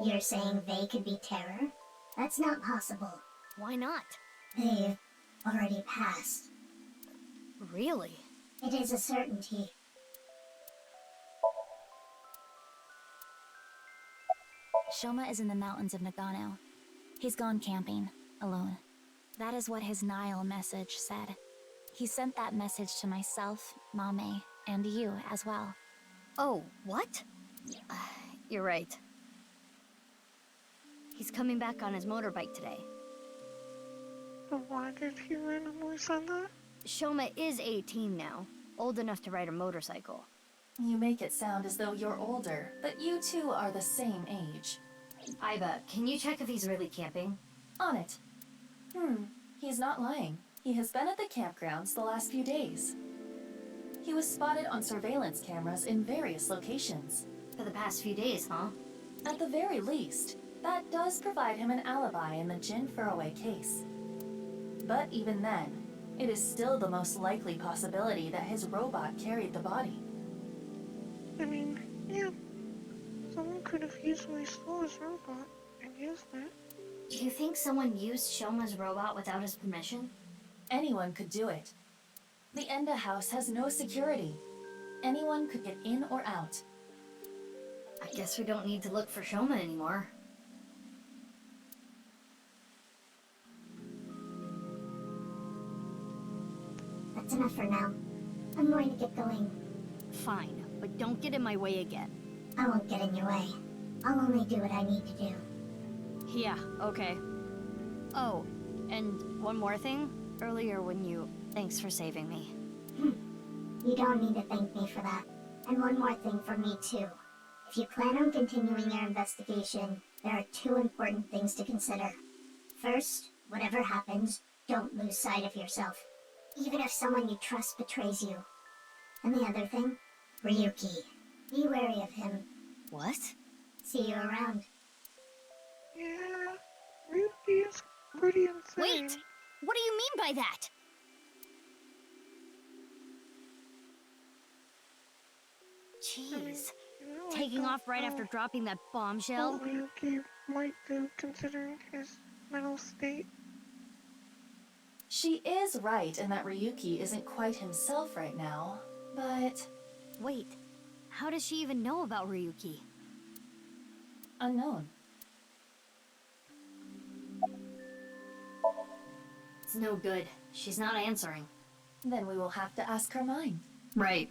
You're saying they could be terror? That's not possible. Why not? They've already passed. Really? It is a certainty. Shoma is in the mountains of Nagano. He's gone camping, alone. That is what his Nile message said. He sent that message to myself, Mame, and you as well. Oh, what? You're right. He's coming back on his motorbike today. But why did he randomly send that? Shoma is 18 now, old enough to ride a motorcycle. You make it sound as though you're older, but you two are the same age. Aiba, can you check if he's really camping? On it. He's not lying. He has been at the campgrounds the last few days. He was spotted on surveillance cameras in various locations. For the past few days, huh? At the very least, that does provide him an alibi in the Jin Furroway case. But even then, it is still the most likely possibility that his robot carried the body. I mean, yeah, someone could have easily stole his robot and used it. Do you think someone used Shoma's robot without his permission? Anyone could do it. The Enda house has no security. Anyone could get in or out. I guess we don't need to look for Shoma anymore. That's enough for now. I'm going to get going. Fine, but don't get in my way again. I won't get in your way. I'll only do what I need to do. Yeah, okay. Oh, and one more thing. Earlier when you... Thanks for saving me. You don't need to thank me for that. And one more thing from me too. If you plan on continuing your investigation, there are two important things to consider. First, whatever happens, don't lose sight of yourself. Even if someone you trust betrays you. And the other thing? Ryuki. Be wary of him. What? See you around. Yeah, Ryuki is pretty insane. Wait! What do you mean by that? Jeez. Taking off right after dropping that bombshell? What Ryuki might do considering his mental state. She is right in that Ryuki isn't quite himself right now, but... Wait, how does she even know about Ryuki? Unknown. It's no good. She's not answering. Then we will have to ask her mind. Right.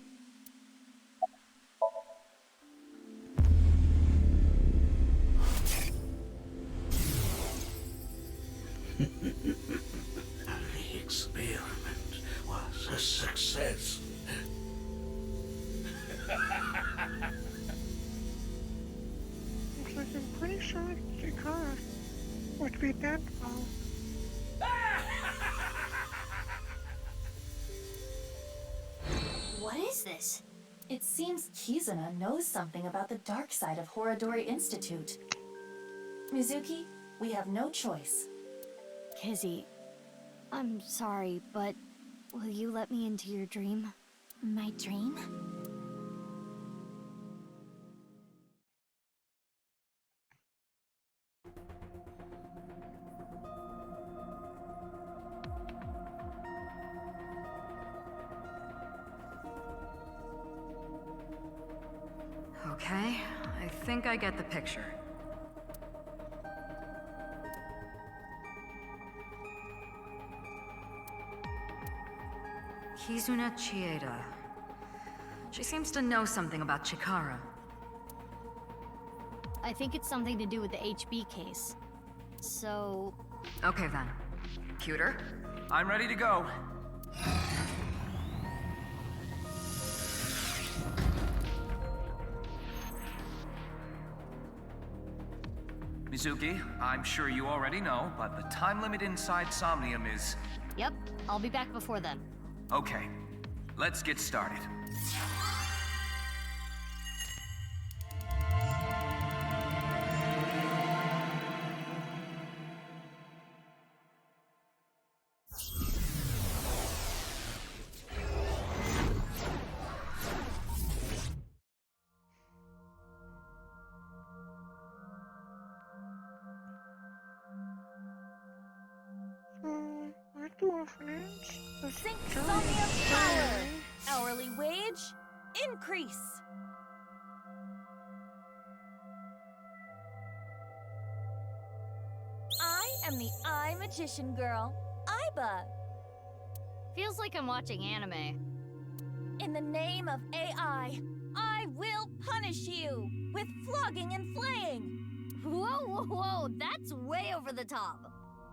The experiment was a success. Looks like I'm pretty sure Chikara would be dead though. What is this? It seems Kizuna knows something about the dark side of Horadori Institute. Mizuki, we have no choice. Kizzy, I'm sorry, but will you let me into your dream? My dream? Okay, I think I get the picture. Kizuna Chieda. She seems to know something about Chikara. I think it's something to do with the HB case. So... Okay then. Cuter? I'm ready to go. Mizuki, I'm sure you already know, but the time limit inside Somnium is... Yep, I'll be back before then. Okay, let's get started. At the orphanage, Sync Somnium power! Hourly wage, increase! I am the Eye Magician Girl, Aiba. Feels like I'm watching anime. In the name of AI, I will punish you with flogging and flaying. Whoa, whoa, whoa, that's way over the top.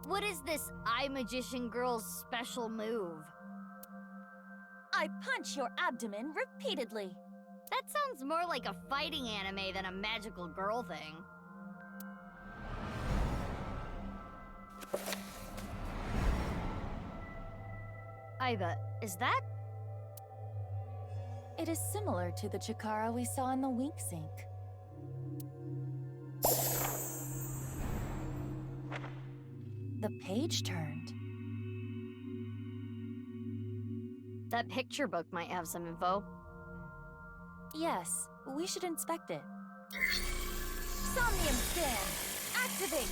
What is this Eye Magician Girl's special move? I punch your abdomen repeatedly. That sounds more like a fighting anime than a magical girl thing. Aiba, is that? It is similar to the Chikara we saw in the Wink Sink. The page turned. That picture book might have some info. Yes, we should inspect it. Somnium scan! Activate!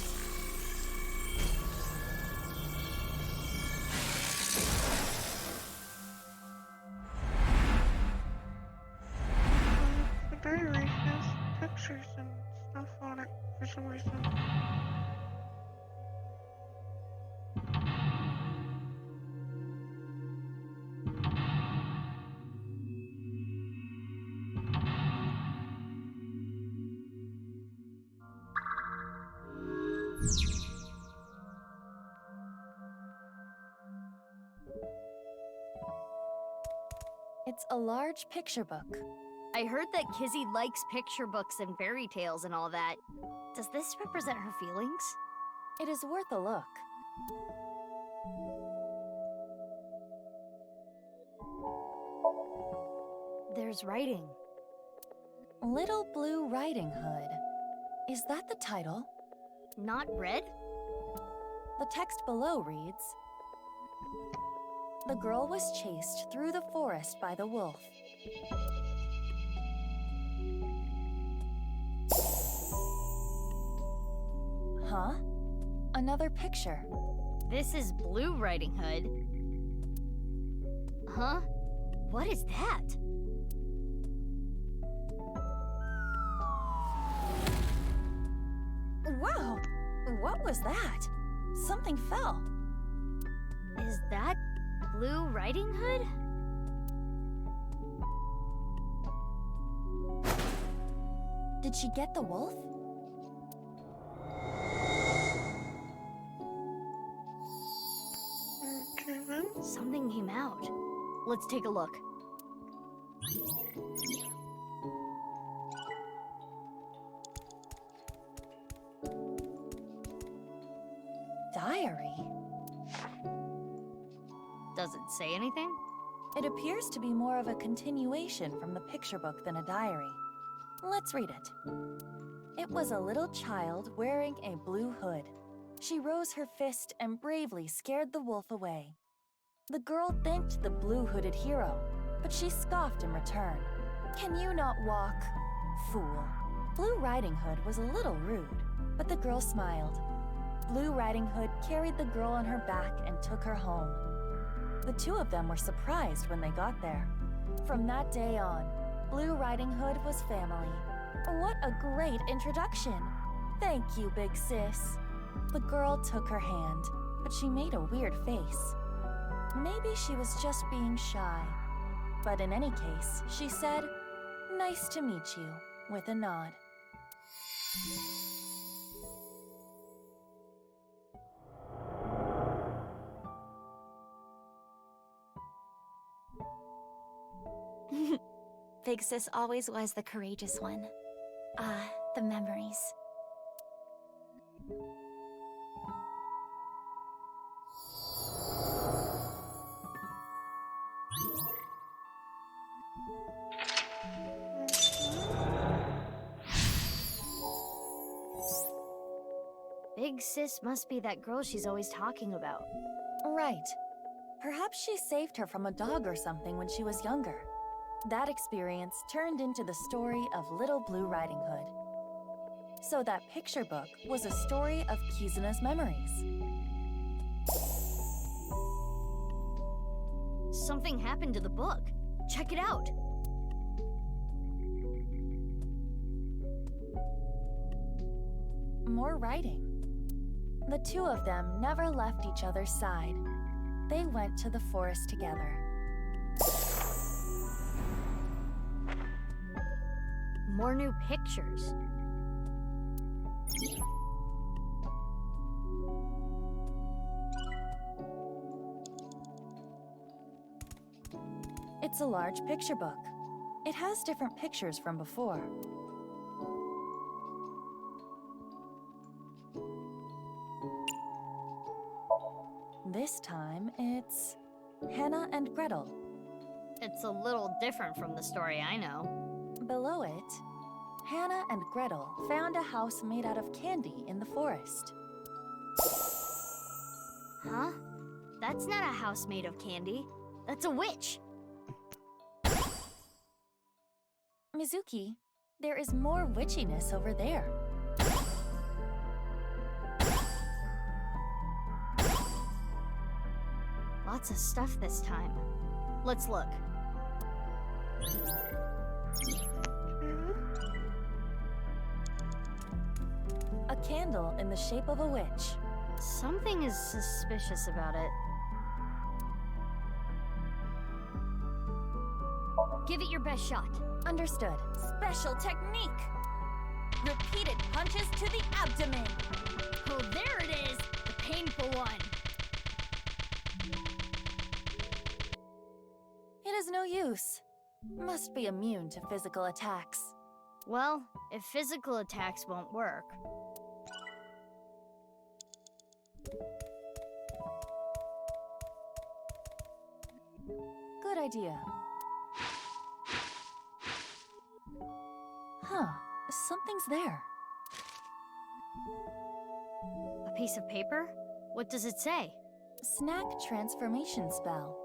The diary has pictures and stuff on it for some reason. It's a large picture book. I heard that Kizzy likes picture books and fairy tales and all that. Does this represent her feelings? It is worth a look. There's writing. Little Blue Riding Hood. Is that the title? Not red? The text below reads, "The girl was chased through the forest by the wolf. Huh? Another picture. This is Blue Riding Hood. Huh? What is that? Wow! What was that? Something fell. Is that Blue Riding Hood? Did she get the wolf? Okay, then. Something came out. Let's take a look. Diary? Does it say anything? It appears to be more of a continuation from the picture book than a diary. Let's read it. It was a little child wearing a blue hood. She rose her fist and bravely scared the wolf away. The girl thanked the blue-hooded hero, but she scoffed in return. "Can you not walk, fool?" Blue Riding Hood was a little rude, but the girl smiled. Blue Riding Hood carried the girl on her back and took her home. The two of them were surprised when they got there. From that day on, Blue Riding Hood was family. What a great introduction! Thank you, big sis. The girl took her hand, but she made a weird face. Maybe she was just being shy. But in any case, she said, "Nice to meet you," with a nod. Big Sis always was the courageous one. Ah, the memories. Big Sis must be that girl she's always talking about. Right. Perhaps she saved her from a dog or something when she was younger. That experience turned into the story of Little Blue Riding Hood. So that picture book was a story of Kizuna's memories. Something happened to the book. Check it out. More writing. The two of them never left each other's side. They went to the forest together. More new pictures. It's a large picture book. It has different pictures from before. This time, it's Hannah and Gretel. It's a little different from the story I know. Below it, Hannah and Gretel found a house made out of candy in the forest. Huh? That's not a house made of candy. That's a witch. Mizuki, there is more witchiness over there. Lots of stuff this time. Let's look. A candle in the shape of a witch. Something is suspicious about it. Give it your best shot. Understood. Special technique! Repeated punches to the abdomen. Oh, there it is! The painful one. It is no use. Must be immune to physical attacks. Well, if physical attacks won't work. Good idea. Huh, something's there. A piece of paper? What does it say? Snack transformation spell.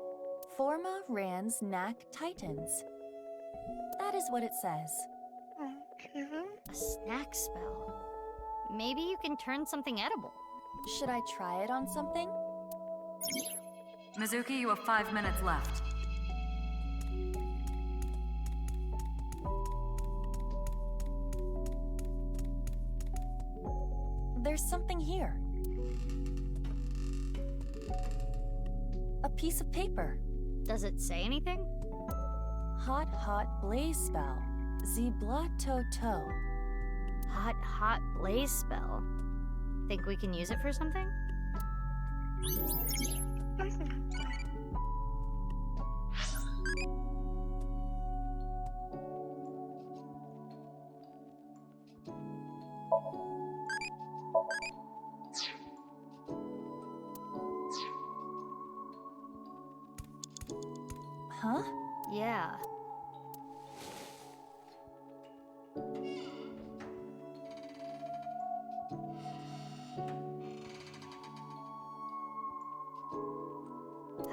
Forma Rans Knack Titans. That is what it says. Okay. A snack spell. Maybe you can turn something edible. Should I try it on something? Mizuki, you have 5 minutes left. There's something here. A piece of paper. Does it say anything? Hot, hot blaze spell. Zibla-to-to. Hot blaze spell. Think we can use it for something? Huh? Yeah.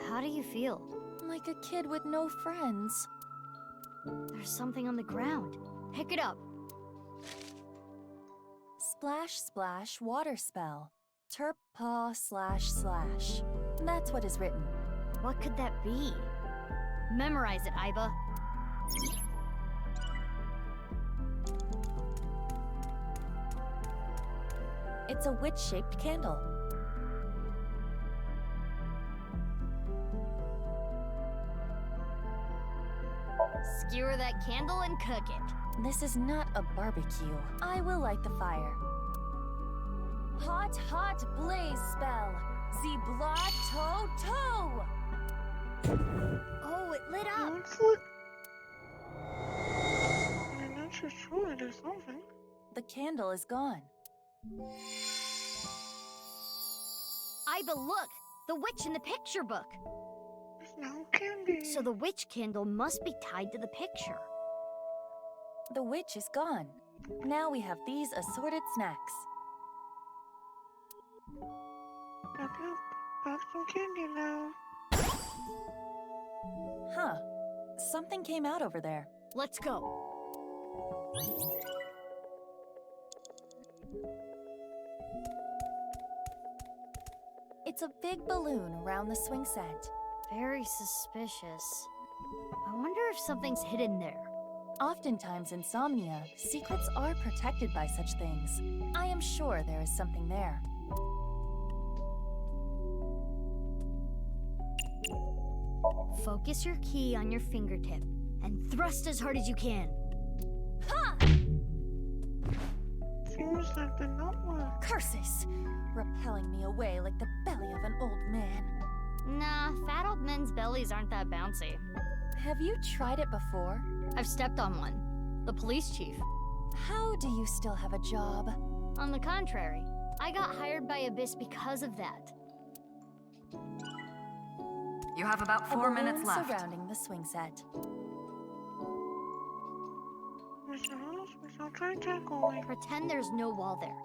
How do you feel? Like a kid with no friends. There's something on the ground. Pick it up. Splash, splash, water spell. Terp-paw//. That's what is written. What could that be? Memorize it, Iba. It's a witch-shaped candle. Skewer that candle and cook it. This is not a barbecue. I will light the fire. Hot, hot blaze spell. Zibla-to-to. Oh, it lit up. Looks like... I'm not so sure there's something. The candle is gone. Iba, look! The witch in the picture book. There's no candy. So the witch candle must be tied to the picture. The witch is gone. Now we have these assorted snacks. Yep, have some candy now. Huh. Something came out over there. Let's go. It's a big balloon around the swing set. Very suspicious. I wonder if something's hidden there. Oftentimes in Somnia, secrets are protected by such things. I am sure there is something there. Focus your key on your fingertip and thrust as hard as you can. Ha! Seems like did not work. Curses! Repelling me away like the belly of an old man. Nah, fat old men's bellies aren't that bouncy. Have you tried it before? I've stepped on one. The police chief. How do you still have a job? On the contrary, I got hired by Abyss because of that. You have about 4 minutes left. Surrounding the swing set. Pretend there's no wall there.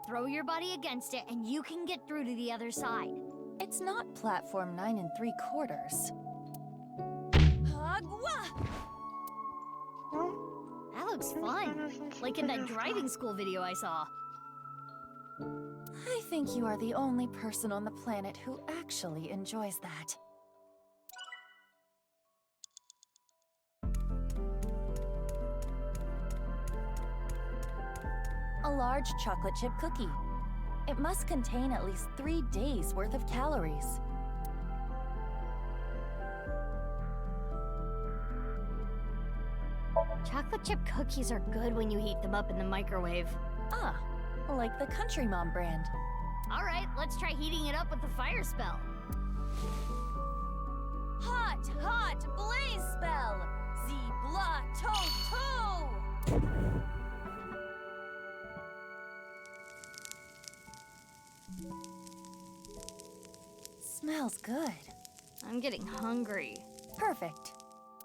Throw your body against it and you can get through to the other side. It's not platform 9 3/4. Huh? looks fun. Like in that driving school video I saw. I think you are the only person on the planet who actually enjoys that. A large chocolate chip cookie. It must contain at least 3 days' worth of calories. Chocolate chip cookies are good when you heat them up in the microwave. Ah, like the Country Mom brand. Alright, let's try heating it up with the fire spell. Hot, hot blaze spell! Zee-blah to-to! Smells good. I'm getting hungry. Perfect.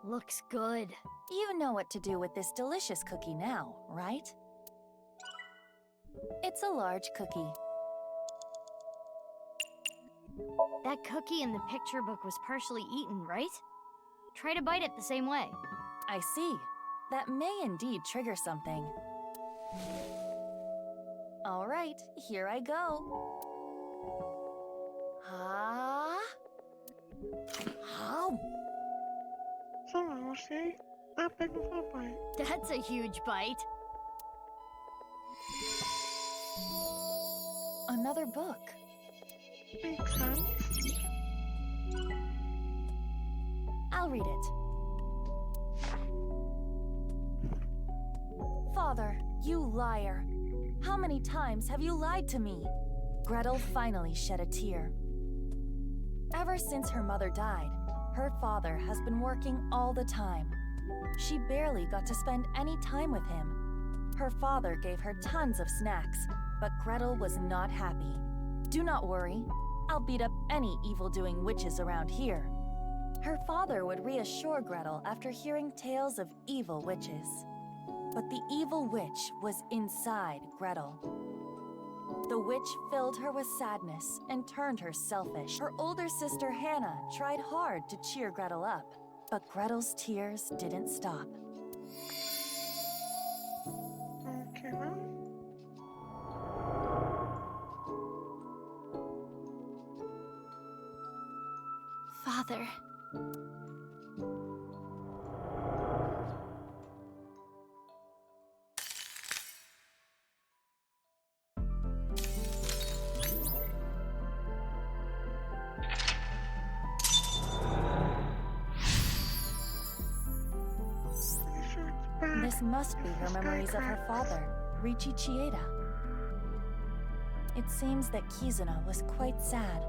Looks good. You know what to do with this delicious cookie now, right? It's a large cookie. That cookie in the picture book was partially eaten, right? Try to bite it the same way. I see. That may indeed trigger something. All right, here I go. Ah. How? Someone will say, that big of a bite. That's a huge bite. Another book. Makes sense. I'll read it. Father, you liar. How many times have you lied to me? Gretel finally shed a tear. Ever since her mother died, her father has been working all the time. She barely got to spend any time with him. Her father gave her tons of snacks, but Gretel was not happy. Do not worry, I'll beat up any evil-doing witches around here. Her father would reassure Gretel after hearing tales of evil witches. But the evil witch was inside Gretel. The witch filled her with sadness and turned her selfish. Her older sister Hannah tried hard to cheer Gretel up, but Gretel's tears didn't stop. Okay, well. Father. This must be her memories of her father, Riichi Chieda. It seems that Kizuna was quite sad.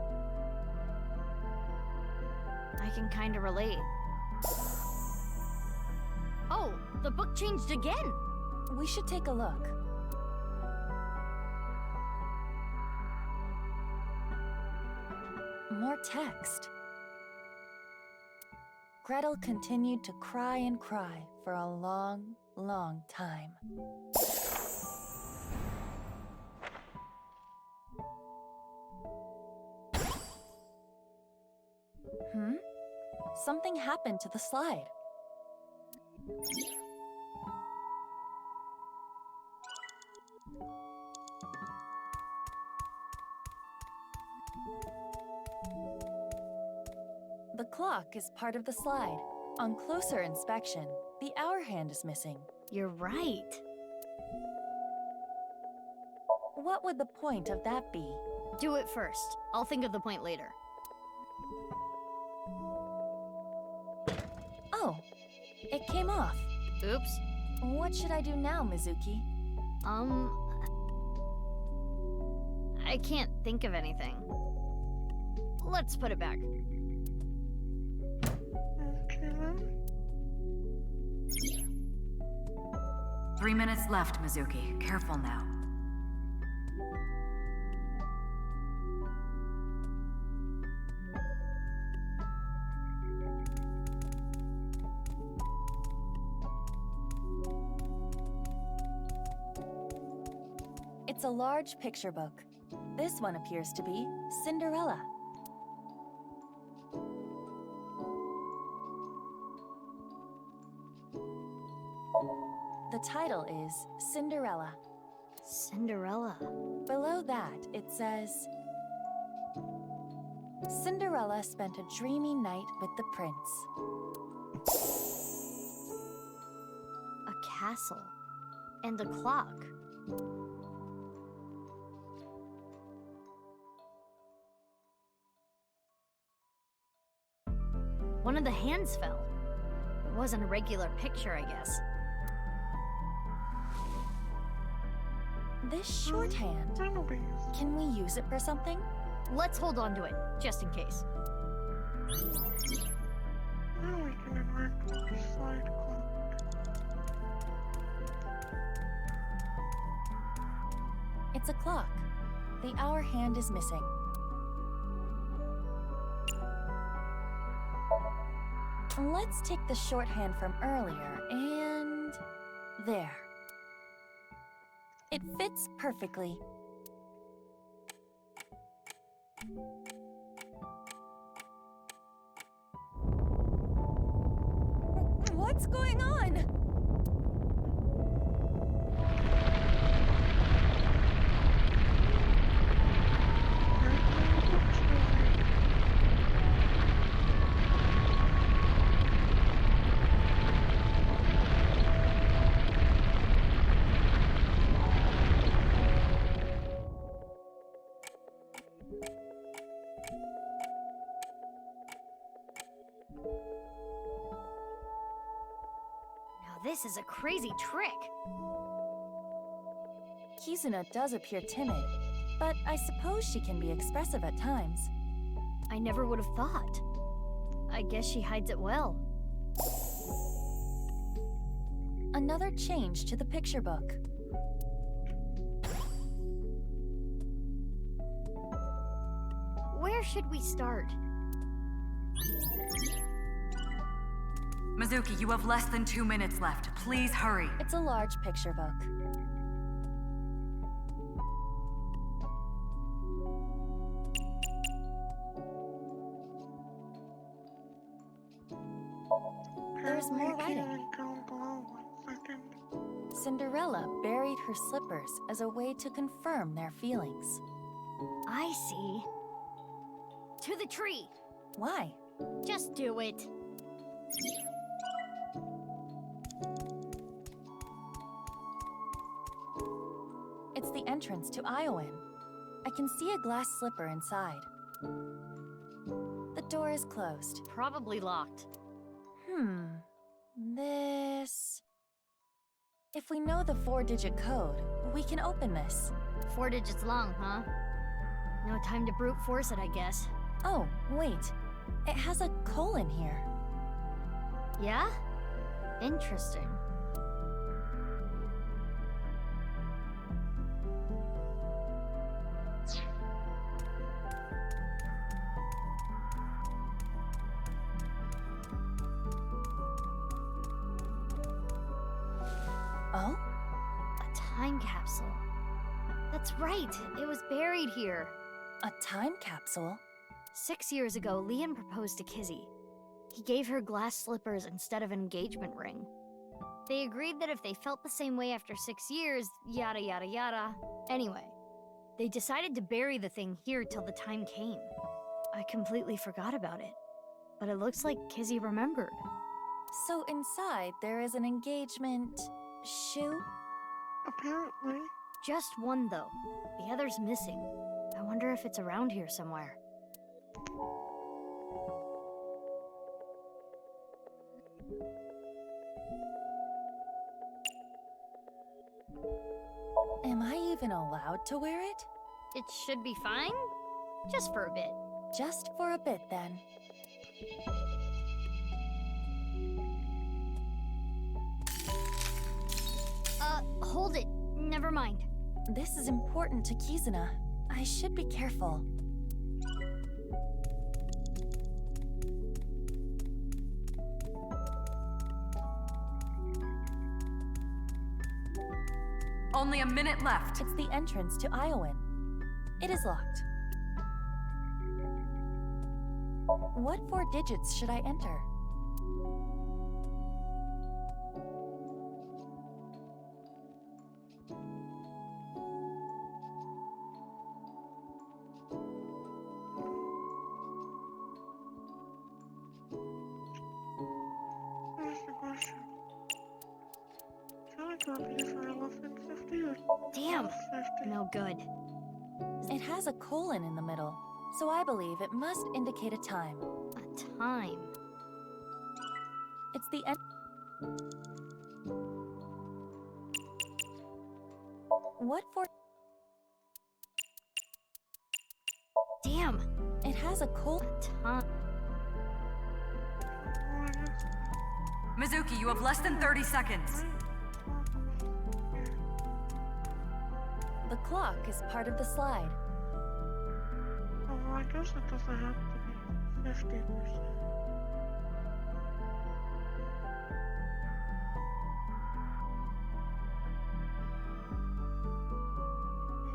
I can kinda relate. Oh, the book changed again! We should take a look. More text. Gretel continued to cry and cry for a long, long time. Something happened to the slide. The clock is part of the slide. On closer inspection, the hour hand is missing. You're right. What would the point of that be? Do it first. I'll think of the point later. Oh, it came off. Oops. What should I do now, Mizuki? I can't think of anything. Let's put it back. Okay, well. 3 minutes left, Mizuki. Careful now. It's a large picture book. This one appears to be Cinderella. The title is Cinderella. Cinderella. Below that, it says, Cinderella spent a dreamy night with the prince. A castle. And a clock. One of the hands fell. It wasn't a regular picture, I guess. This shorthand, can we use it for something? Let's hold on to it, just in case. Now we can interact with the slide clock. It's a clock. The hour hand is missing. Let's take the shorthand from earlier and... there. It fits perfectly. What's going on? Now this is a crazy trick. Kizuna does appear timid, but I suppose she can be expressive at times. I never would have thought. I guess she hides it well. Another change to the picture book. Where should we start? Mizuki, you have less than 2 minutes left. Please hurry. It's a large picture book. There's more writing. Cinderella buried her slippers as a way to confirm their feelings. I see. To the tree. Why? Just do it. It's the entrance to Iowan. I can see a glass slipper inside. The door is closed. Probably locked. This... If we know the 4-digit code, we can open this. 4 digits long, huh? No time to brute force it, I guess. Oh, wait. It has a colon here. Yeah? Interesting. Oh? A time capsule. That's right, it was buried here. A time capsule? 6 years ago, Leon proposed to Kizzy. He gave her glass slippers instead of an engagement ring. They agreed that if they felt the same way after 6 years, yada yada yada. Anyway, they decided to bury the thing here till the time came. I completely forgot about it, but it looks like Kizzy remembered. So inside there is an engagement... shoe? Apparently. Just one, though. The other's missing. I wonder if it's around here somewhere. Am I even allowed to wear it? It should be fine. Just for a bit. Just for a bit, then. Hold it. Never mind. This is important to Kizuna. I should be careful. Only a minute left. It's the entrance to Iowan. It is locked. What 4 digits should I enter? copy for 11:50 or Damn. 12:50. No good. It has a colon in the middle, so I believe it must indicate a time. A time. It's the end. What for? Damn. It has a colon. Time. Mizuki, you have less than 30 seconds. The clock is part of the slide. Oh, well, I guess it doesn't have to be 50%.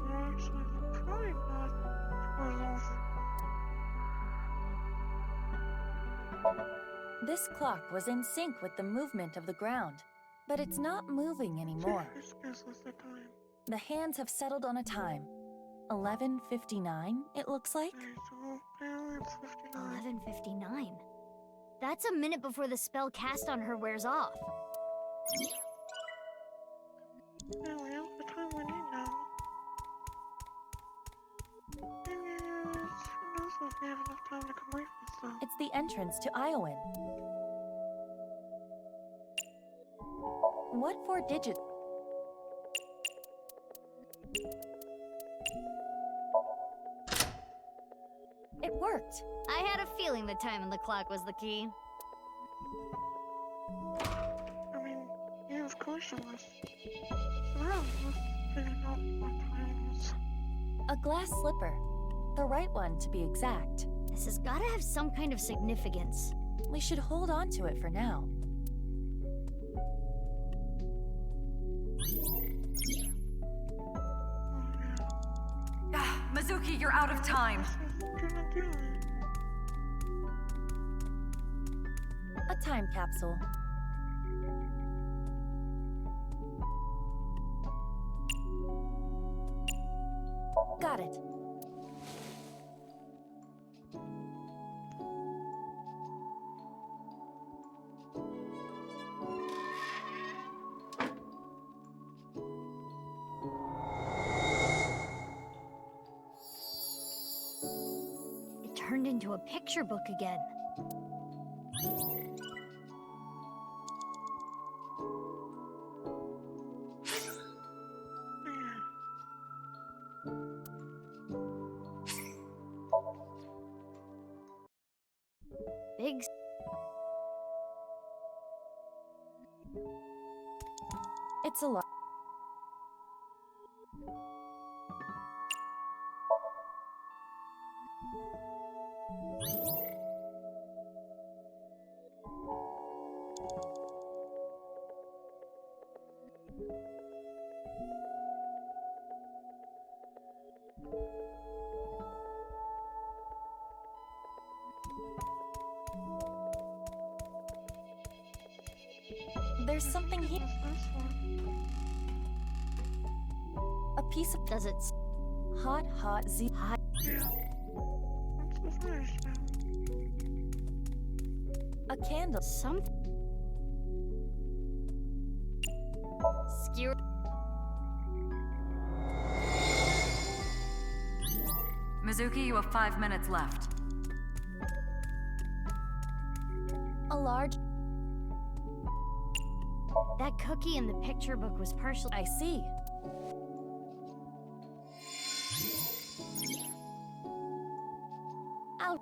Actually, probably not 12. This clock was in sync with the movement of the ground, but it's not moving anymore. This guesses the time. The hands have settled on a time. 11:59, it looks like. Okay, so apparently it's 59. 11:59. That's a minute before the spell cast on her wears off. Yeah, we have the time we need now. Who knows if we have enough time to complete this though. It's the entrance to Iowan. What 4 digits? It worked. I had a feeling the time on the clock was the key. I mean, yeah, of course it was. So I was figuring out what time it is. A glass slipper. The right one, to be exact. This has gotta have some kind of significance. We should hold on to it for now. Mizuki, you're out of time. A time capsule. Got it. It turned into a picture book again. Big. It's a lot. There's something here. A piece of. Does it? Hot Z. Hot. A candle. Some. Skewer. Mizuki, you have 5 minutes left. A large. That cookie in the picture book was partially. I see. Out.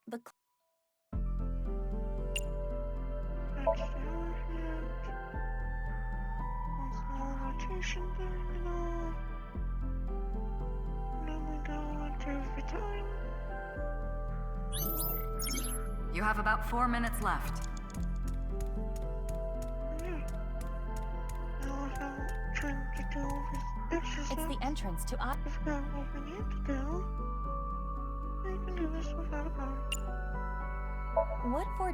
The rotation thing and all. And then we go into the time. You have about 4 minutes left. Yeah. Now about trying to do his exercise. It's the entrance to We've got what we need to do. We can do this without a problem. What for?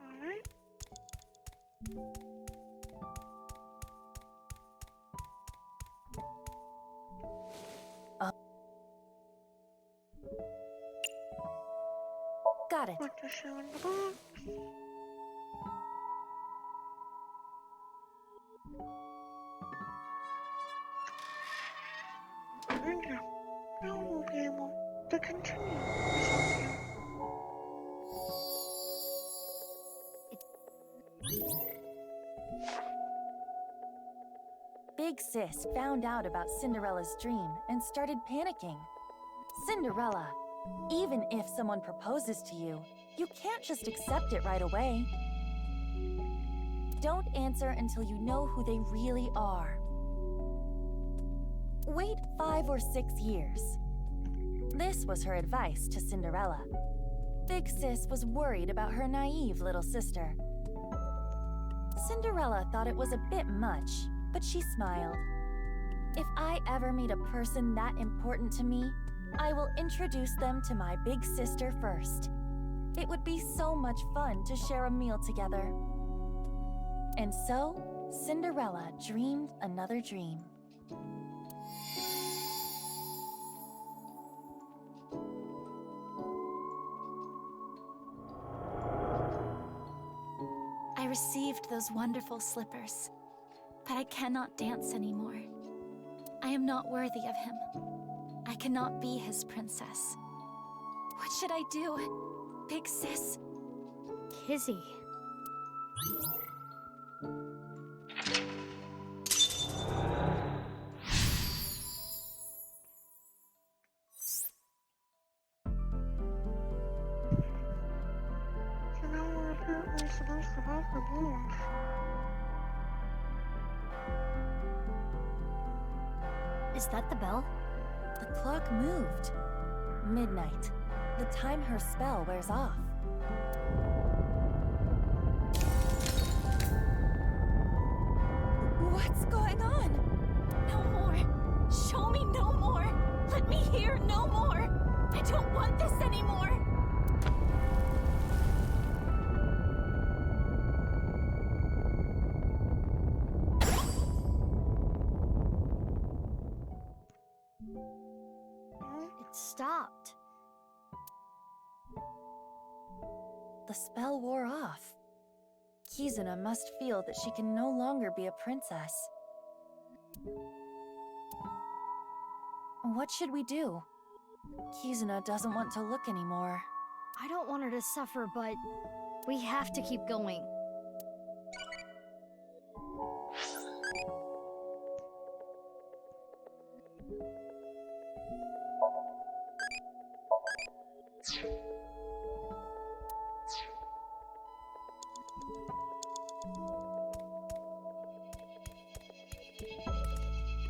Alright. Got it. What to show in the box. Thank you. Now we'll be able to continue this audio. Big Sis found out about Cinderella's dream and started panicking. Cinderella, even if someone proposes to you, you can't just accept it right away. Don't answer until you know who they really are. Wait 5 or 6 years. This was her advice to Cinderella. Big Sis was worried about her naive little sister. Cinderella thought it was a bit much, but she smiled. If I ever meet a person that important to me, I will introduce them to my big sister first. It would be so much fun to share a meal together. And so, Cinderella dreamed another dream. I received those wonderful slippers, but I cannot dance anymore. I am not worthy of him. I cannot be his princess. What should I do? Big Sis? Kizzy. So now we're apparently supposed to have her balloons. Is that the bell? The clock moved. Midnight. The time her spell wears off. What's going on? No more. Show me no more. Let me hear no more. I don't want this anymore. It stopped. The spell wore off. Kizuna must feel that she can no longer be a princess. What should we do? Kizuna doesn't want to look anymore. I don't want her to suffer, but we have to keep going.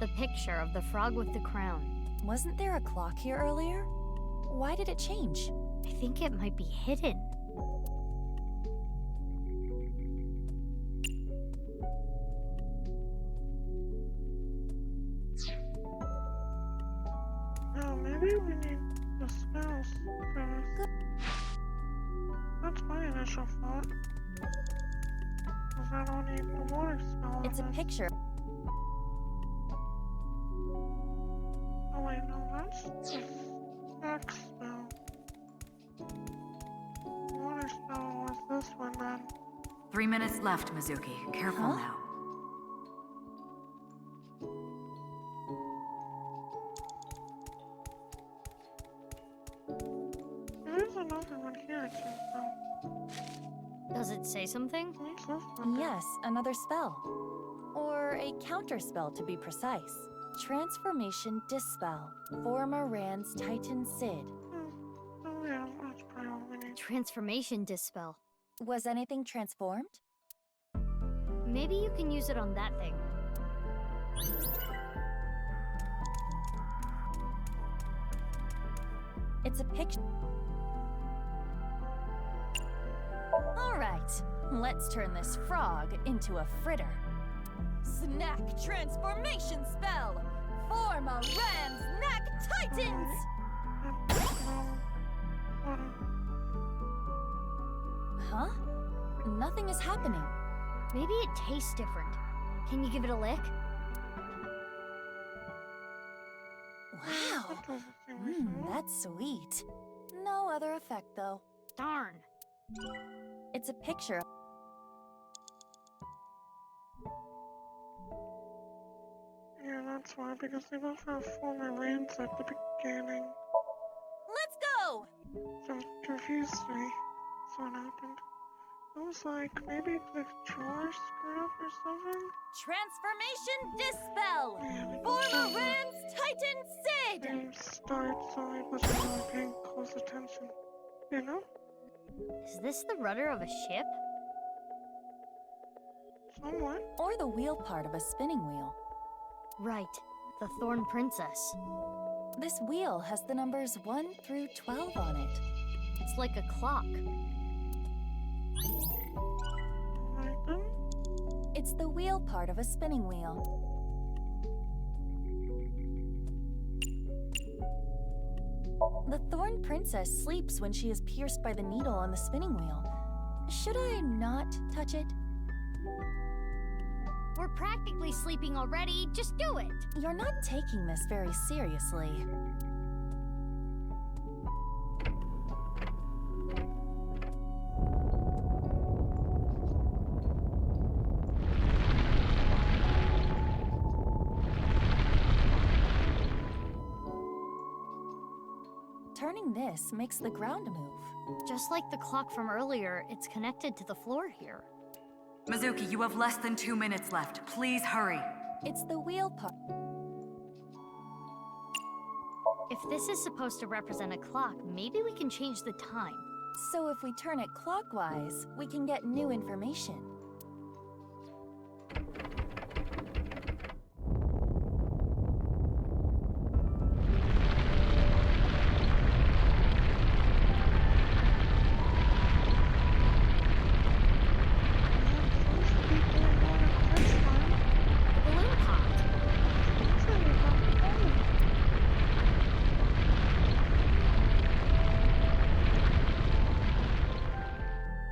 The picture of the frog with the crown. Wasn't there a clock here earlier? Why did it change? I think it might be hidden. No, maybe we need the spells for this. That's my initial thought. Because I don't need the water spell. It's a picture. Oh wait, no, that's the sex spell. Water spell was this one then. 3 minutes left, Mizuki. Careful now. There's another one here too, so. Does it say something? What's this one? Yes, another spell. Or a counter spell to be precise. Transformation Dispel. Former Rand's Titan Sid. Oh yeah, that's probably what we need. Transformation Dispel. Was anything transformed? Maybe you can use it on that thing. It's a picture. Alright, let's turn this frog into a fritter. Snack transformation spell! Form a ram's neck titans! Huh? Nothing is happening. Maybe it tastes different. Can you give it a lick? Wow. That's sweet. No other effect, though. Darn. It's a picture. Yeah, that's why, because they both have former rants at the beginning. Let's go! So it confused me. So what happened? I was like, maybe the controller screwed up or something? Transformation Dispel! Form a Rand's Titan Sid! Game starts, so I wasn't really paying close attention. You know? Is this the rudder of a ship? Somewhat. Or the wheel part of a spinning wheel. Right, the Thorn Princess. This wheel has the numbers 1 through 12 on it. It's like a clock. It's the wheel part of a spinning wheel. The Thorn Princess sleeps when she is pierced by the needle on the spinning wheel. Should I not touch it? We're practically sleeping already. Just do it. You're not taking this very seriously. Turning this makes the ground move. Just like the clock from earlier, it's connected to the floor here. Mizuki, you have less than 2 minutes left. Please hurry. It's the wheel part. If this is supposed to represent a clock, maybe we can change the time. So if we turn it clockwise, we can get new information.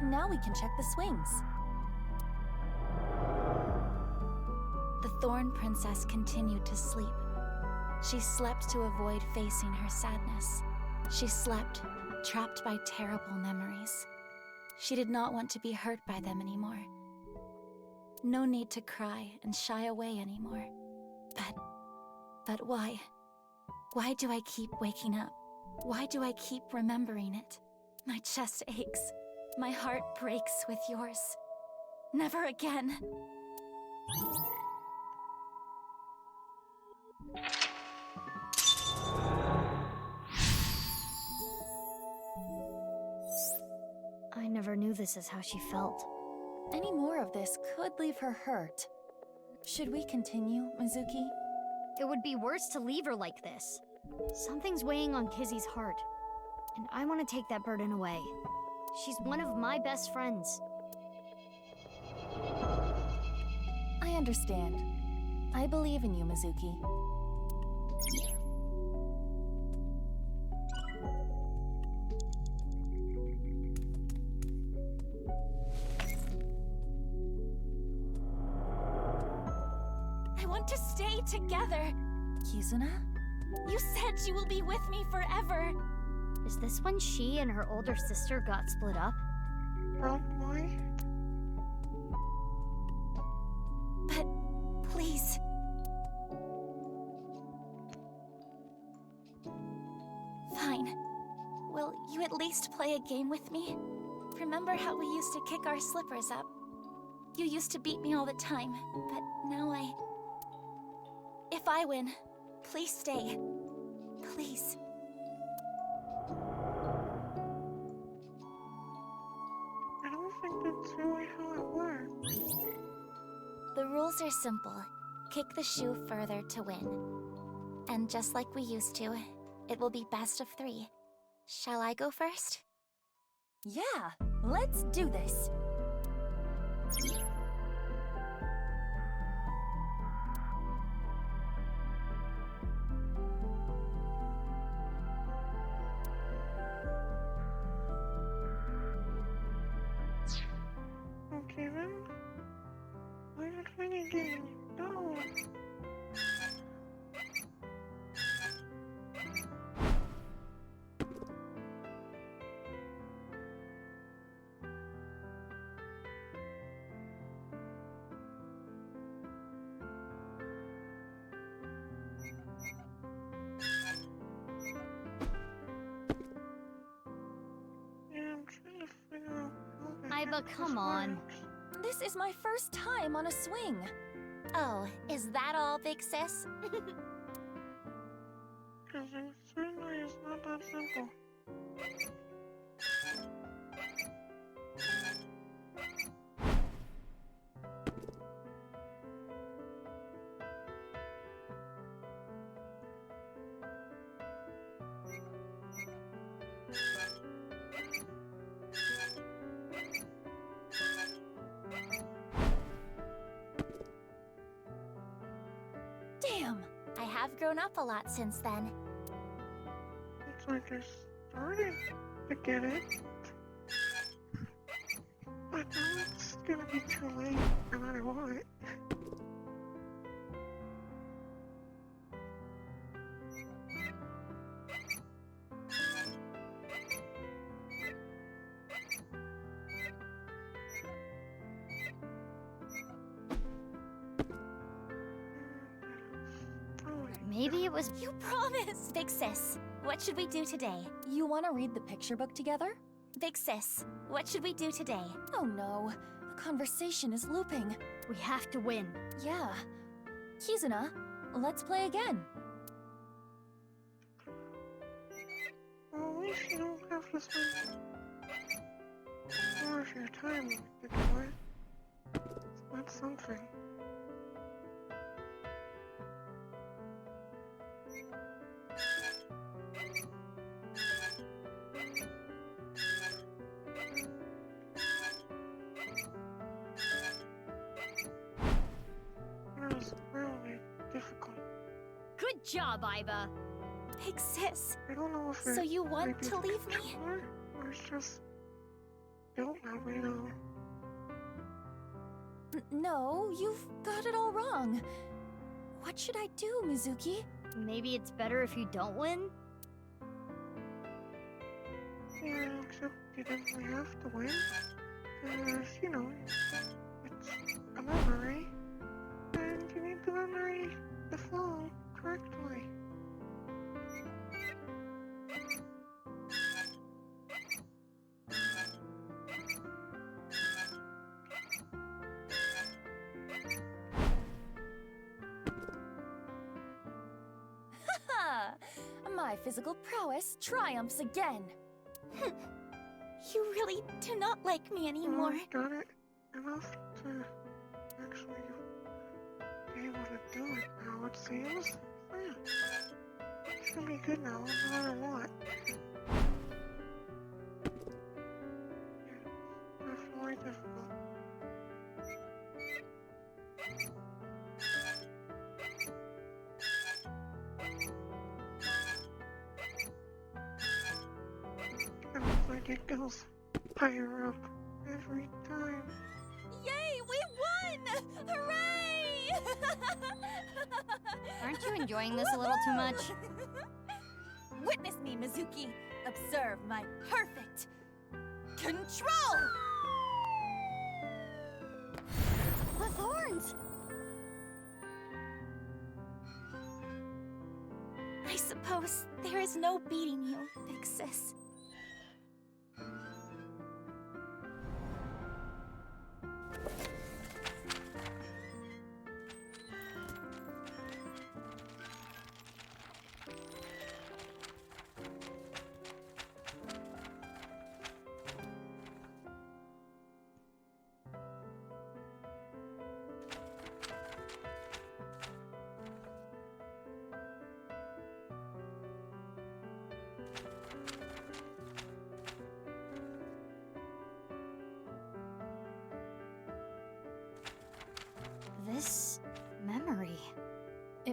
Now we can check the swings. The Thorn Princess continued to sleep. She slept to avoid facing her sadness. She slept, trapped by terrible memories. She did not want to be hurt by them anymore. No need to cry and shy away anymore. But why? Why do I keep waking up? Why do I keep remembering it? My chest aches. My heart breaks with yours. Never again. I never knew this is how she felt. Any more of this could leave her hurt. Should we continue, Mizuki? It would be worse to leave her like this. Something's weighing on Kizzy's heart, and I want to take that burden away. She's one of my best friends. I understand. I believe in you, Mizuki. I want to stay together. Kizuna? You said you will be with me forever. Is this when she and her older sister got split up? Probably. But please. Fine. Will you at least play a game with me? Remember how we used to kick our slippers up? You used to beat me all the time, but now If I win, please stay. Please. I don't think that's really how it works. The rules are simple. Kick the shoe further to win. And just like we used to, it will be best of 3. Shall I go first? Yeah, let's do this. Okay then. Why not win again? No! Yeah, I'm trying to figure out how the Iba, heck this come on. works. This is my first time on a swing. Oh, is that all, big sis? Because it certainly is not that simple. Damn! I have grown up a lot since then. It's like I started to get it. But now it's gonna be too late, no matter what. Maybe it was. You promised! Big sis, what should we do today? You want to read the picture book together? Big sis, what should we do today? Oh no, the conversation is looping. We have to win. Yeah. Kizuna, let's play again. Well, at least you don't have to spend more of your time with the toy. That's something. It was really difficult. Good job, Iba. Big sis, I don't know if so it you want might be to the leave me? controller, or it's just built that way though. No, you've got it all wrong. What should I do, Mizuki? Maybe it's better if you don't win? Yeah, except you definitely have to win. Because, you know, it's a memory. And you need the memory to flow correctly. Ha! My physical prowess triumphs again. You really do not like me anymore. Got it enough to actually be able to do it now, it seems. Yeah. It's gonna be good now, no matter what. Yeah, definitely difficult. And it's like it goes higher up every time. Yay, we won! Hooray! Aren't you enjoying this a little too much? Witness me, Mizuki. Observe my perfect control! The thorns! I suppose there is no beating you, big sis.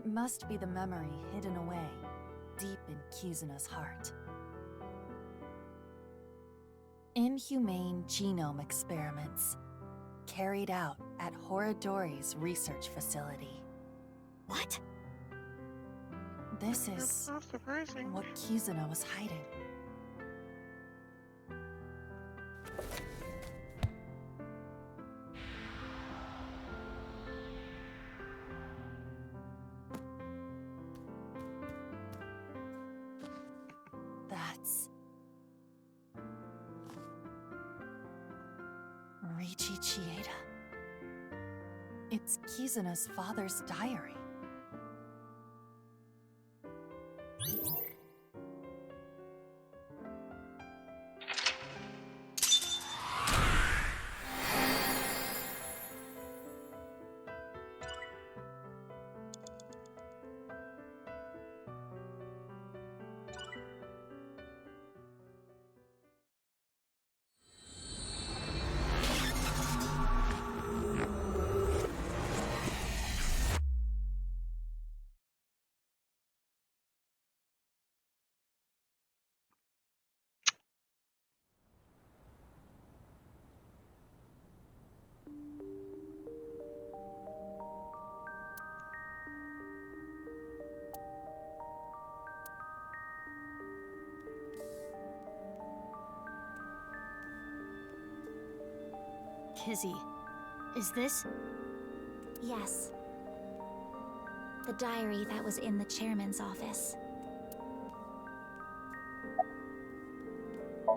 It must be the memory hidden away, deep in Kizuna's heart. Inhumane genome experiments, carried out at Horadori's research facility. What? This That's is not surprising. what Kizuna was hiding. That's Riichi Chieda. It's Kizuna's father's diary. Kizzy, is this? Yes. The diary that was in the chairman's office.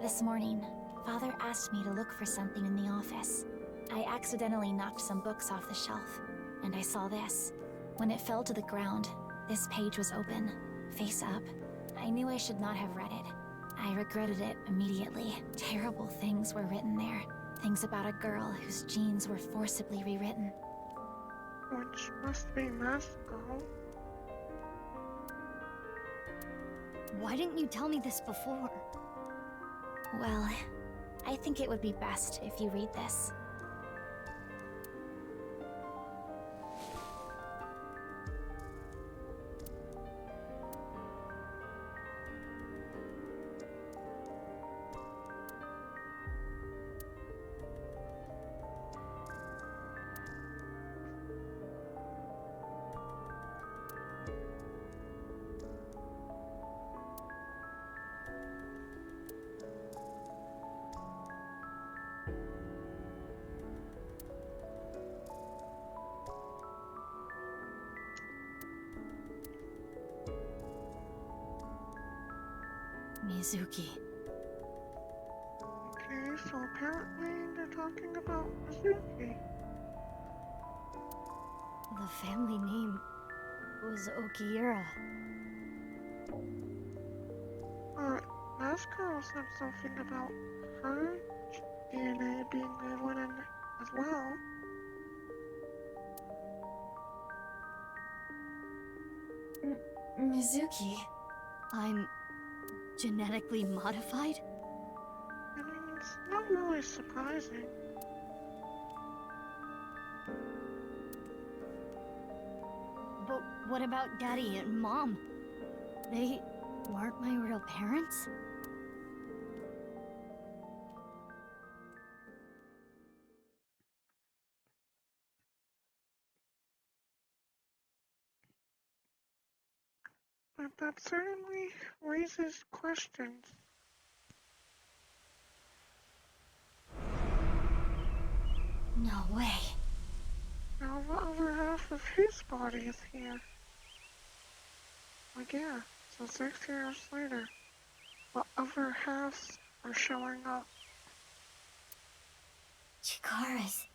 This morning, Father asked me to look for something in the office. I accidentally knocked some books off the shelf, and I saw this. When it fell to the ground, this page was open, face up. I knew I should not have read it. I regretted it immediately. Terrible things were written there. Things about a girl whose genes were forcibly rewritten. Which must be Mask Girl. Why didn't you tell me this before? Well, I think it would be best if you read this. Mizuki. Okay, so apparently they're talking about Mizuki. The family name was Okiura. Mask Girl said something about her DNA being one in as well. Mizuki. I'm genetically modified? I mean, it's not really surprising. But what about Daddy and Mom? They weren't my real parents? But that certainly raises questions. No way. Now the other half of his body is here. Like, yeah, so 6 years later, the other halves are showing up. Chikara's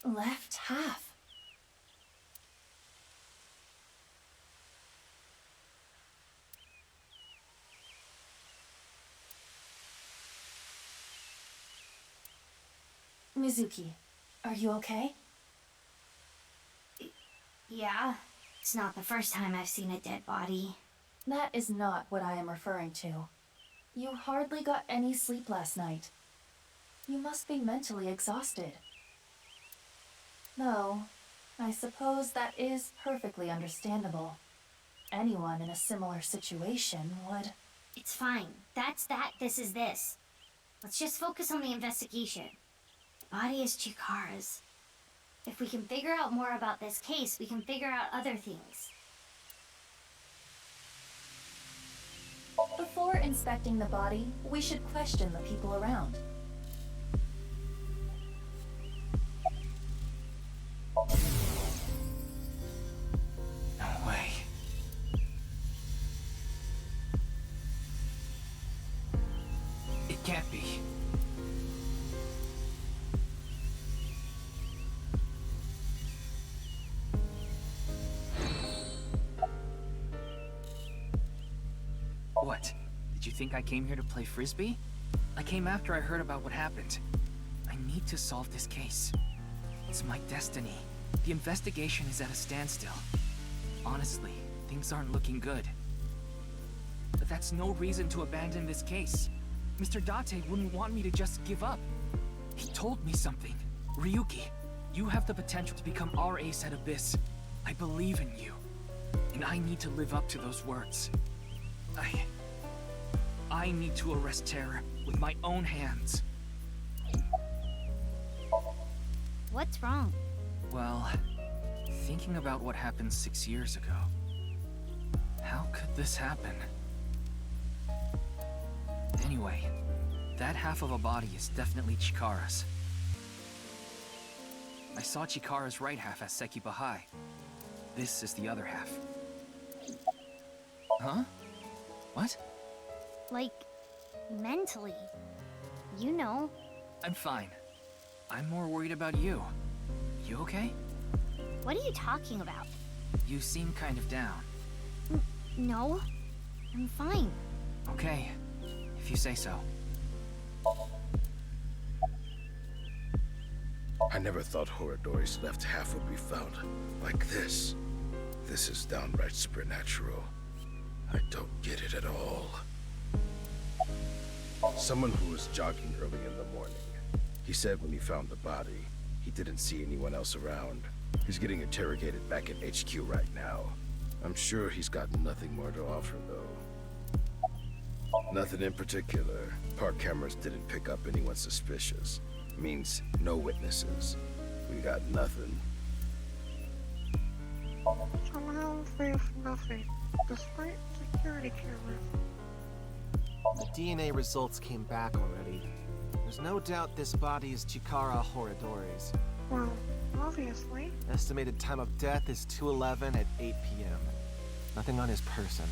left half. Mizuki, are you okay? Yeah. It's not the first time I've seen a dead body. That is not what I am referring to. You hardly got any sleep last night. You must be mentally exhausted. No, I suppose that is perfectly understandable. Anyone in a similar situation would... It's fine. That's that, this is this. Let's just focus on the investigation. The body is Chikara's. If we can figure out more about this case, we can figure out other things. Before inspecting the body, we should question the people around. No way. It can't be. What? Did you think I came here to play frisbee? I came after I heard about what happened. I need to solve this case. It's my destiny. The investigation is at a standstill. Honestly, things aren't looking good. But that's no reason to abandon this case. Mr. Date wouldn't want me to just give up. He told me something. Ryuki, you have the potential to become our ace at Abyss. I believe in you. And I need to live up to those words. I need to arrest terror with my own hands. What's wrong? Well, thinking about what happened 6 years ago. How could this happen? Anyway, that half of a body is definitely Chikara's. I saw Chikara's right half at Sekiba High. This is the other half. Huh? What? Like, mentally. You know. I'm fine. I'm more worried about you. You okay? What are you talking about? You seem kind of down. No. I'm fine. Okay, if you say so. I never thought Horadori's left half would be found like this. This is downright supernatural. I don't get it at all. Someone who was jogging early in the morning. He said when he found the body, he didn't see anyone else around. He's getting interrogated back at HQ right now. I'm sure he's got nothing more to offer, though. Nothing in particular. Park cameras didn't pick up anyone suspicious. Means no witnesses. We got nothing. Somehow there's nothing, despite security cameras. The DNA results came back already. There's no doubt this body is Chikara Horadori's. Well, obviously. Estimated time of death is 2:11 at 8 p.m. Nothing on his person.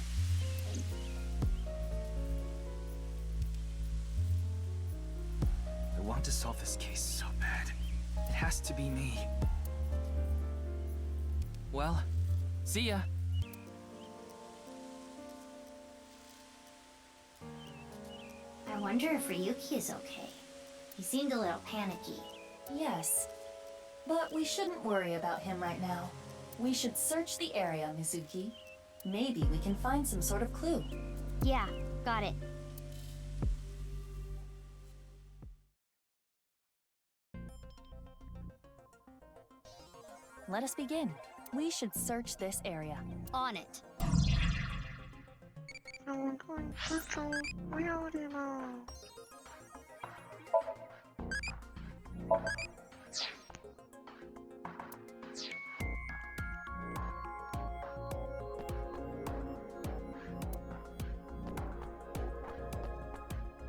I want to solve this case so bad. It has to be me. Well, see ya. I wonder if Ryuki is okay. He seemed a little panicky. Yes. But we shouldn't worry about him right now. We should search the area, Mizuki. Maybe we can find some sort of clue. Yeah, got it. Let us begin. We should search this area. On it. So we're going virtual reality mode.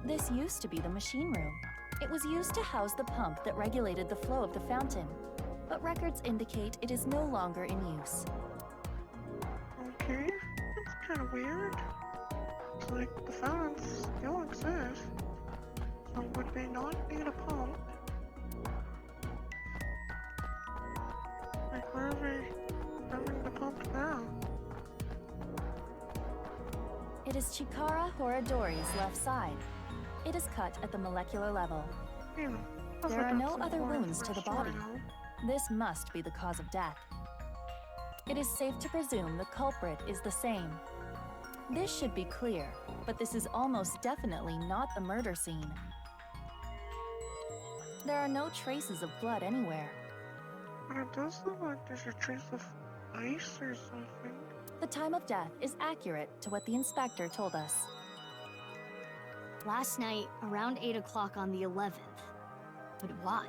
This used to be the machine room. It was used to house the pump that regulated the flow of the fountain, but records indicate it is no longer in use. Okay, that's kind of weird. It's like the fountains still exist. So would they not need a pump? Like where are they having the pump now? It is Chikara Horadori's left side. It is cut at the molecular level. Yeah, there are no other wounds to the body. This must be the cause of death. It is safe to presume the culprit is the same. This should be clear, but this is almost definitely not the murder scene. There are no traces of blood anywhere. And it does look like there's a trace of ice or something. The time of death is accurate to what the inspector told us. Last night, around 8 o'clock on the 11th. But why?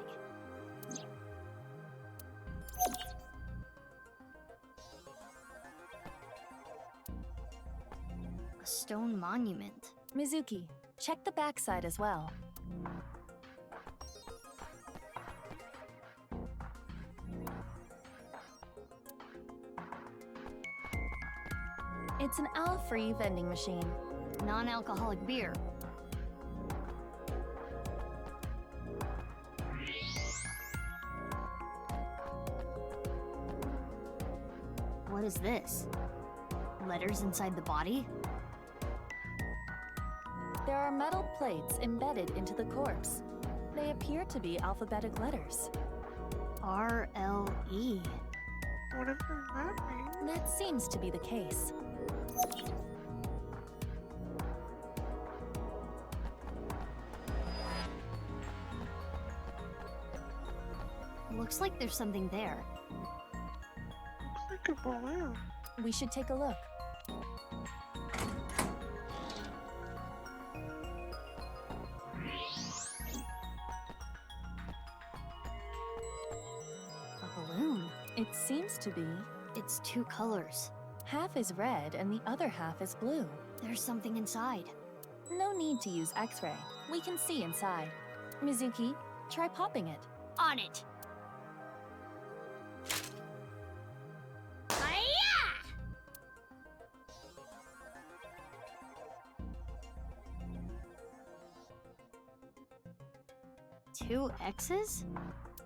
A stone monument. Mizuki, check the backside as well. It's an alcohol-free vending machine. Non-alcoholic beer. What is this? Letters inside the body? There are metal plates embedded into the corpse. They appear to be alphabetic letters. R-L-E. Whatever that means. That seems to be the case. Looks like there's something there. Looks like a balloon. We should take a look. A balloon. It seems to be. It's two colors. Half is red and the other half is blue. There's something inside. No need to use X-ray. We can see inside. Mizuki, try popping it. On it! Hi-ya! Two X's?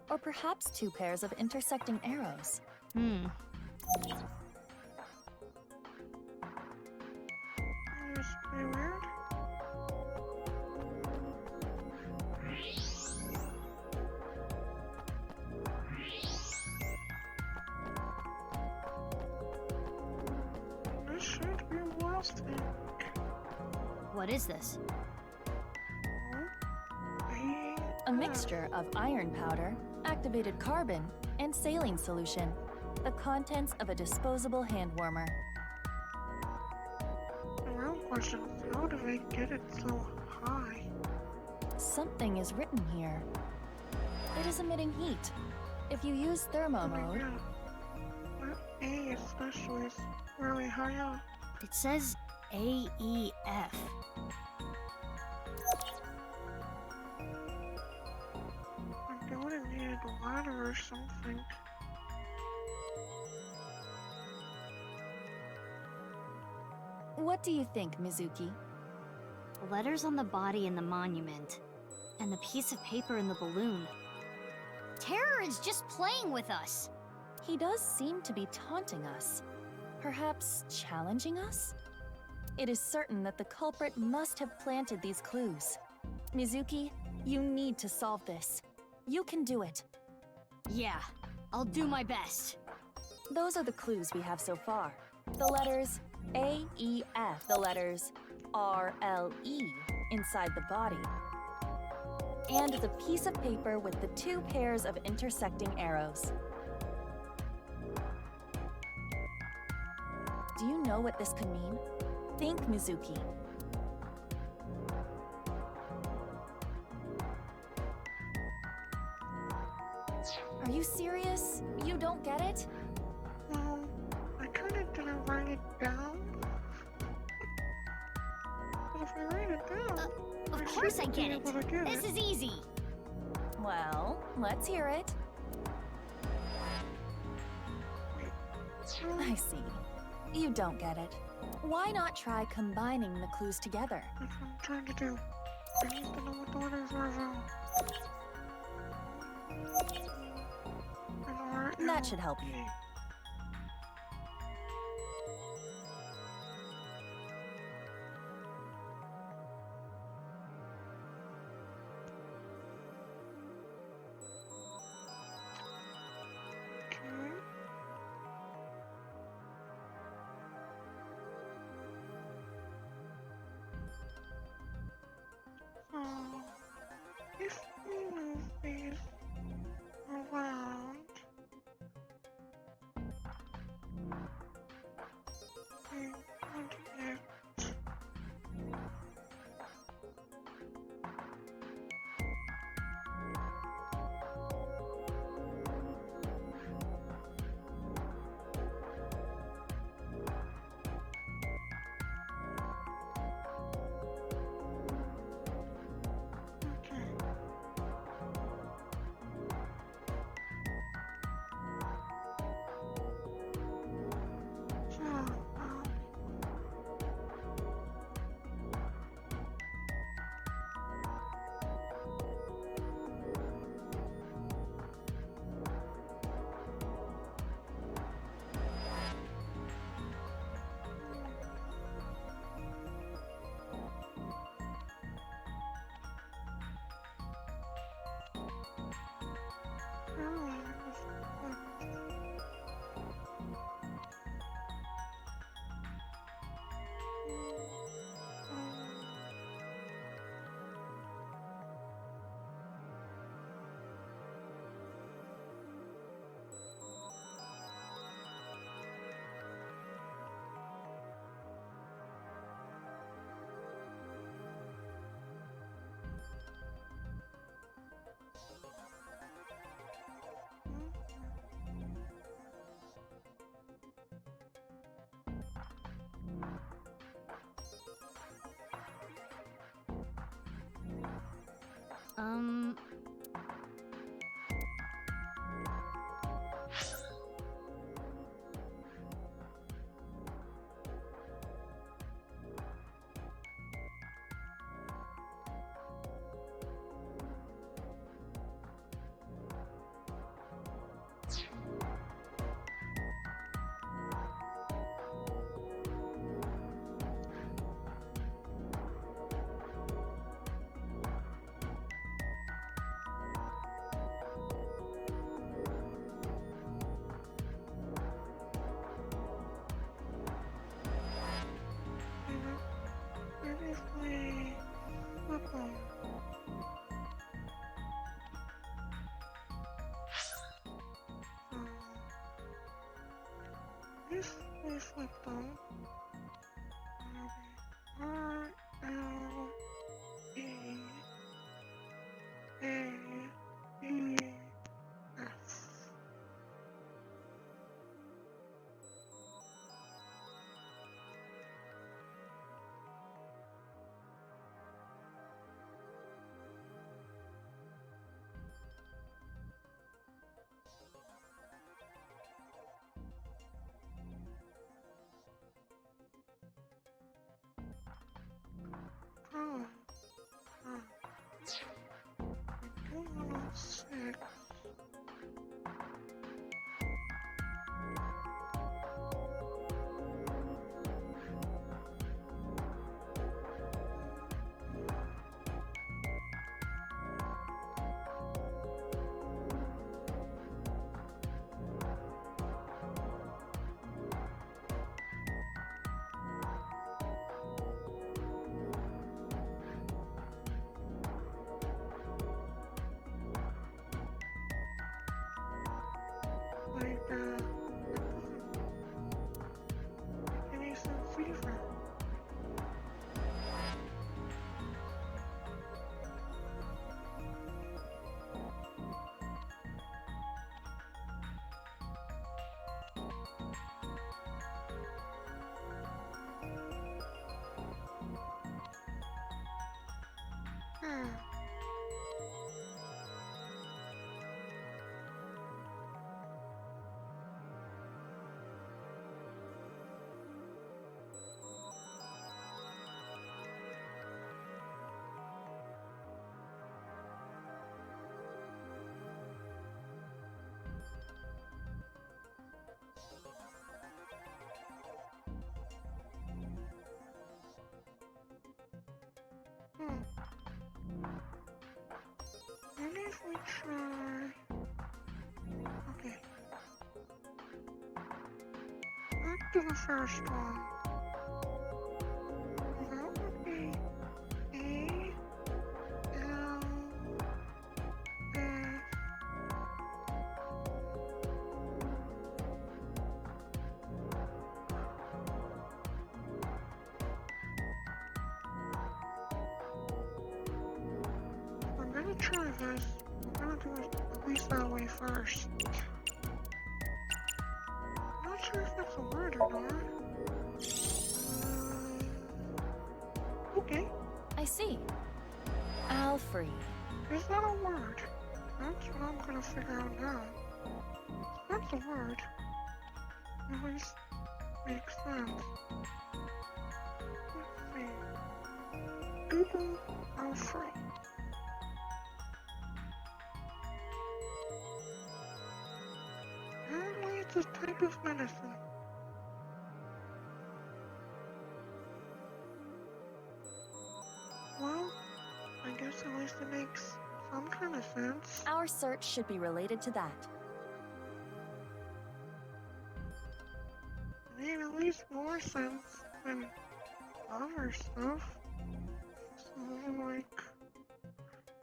Or perhaps two pairs of intersecting arrows. It's pretty weird. This should be plastic. What is this? A mixture of iron powder, activated carbon, and saline solution. The contents of a disposable hand warmer. The real question is, how do they get it so high? Something is written here. It is emitting heat. If you use thermo mode... Yeah. That A especially is really high up. It says AEF. I would have needed a ladder or something. What do you think, Mizuki? Letters on the body in the monument, and the piece of paper in the balloon. Terror is just playing with us. He does seem to be taunting us. Perhaps challenging us? It is certain that the culprit must have planted these clues. Mizuki, you need to solve this. You can do it. Yeah, I'll do my best. Those are the clues we have so far. The letters AEF, the letters RLE inside the body, and the piece of paper with the two pairs of intersecting arrows. Do you know what this could mean? Think, Mizuki. Are you serious? You don't get it? Well, I kinda didn't write it down. But if I write it down, Of course I get it. This is easy. Well, let's hear it. I see. You don't get it. Why not try combining the clues together? That's what I'm trying to do. I need to know what the letters are though. That should help you. If we move these around, Seriously, Flippo. This is Flippo. R-L-E-A-E-S. Oh, oh. 206. Like, give me some fever. Maybe if we try... Okay. Let's do the first one. That would be A-L-S... I'm gonna try this. I'm gonna do it at least that way first. I'm not sure if that's a word or not. Okay. I see. Alfrey. Is that a word? That's what I'm gonna figure out now. That's a word. At least makes sense. Let's see. Google Alfrey. Apparently it's a type of medicine. Well, I guess at least it makes some kind of sense. Our search should be related to that. It made at least more sense than other stuff. So like,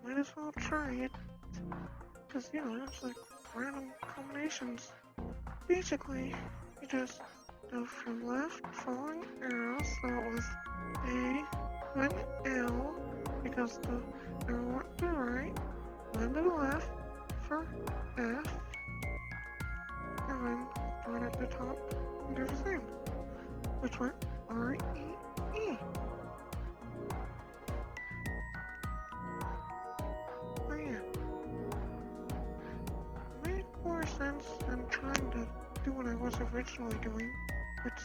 might as well try it. Cause you know, it's like random combinations. Basically, you just go from left following arrows, so it was A, then L, because the arrow went to the right, then to the left for F, and then right at the top, do the same, which went R, E, E. Oh yeah. Made more sense than trying to do what I was originally doing, which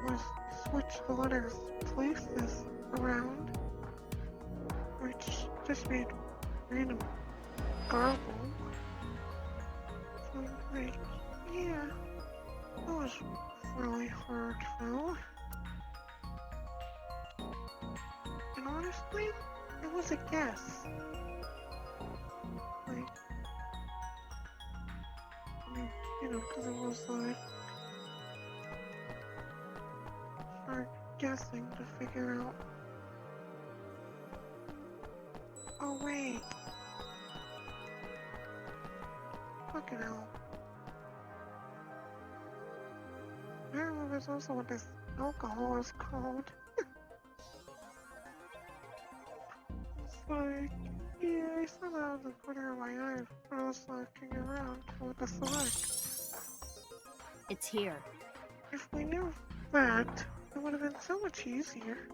was switch the letters places around, which just made random garble. So, like, yeah, it was really hard though. And honestly, it was a guess. Like, I mean, you know, because it was like, hard guessing to figure out. Oh wait. Fucking hell. Apparently there's also what this alcohol is called. It's like, yeah, I saw that out of the corner of my eye when I was looking around for what to select. It's here. If we knew that, it would have been so much easier.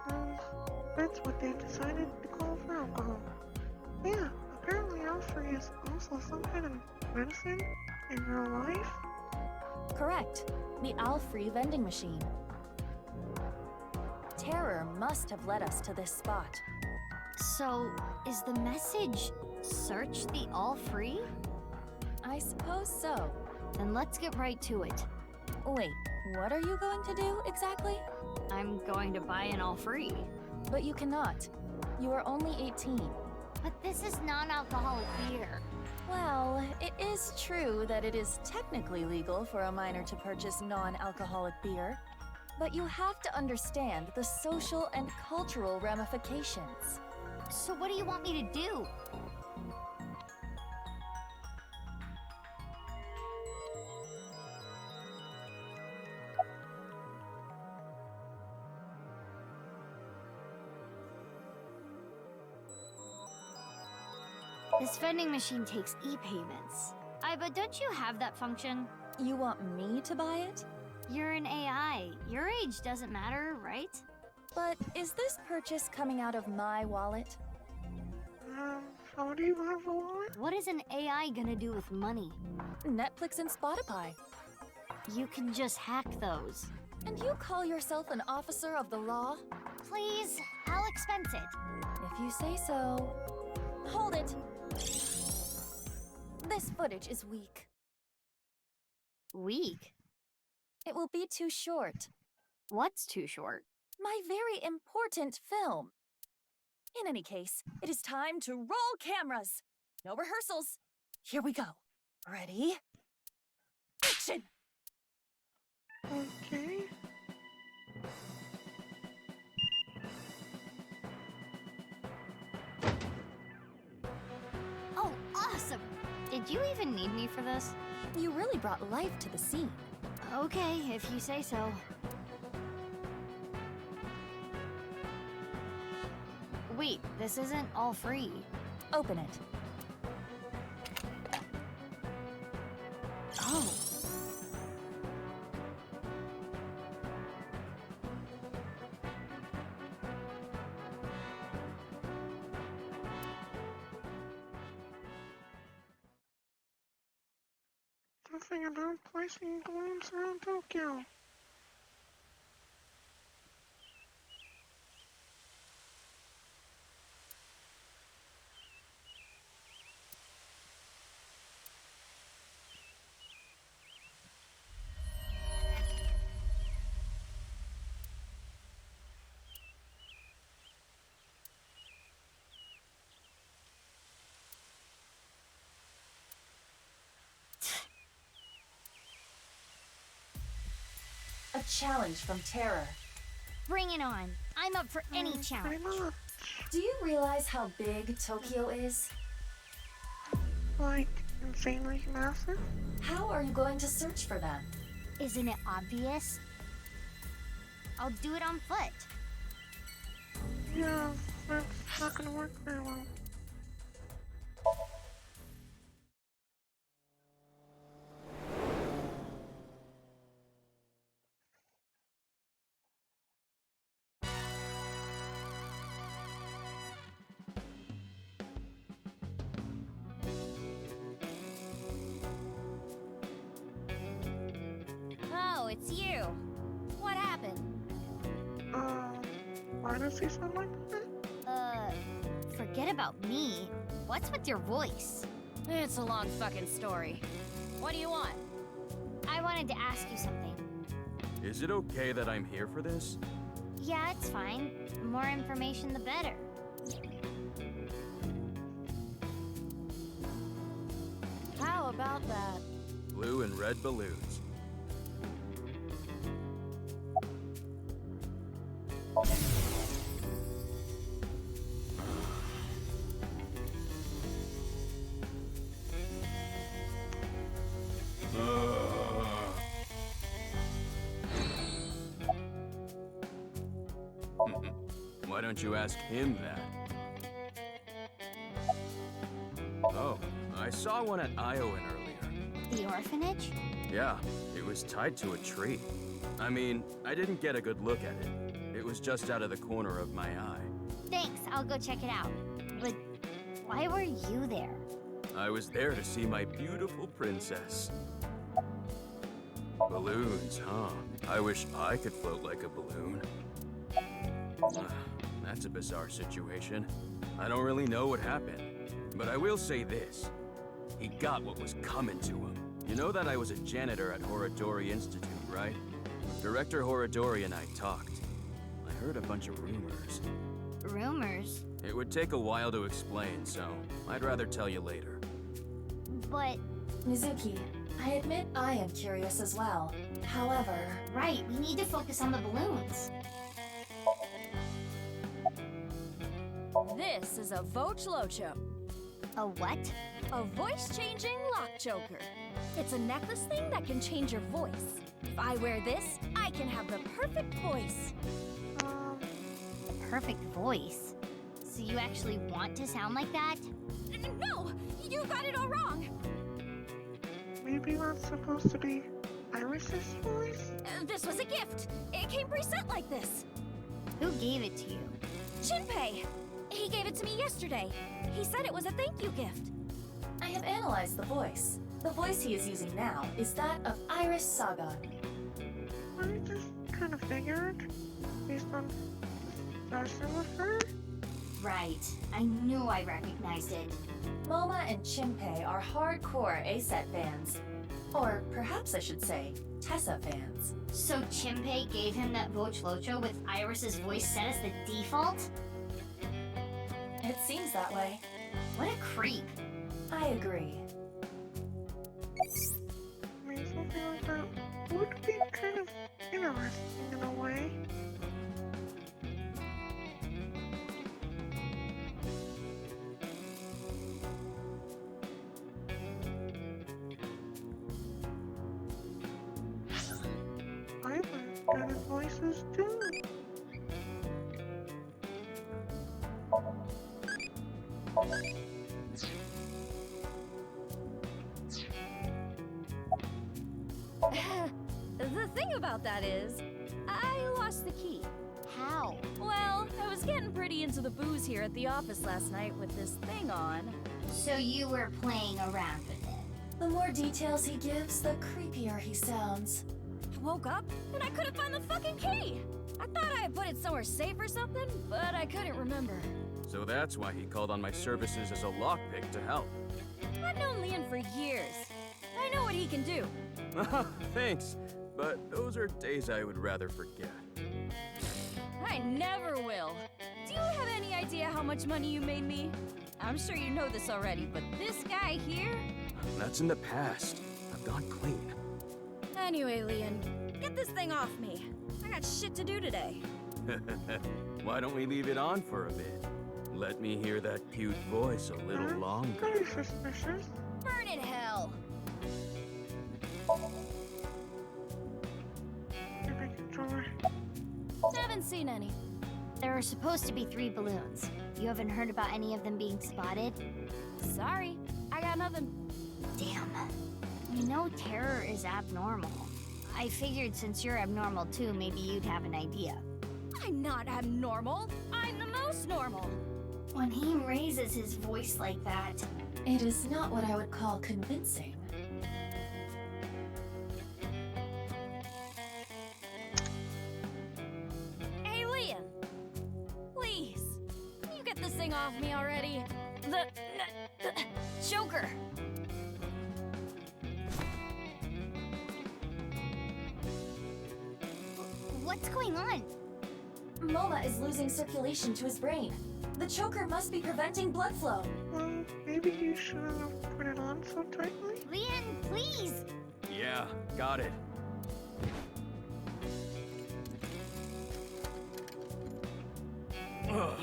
Because that's what they decided to call for alcohol. Yeah, apparently alfree is also some kind of medicine in real life. Correct. The alfree vending machine. Terror must have led us to this spot. So, is the message search the all free? I suppose so. Then let's get right to it. Wait, what are you going to do exactly? I'm going to buy an all free. But you cannot. You are only 18. But this is non-alcoholic beer. Well, it is true that it is technically legal for a minor to purchase non-alcoholic beer, but you have to understand the social and cultural ramifications. So what do you want me to do? This vending machine takes e-payments. But don't you have that function? You want me to buy it? You're an AI. Your age doesn't matter, right? But is this purchase coming out of my wallet? How do you have a wallet? What is an AI gonna do with money? Netflix and Spotify. You can just hack those. And you call yourself an officer of the law? Please, I'll expense it. If you say so. Hold it! This footage is weak. Weak? It will be too short. What's too short? My very important film. In any case, it is time to roll cameras. No rehearsals. Here we go. Ready? Action! Okay. Oh, awesome! Did you even need me for this? You really brought life to the scene. Okay, if you say so. Wait, this isn't all free. Open it. Oh. Something about placing balloons around Tokyo. challenge from Terror. Bring it on. I'm up for any challenge. Do you realize how big Tokyo is? Like, insanely massive? How are you going to search for them? Isn't it obvious? I'll do it on foot. Yeah, that's not gonna work very well. Oh, it's you. What happened? Why does he sound like that? Forget about me. What's with your voice? It's a long fucking story. What do you want? I wanted to ask you something. Is it okay that I'm here for this? Yeah, it's fine. The more information, the better. How about that? Blue and red balloons. Why don't you ask him that? Oh, I saw one at Iowan earlier. The orphanage? Yeah, it was tied to a tree. I mean, I didn't get a good look at it. It was just out of the corner of my eye. Thanks, I'll go check it out. But why were you there? I was there to see my beautiful princess. Balloons, huh? I wish I could float like a balloon. That's a bizarre situation. I don't really know what happened. But I will say this. He got what was coming to him. You know that I was a janitor at Horodori Institute, right? Director Horodori and I talked. I heard a bunch of rumors. Rumors? It would take a while to explain, so I'd rather tell you later. But... Mizuki, I admit I am curious as well. However... Right, we need to focus on the balloons. This is a Vochlocho. A what? A voice-changing lock choker. It's a necklace thing that can change your voice. If I wear this, I can have the perfect voice. The perfect voice? So you actually want to sound like that? No! You got it all wrong! Maybe that's supposed to be Iris's voice? This was a gift. It came preset like this. Who gave it to you? Shinpei. He gave it to me yesterday. He said it was a thank you gift. I have analyzed the voice. The voice he is using now is that of Iris Sagan. I just kind of figured, based on discussion with her. Right. I knew I recognized it. Moma and Shinpei are hardcore A-Set fans. Or perhaps I should say, Tessa fans. So Shinpei gave him that Vochlocho with Iris's voice set as the default? It seems that way. What a creep. I agree. I mean, something like that would be kind of interesting in a way. I learned good at voices too. The thing about that is, I lost the key. How? Well, I was getting pretty into the booze here at the office last night with this thing on. So you were playing around with it? The more details he gives, the creepier he sounds. I woke up and I couldn't find the fucking key. I thought I had put it somewhere safe or something, but I couldn't remember. So that's why he called on my services as a lockpick to help. I've known Leon for years. I know what he can do. Thanks, but those are days I would rather forget. I never will. Do you have any idea how much money you made me? I'm sure you know this already, but this guy here? That's in the past. I've gone clean. Anyway, Leon, Get this thing off me. I got shit to do today. Why don't we leave it on for a bit? Let me hear that cute voice a little longer. Very suspicious. Burn in hell. Maybe controller. Haven't seen any. There are supposed to be 3 balloons. You haven't heard about any of them being spotted? Sorry, I got nothing. Damn. We know terror is abnormal. I figured since you're abnormal too, maybe you'd have an idea. I'm not abnormal. I'm the most normal. When he raises his voice like that... It is not what I would call convincing. Hey, Leah. Please. Can you get this thing off me already? The Joker. What's going on? Moma is losing circulation to his brain. The choker must be preventing blood flow. Well, maybe you shouldn't have put it on so tightly. Leon, please! Yeah, got it. Ugh,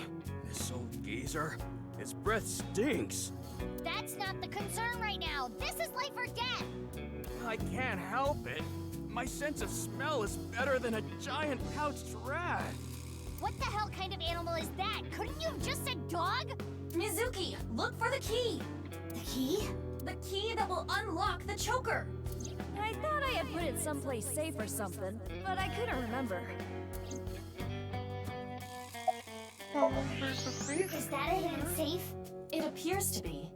this old geezer. His breath stinks. That's not the concern right now. This is life or death. I can't help it. My sense of smell is better than a giant pouched rat. What the hell kind of animal is that? Couldn't you have just said dog? Mizuki, look for the key. The key? The key that will unlock the choker. I thought I had put it someplace safe or something, but I couldn't remember. Well, there's a safe. Is that a hidden safe? It appears to be.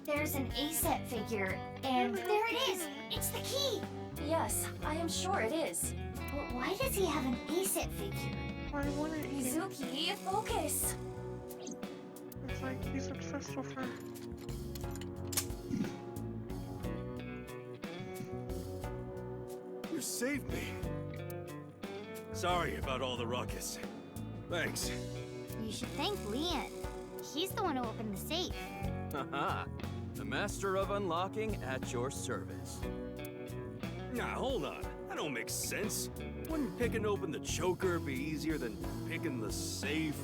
There's an A-set figure, and there it is! It's the key! Yes, I am sure it is. But why does he have an A-set figure? Why wouldn't he? Mizuki, focus! It's like he's obsessed with her. You saved me. Sorry about all the ruckus. Thanks. You should thank Leon. He's the one who opened the safe. Haha. The master of unlocking at your service. Nah, hold on. That don't make sense. Wouldn't picking open the choker be easier than picking the safe?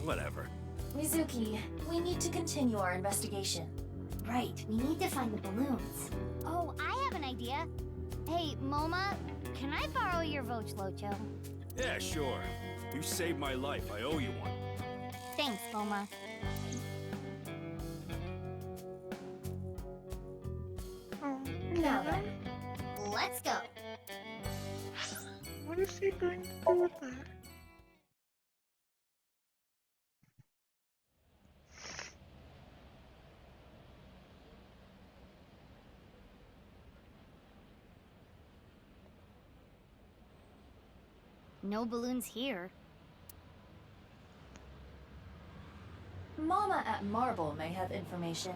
Whatever. Mizuki, we need to continue our investigation. Right, we need to find the balloons. Oh, I have an idea. Hey, Moma, can I borrow your Vochlocho? Yeah, sure. You saved my life. I owe you one. Thanks, Moma. Now then. Let's go. What is he going to do with that? No balloons here. Mama at Marble may have information.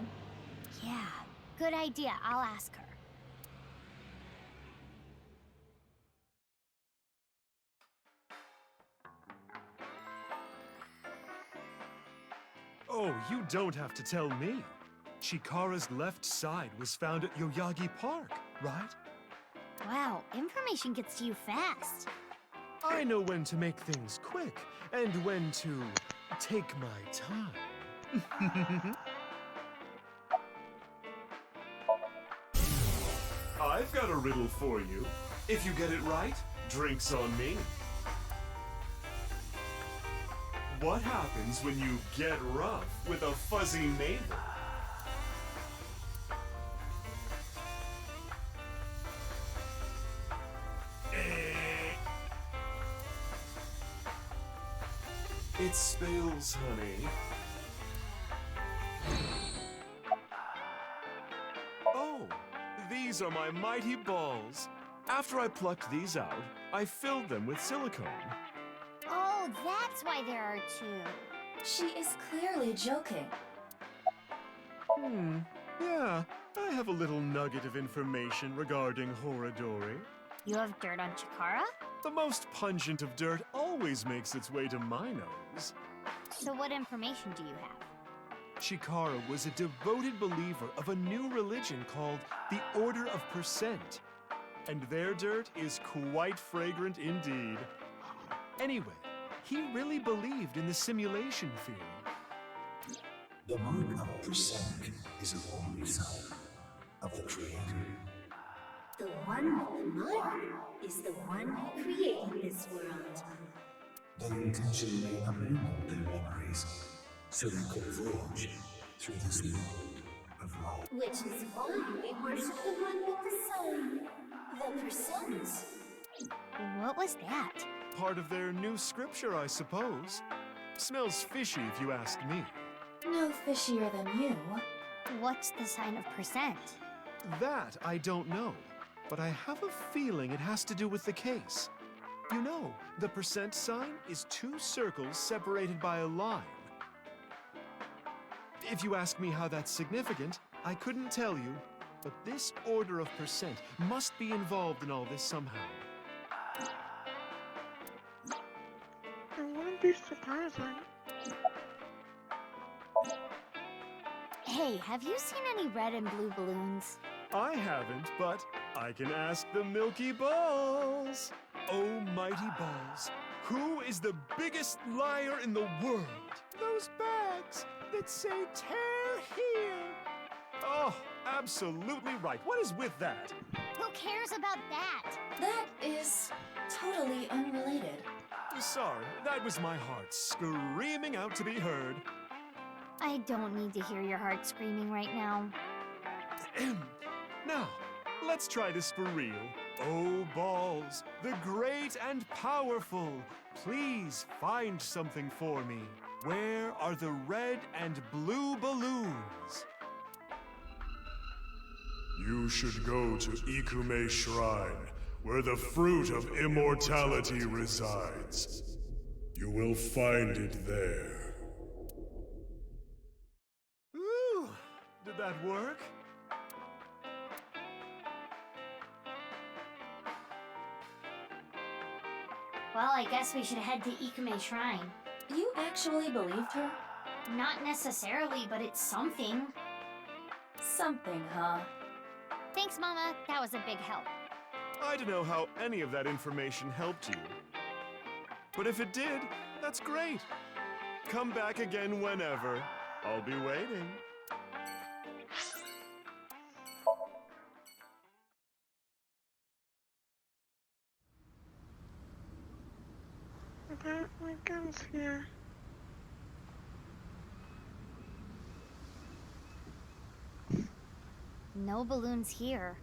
Yeah, good idea. I'll ask her. Oh, you don't have to tell me. Chikara's left side was found at Yoyagi Park, right? Wow, information gets to you fast. I know when to make things quick and when to take my time. I've got a riddle for you. If you get it right, drinks on me. What happens when you get rough with a fuzzy neighbor? It spills, honey. Oh, these are my mighty balls. After I plucked these out, I filled them with silicone. Oh, that's why there are 2. She is clearly joking. Yeah, I have a little nugget of information regarding Horadori. You have dirt on Chikara? The most pungent of dirt always makes its way to my nose. So what information do you have? Chikara was a devoted believer of a new religion called the Order of Percent. And their dirt is quite fragrant indeed. Anyway, he really believed in the simulation theory. The mark of Percent is the only sign of the Creator. The one with the mark is the one who created this world. They intentionally abandoned their memories so they could voyage through this world of light. Which is why we worship the one with the sign, the percent. What was that? Part of their new scripture, I suppose. Smells fishy if you ask me. No fishier than you. What's the sign of percent? That I don't know, but I have a feeling it has to do with the case. You know, the percent sign is two circles separated by a line. If you ask me how that's significant, I couldn't tell you, but this order of percent must be involved in all this somehow. I wouldn't be surprising. Hey, have you seen any red and blue balloons? I haven't, but I can ask the Milky Balls. Oh, mighty balls, who is the biggest liar in the world? Those bags that say tear here. Oh, absolutely right. What is with that? Who cares about that? That is totally unrelated. Sorry, that was my heart screaming out to be heard. I don't need to hear your heart screaming right now. Now, let's try this for real. Oh, balls, the great and powerful, please find something for me. Where are the red and blue balloons? You should go to Ikume Shrine, where the fruit of immortality resides. You will find it there. Ooh, did that work? Well, I guess we should head to Ikume Shrine. You actually believed her? Not necessarily, but it's something. Something, huh? Thanks, Mama. That was a big help. I don't know how any of that information helped you. But if it did, that's great. Come back again whenever. I'll be waiting. I got my guns here. No balloons here.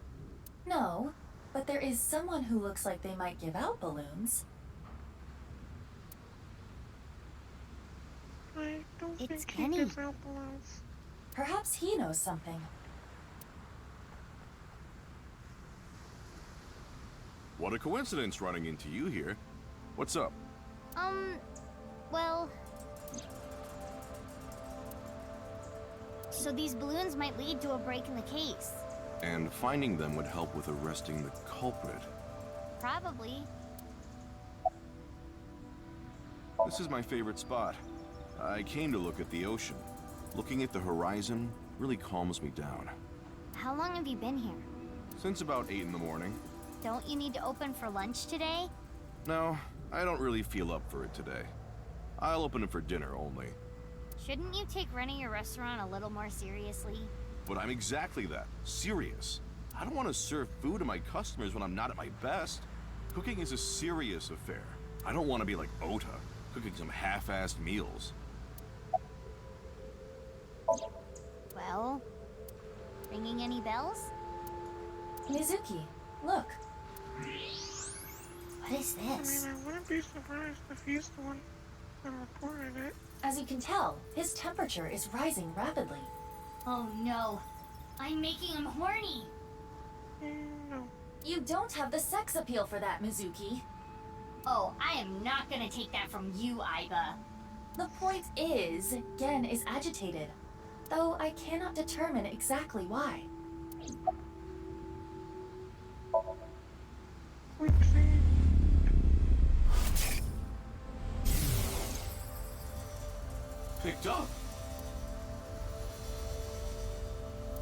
No, but there is someone who looks like they might give out balloons. I don't It's think Kenny. he gives out balloons. Perhaps he knows something. What a coincidence running into you here. What's up? Well... So these balloons might lead to a break in the case. And finding them would help with arresting the culprit. Probably. This is my favorite spot. I came to look at the ocean. Looking at the horizon really calms me down. How long have you been here? Since about 8 in the morning. Don't you need to open for lunch today? No, I don't really feel up for it today. I'll open it for dinner only. Shouldn't you take running your restaurant a little more seriously? But I'm exactly that, serious. I don't want to serve food to my customers when I'm not at my best. Cooking is a serious affair. I don't want to be like Ota, cooking some half-assed meals. Well, ringing any bells? Mizuki, look. What is this? I mean, I wouldn't be surprised if he's the one that reported it. As you can tell, his temperature is rising rapidly. Oh no, I'm making him horny. No. You don't have the sex appeal for that, Mizuki. Oh, I am not gonna take that from you, Aiba. The point is, Gen is agitated, though I cannot determine exactly why. Picked up.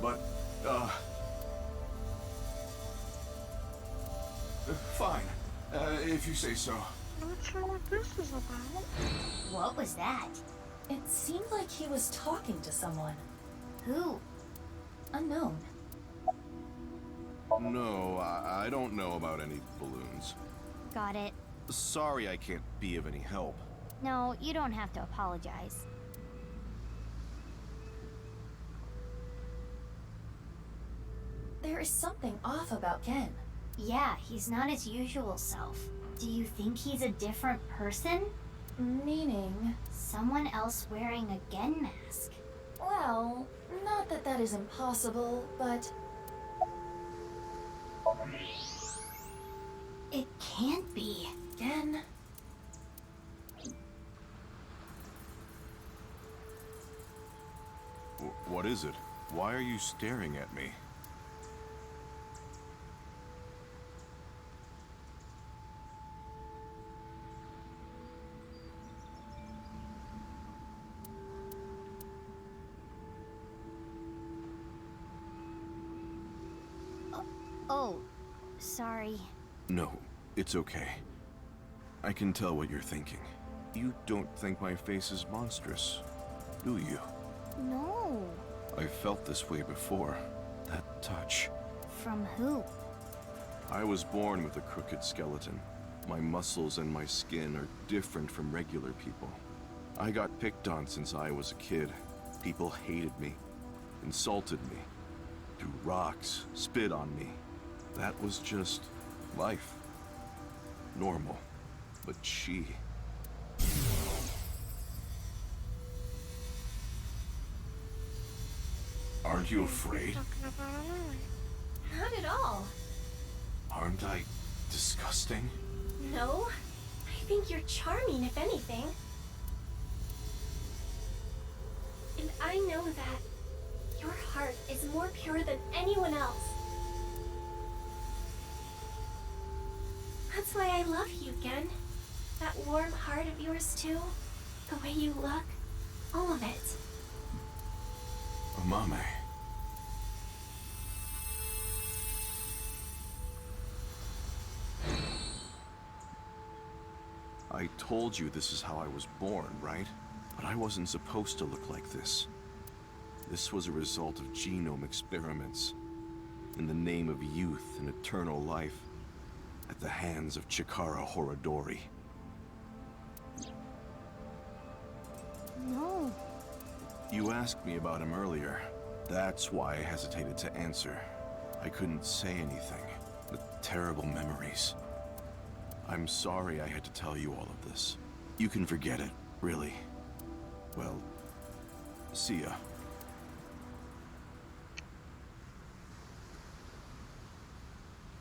but, fine. If you say so. Not sure what this is about. What was that? It seemed like he was talking to someone. Who? Unknown. No, I don't know about any balloons. Got it. Sorry I can't be of any help. No, you don't have to apologize. There is something off about Ken. Yeah, he's not his usual self. Do you think he's a different person? Meaning? Someone else wearing a Gen mask. Well, not that that is impossible, but... It can't be. Gen... What is it? Why are you staring at me? Oh, sorry. No, it's okay. I can tell what you're thinking. You don't think my face is monstrous, do you? No. I felt this way before. That touch. From who? I was born with a crooked skeleton. My muscles and my skin are different from regular people. I got picked on since I was a kid. People hated me, insulted me, threw rocks, spit on me. That was just life. Normal. But she... Aren't you afraid? Not at all. Aren't I disgusting? No. I think you're charming, if anything. And I know that your heart is more pure than anyone else. That's why I love you, Gen. That warm heart of yours, too. The way you look. All of it. Amame. I told you this is how I was born, right? But I wasn't supposed to look like this. This was a result of genome experiments. In the name of youth and eternal life. At the hands of Chikara Horodori. No. You asked me about him earlier. That's why I hesitated to answer. I couldn't say anything. The terrible memories. I'm sorry I had to tell you all of this. You can forget it, really. Well, see ya.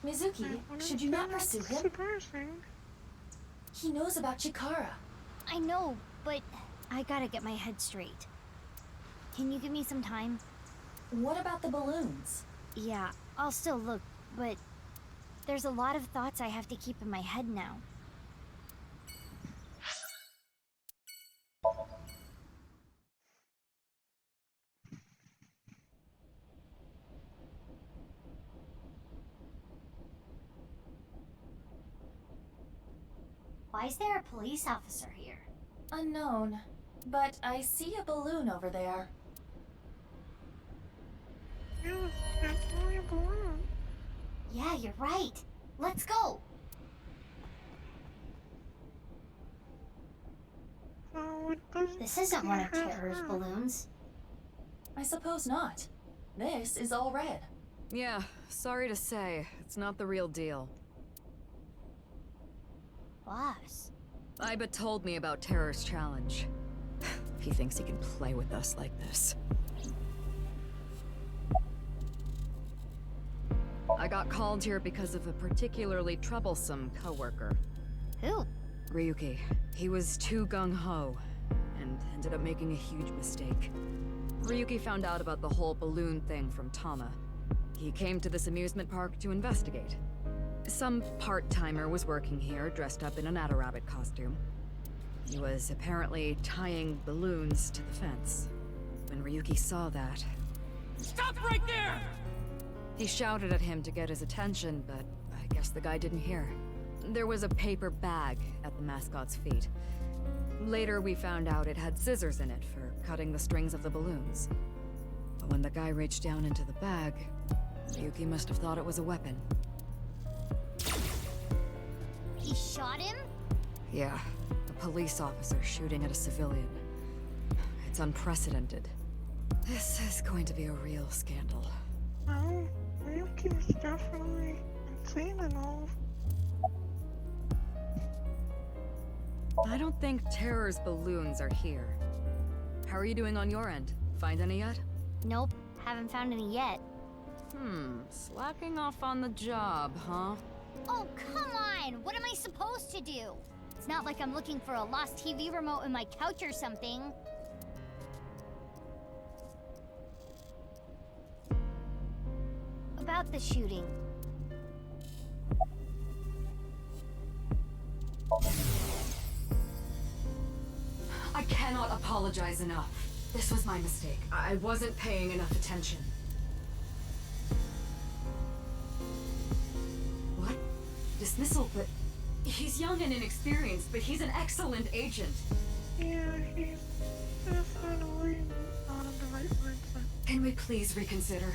Mizuki, should you not pursue him? He knows about Chikara. I know, but I gotta get my head straight. Can you give me some time? What about the balloons? Yeah, I'll still look, but there's a lot of thoughts I have to keep in my head now. Why is there a police officer here? Unknown. But I see a balloon over there. Yeah, definitely a balloon. Yeah, you're right. Let's go! This isn't one of Terror's balloons. I suppose not. This is all red. Yeah, sorry to say, it's not the real deal. Boss. Iba told me about Terror's challenge. He thinks he can play with us like this. I got called here because of a particularly troublesome coworker. Who? Ryuki. He was too gung-ho, and ended up making a huge mistake. Ryuki found out about the whole balloon thing from Tama. He came to this amusement park to investigate. Some part-timer was working here, dressed up in an Adarabbit costume. He was apparently tying balloons to the fence. When Ryuki saw that, Stop right there! He shouted at him to get his attention, but I guess the guy didn't hear. There was a paper bag at the mascot's feet. Later, we found out it had scissors in it for cutting the strings of the balloons. But when the guy reached down into the bag, Yuki must have thought it was a weapon. He shot him? Yeah, a police officer shooting at a civilian. It's unprecedented. This is going to be a real scandal. Well, Mizuki is definitely insane and all. I don't think Terror's balloons are here. How are you doing on your end? Find any yet? Nope, haven't found any yet. Slacking off on the job, huh? Oh, come on! What am I supposed to do? It's not like I'm looking for a lost TV remote in my couch or something. About the shooting. I cannot apologize enough. This was my mistake. I wasn't paying enough attention. What? Dismissal? But he's young and inexperienced, but he's an excellent agent. Yeah, he's definitely not in the right mindset. Can we please reconsider?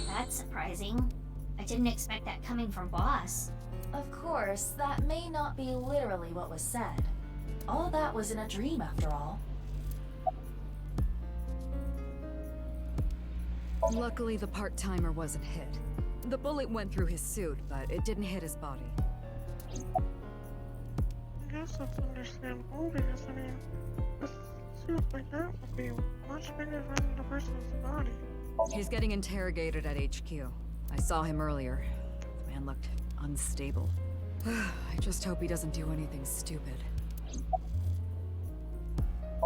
That's surprising. I didn't expect that coming from Boss. Of course, that may not be literally what was said. All that was in a dream, after all. Luckily, the part-timer wasn't hit. The bullet went through his suit, but it didn't hit his body. I guess that's understandable because, I mean, a suit like that would be much bigger than the person's body. He's getting interrogated at HQ. I saw him earlier. The man looked unstable. I just hope he doesn't do anything stupid.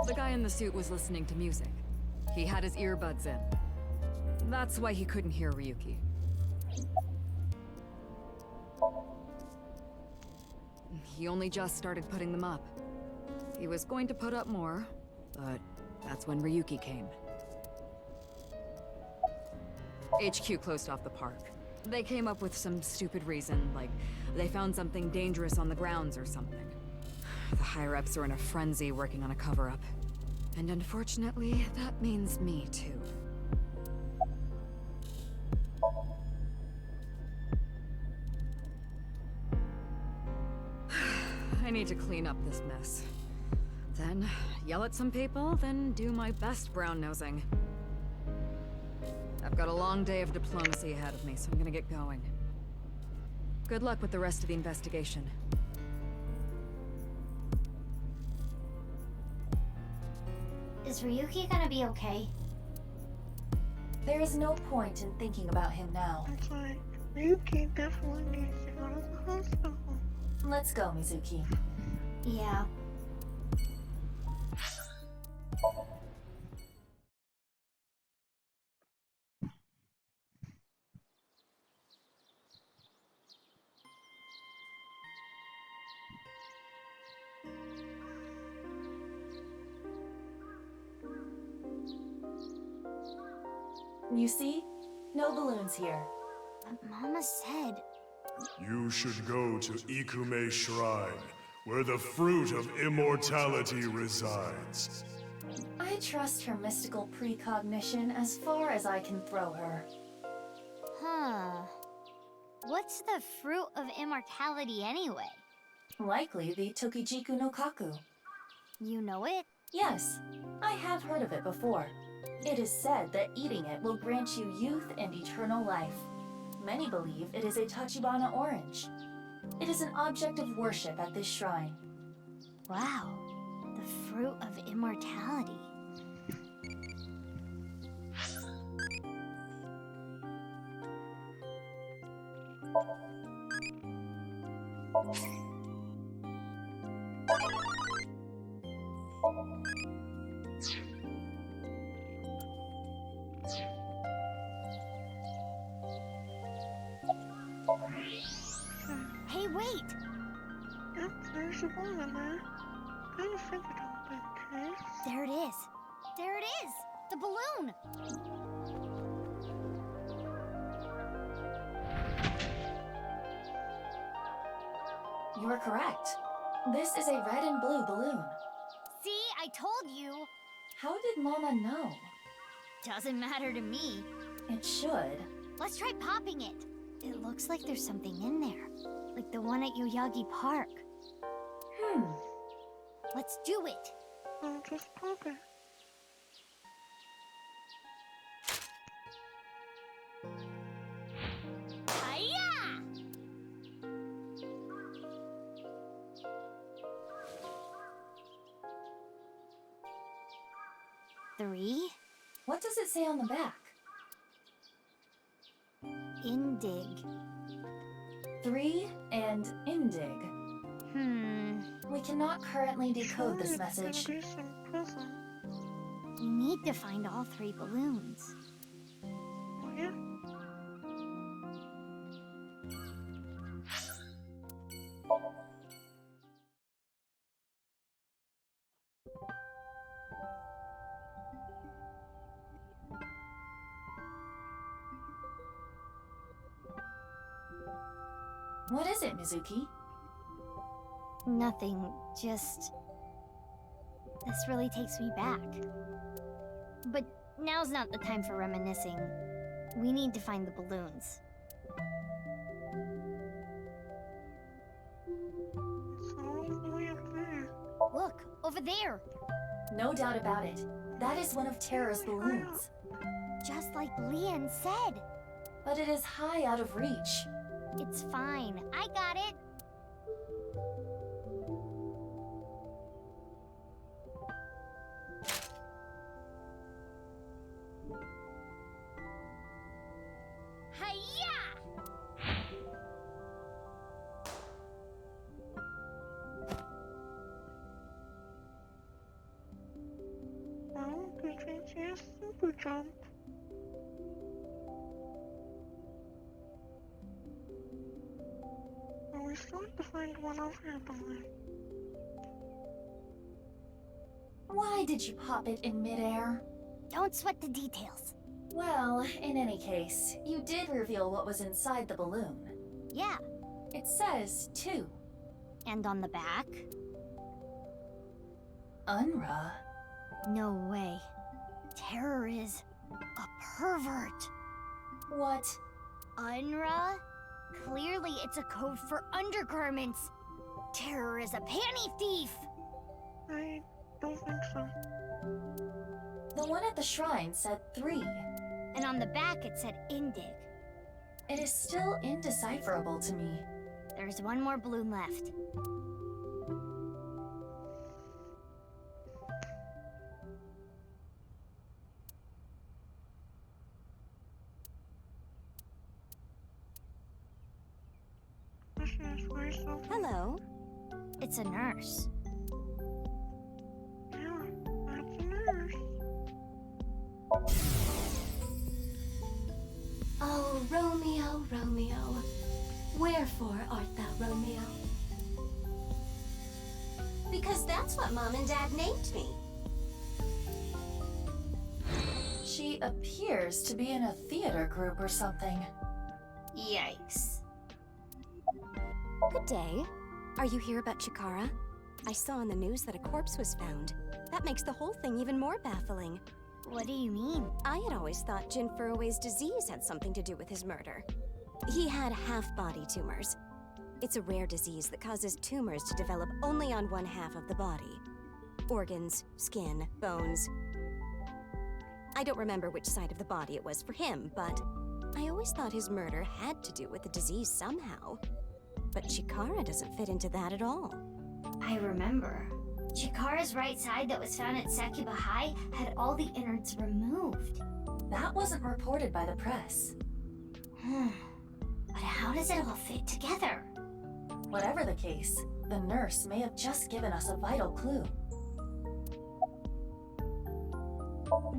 The guy in the suit was listening to music. He had his earbuds in. That's why he couldn't hear Ryuki. He only just started putting them up. He was going to put up more, but that's when Ryuki came. HQ closed off the park. They came up with some stupid reason, like they found something dangerous on the grounds or something. The higher-ups are in a frenzy working on a cover-up. And unfortunately, that means me too. I need to clean up this mess. Then yell at some people, then do my best brown-nosing. I've got a long day of diplomacy ahead of me, so I'm gonna get going. Good luck with the rest of the investigation. Is Ryuki gonna be okay? There is no point in thinking about him now. It's like, Ryuki definitely needs to go to the hospital. Let's go, Mizuki. Yeah. You see? No balloons here. But Mama said... You should go to Ikume Shrine, where the fruit of immortality resides. I trust her mystical precognition as far as I can throw her. Huh. What's the fruit of immortality anyway? Likely the Tokijiku no Kaku. You know it? Yes, I have heard of it before. It is said that eating it will grant you youth and eternal life. Many believe it is a Tachibana orange. It is an object of worship at this shrine. Wow, the fruit of immortality. Hey, wait! Yep, there's a ball in there. Kind of think it all been case. There it is. There it is! The balloon! You are correct. This is a red and blue balloon. See, I told you! How did Mama know? Doesn't matter to me. It should. Let's try popping it. It looks like there's something in there. Like the one at Yoyagi Park. Let's do it. I'll just pop it. Hiya! 3. What does it say on the back? Indig. 3 and Indig. We cannot currently decode this message. You need to find all 3 balloons. Yeah. What is it, Mizuki? Nothing, just... This really takes me back. But now's not the time for reminiscing. We need to find the balloons. It's all the way up there. Look, over there! No doubt about it. That is one of Terra's balloons. Just like Leon said. But it is high out of reach. It's fine. I got it. Well, good chance he has super jump. But we still have to find one over here, balloon. Why did you pop it in midair? Don't sweat the details. Well, in any case, you did reveal what was inside the balloon. Yeah. It says 2. And on the back? Unra. No way. Terror is a pervert. What? Unra? Clearly it's a code for undergarments. Terror is a panty thief. I don't think so. The one at the shrine said 3. And on the back it said Indig. It is still indecipherable to me. There's one more balloon left. Hello. It's a nurse. Yeah, that's a nurse. Oh, Romeo, Romeo, wherefore art thou Romeo? Because that's what Mom and Dad named me. She appears to be in a theater group or something. Yikes. Good day. Are you here about Chikara? I saw on the news that a corpse was found. That makes the whole thing even more baffling. What do you mean? I had always thought Jin Furui's disease had something to do with his murder. He had half-body tumors. It's a rare disease that causes tumors to develop only on one half of the body. Organs, skin, bones. I don't remember which side of the body it was for him, but I always thought his murder had to do with the disease somehow. But Chikara doesn't fit into that at all. I remember. Chikara's right side that was found at Sakuba High had all the innards removed. That wasn't reported by the press. But how does it all fit together? Whatever the case, the nurse may have just given us a vital clue.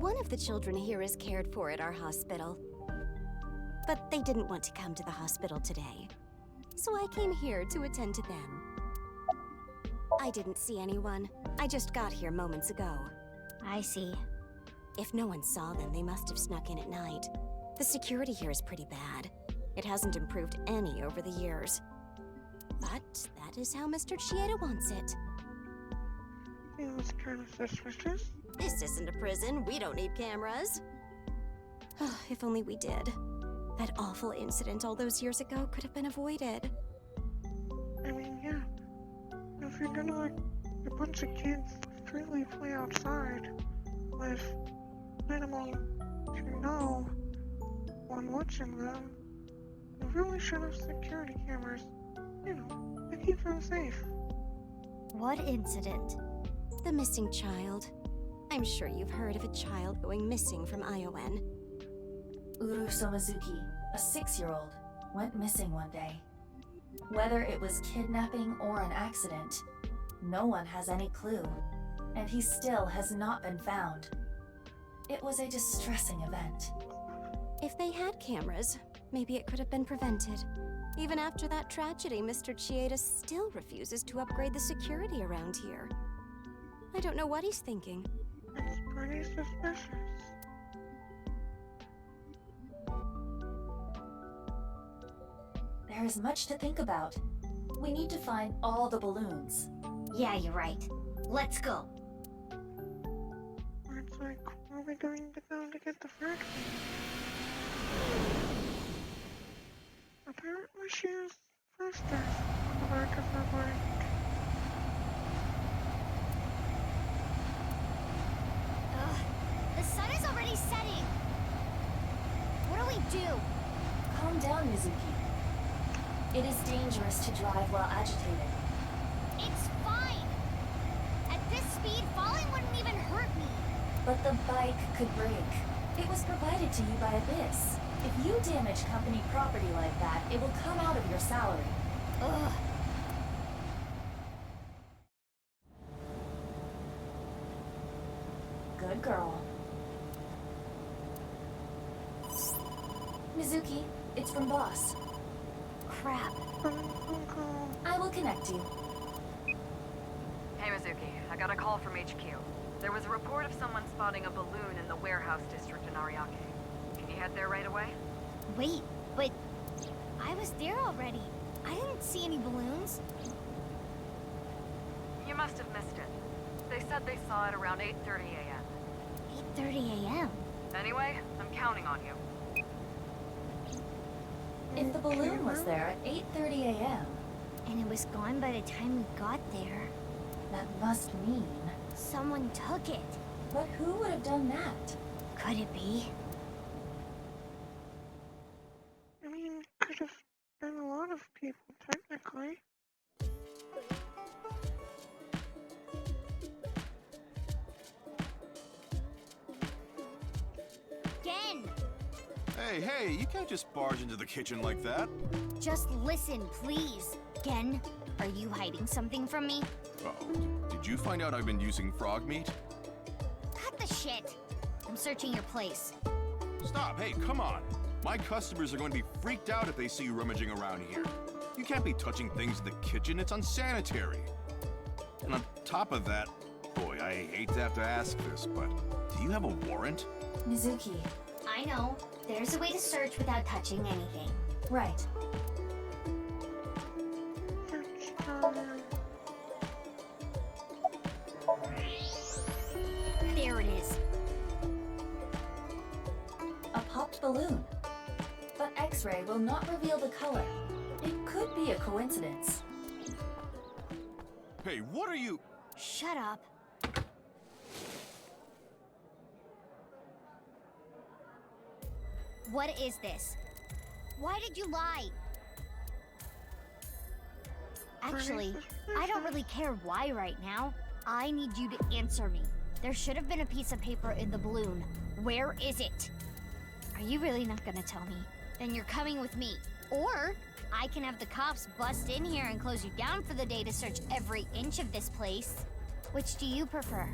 One of the children here is cared for at our hospital. But they didn't want to come to the hospital today. So I came here to attend to them. I didn't see anyone. I just got here moments ago. I see. If no one saw them, they must have snuck in at night. The security here is pretty bad. It hasn't improved any over the years. But that is how Mr. Chieda wants it. Seems kind of suspicious. This isn't a prison. We don't need cameras. If only we did. That awful incident all those years ago could have been avoided. I mean, yeah. If you're gonna let a bunch of kids freely play outside with minimal to no one watching them, you really should have security cameras, to keep them safe. What incident? The missing child. I'm sure you've heard of a child going missing from Iowen. Uruso Mizuki, a 6-year-old, went missing one day. Whether it was kidnapping or an accident, no one has any clue, and he still has not been found. It was a distressing event. If they had cameras, maybe it could have been prevented. Even after that tragedy, Mr. Chieda still refuses to upgrade the security around here. I don't know what he's thinking. It's pretty suspicious. There is much to think about. We need to find all the balloons. Yeah, you're right. Let's go. It's like, are we going to go to get the first one? Apparently she is first on the back of her bike. The sun is already setting. What do we do? Calm down, Mizuki. It is dangerous to drive while agitated. It's fine. At this speed, falling wouldn't even hurt me. But the bike could break. It was provided to you by Abyss. If you damage company property like that, it will come out of your salary. Ugh. Good girl. Mizuki, it's from Boss. Crap. I will connect you. Hey, Mizuki. I got a call from HQ. There was a report of someone spotting a balloon in the warehouse district in Ariake. Can you head there right away? Wait, but I was there already. I didn't see any balloons. You must have missed it. They said they saw it around 8:30 a.m. 8:30 a.m. Anyway, I'm counting on you. If the balloon was there at 8:30 a.m. and it was gone by the time we got there, that must mean someone took it. But who would have done that? Could it be? I mean, could have been a lot of people, technically. Gen! Hey, you can't just barge into the kitchen like that. Just listen, please. Gen, are you hiding something from me? Oh, did you find out I've been using frog meat? Cut the shit. I'm searching your place. Stop, hey, come on. My customers are going to be freaked out if they see you rummaging around here. You can't be touching things in the kitchen, it's unsanitary. And on top of that, boy, I hate to have to ask this, but do you have a warrant? Mizuki. I know. There's a way to search without touching anything. Right. There it is. A popped balloon. But X-ray will not reveal the color. It could be a coincidence. Hey, what are you? Shut up. What is this? Why did you lie? Actually, I don't really care why right now. I need you to answer me. There should have been a piece of paper in the balloon. Where is it? Are you really not gonna tell me? Then you're coming with me. Or I can have the cops bust in here and close you down for the day to search every inch of this place. Which do you prefer?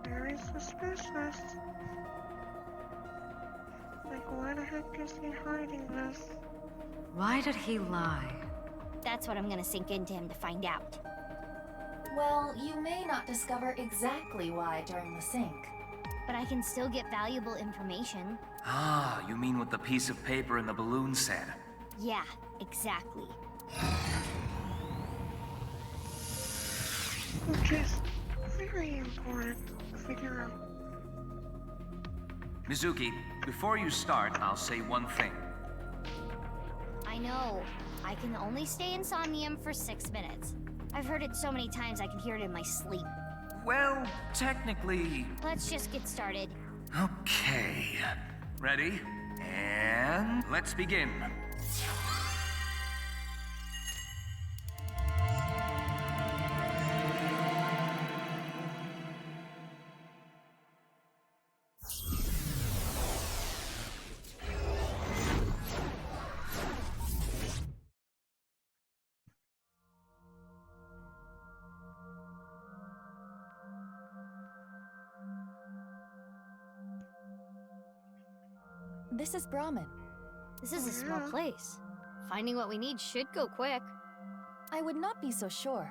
Very suspicious. Like, why the heck is he hiding this? Why did he lie? That's what I'm gonna sink into him to find out. Well, you may not discover exactly why during the sync. But I can still get valuable information. Ah, you mean what the piece of paper and the balloon said? Yeah, exactly. Which is very important to figure out. Mizuki, before you start, I'll say one thing. I know. I can only stay in Somnium for 6 minutes. I've heard it so many times I can hear it in my sleep. Well, technically... Let's just get started. Okay. Ready? And let's begin. This is Brahmin. This is a small place. Finding what we need should go quick. I would not be so sure.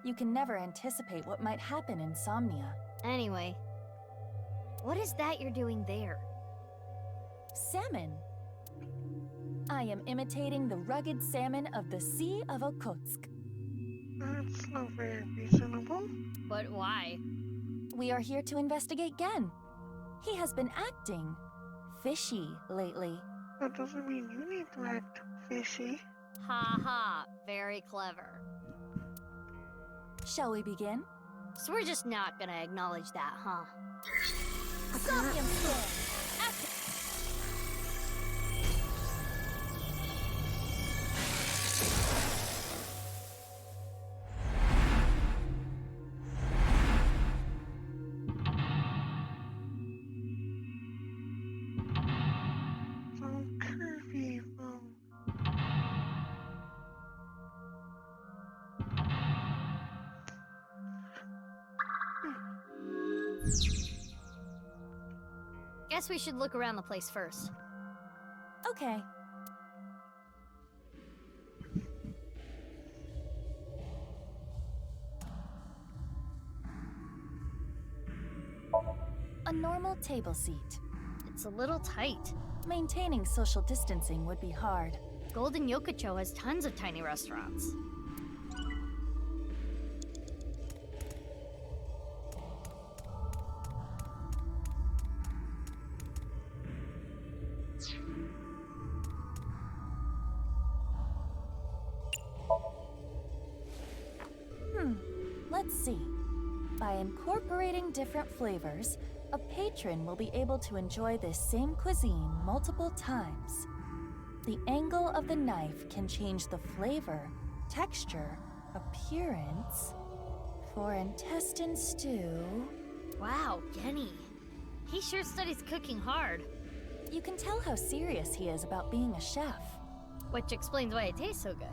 You can never anticipate what might happen in Somnia. Anyway, what is that you're doing there? Salmon. I am imitating the rugged salmon of the Sea of Okhotsk. That's not very reasonable. But why? We are here to investigate Gen. He has been acting fishy lately. That doesn't mean you need to act fishy. Ha ha, very clever. Shall we begin? So we're just not gonna acknowledge that, huh? Somnium Storm! Guess we should look around the place first. Okay. A normal table seat. It's a little tight. Maintaining social distancing would be hard. Golden Yokocho has tons of tiny restaurants. Let's see. By incorporating different flavors, a patron will be able to enjoy this same cuisine multiple times. The angle of the knife can change the flavor, texture, appearance. For intestine stew... Wow, Genny. He sure studies cooking hard. You can tell how serious he is about being a chef. Which explains why it tastes so good.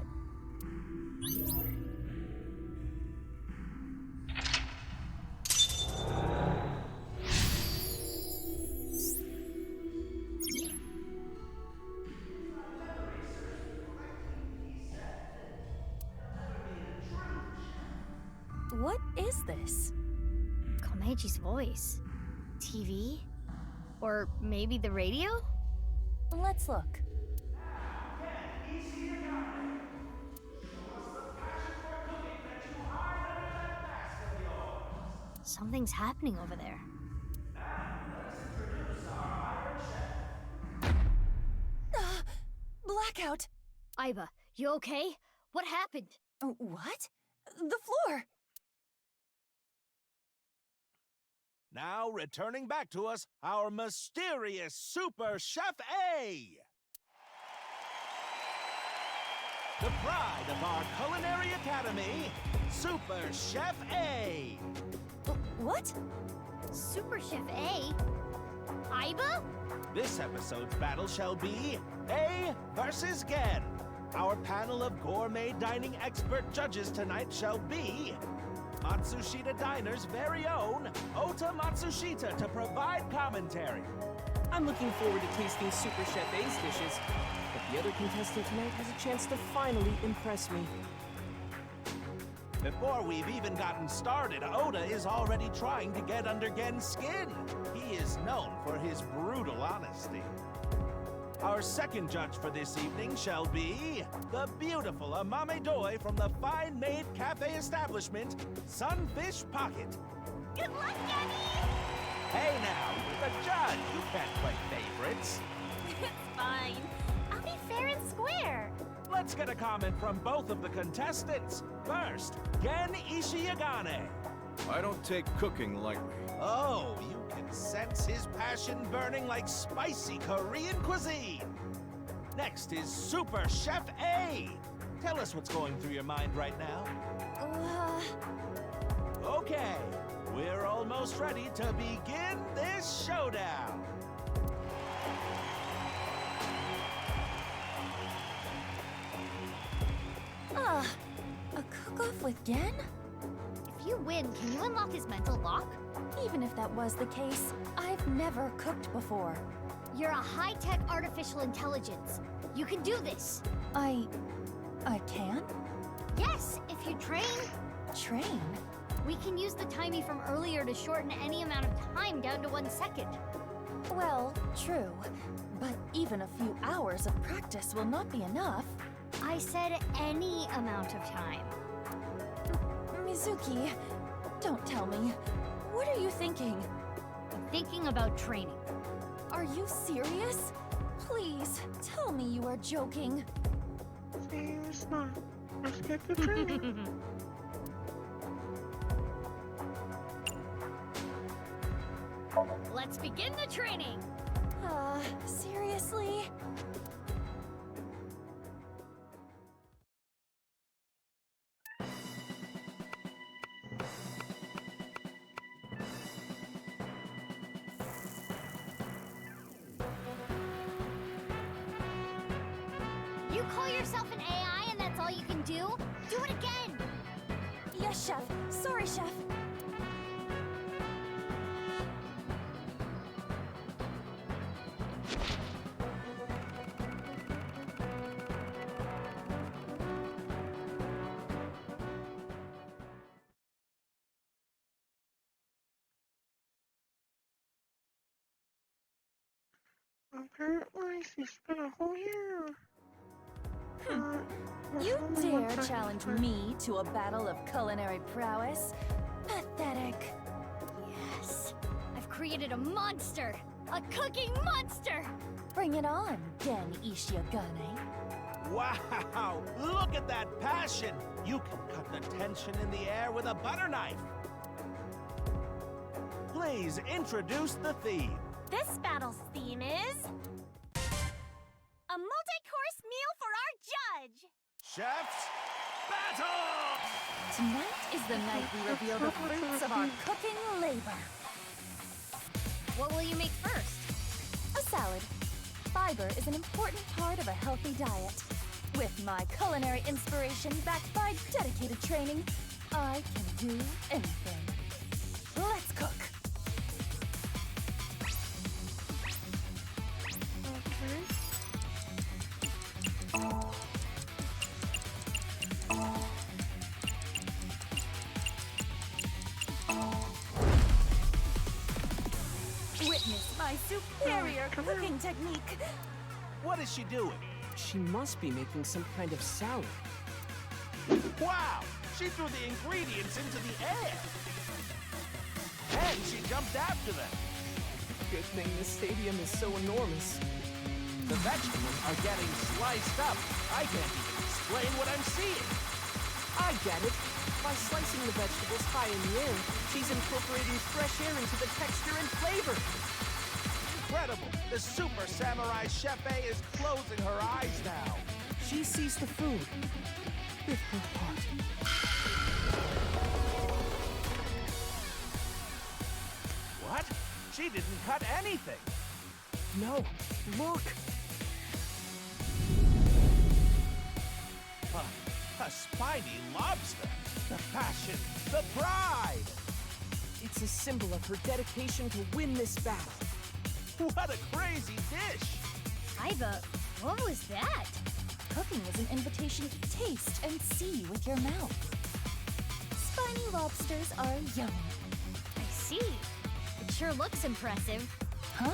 What is this? Komeji's voice. TV? Or maybe the radio? Let's look. Something's happening over there. Blackout! Aiba, you okay? What happened? What? The floor! Now returning back to us, our mysterious Super Chef A! The pride of our culinary academy, Super Chef A! What? Super Chef A? Aiba? This episode's battle shall be A versus Gen. Our panel of gourmet dining expert judges tonight shall be Matsushita Diner's very own Ota Matsushita to provide commentary. I'm looking forward to tasting Super Chef A's dishes, but The other contestant tonight has a chance to finally impress me. Before we've even gotten started, Oda is already trying to get under Gen's skin. He is known for his brutal honesty. Our second judge for this evening shall be the beautiful Amame Doi from the fine-made cafe establishment, Sunfish Pocket. Good luck, Genny! Hey now, you're the judge. You can't play favorites. It's fine. I'll be fair and square. Let's get a comment from both of the contestants. First, Gen Ishiyagane. I don't take cooking lightly. Oh, you can sense his passion burning like spicy Korean cuisine. Next is Super Chef A. Tell us what's going through your mind right now. Okay, we're almost ready to begin this showdown. A cook-off with Gen? If you win, can you unlock his mental lock? Even if that was the case, I've never cooked before. You're a high-tech artificial intelligence. You can do this. I can? Yes, if you train. Train? We can use the timey from earlier to shorten any amount of time down to 1 second. Well, true. But even a few hours of practice will not be enough. I said any amount of time. Mizuki, don't tell me. What are you thinking? I'm thinking about training. Are you serious? Please, tell me you are joking. Seems not. Let's get to training. Let's begin the training! Seriously? You call yourself an AI and that's all you can do? Do it again! Yes, Chef. Sorry, Chef. Apparently, she spent a whole year. You dare challenge me to a battle of culinary prowess? Pathetic. Yes! I've created a monster! A cooking monster! Bring it on, Gen Ishiyagane. Wow! Look at that passion! You can cut the tension in the air with a butter knife. Please introduce the theme. This battle's theme is... a multi-course meal for our judge! Chef's Battle! Tonight is the night we reveal the fruits of our cooking labor. What will you make first? A salad. Fiber is an important part of a healthy diet. With my culinary inspiration backed by dedicated training, I can do anything. Let's cook! Witness my superior cooking technique. What is she doing? She must be making some kind of salad. Wow! She threw the ingredients into the air! And she jumped after them! Good thing this stadium is so enormous. The vegetables are getting sliced up. I can't even explain what I'm seeing. I get it. By slicing the vegetables high in the air, she's incorporating fresh air into the texture and flavor. Incredible! The Super Samurai Chef A is closing her eyes now. She sees the food with her heart. What? She didn't cut anything. No, look. A spiny lobster. The passion, the pride. It's a symbol of her dedication to win this battle. What a crazy dish! What was that? Cooking is an invitation to taste and see with your mouth. Spiny lobsters are yummy. I see. It sure looks impressive. Huh?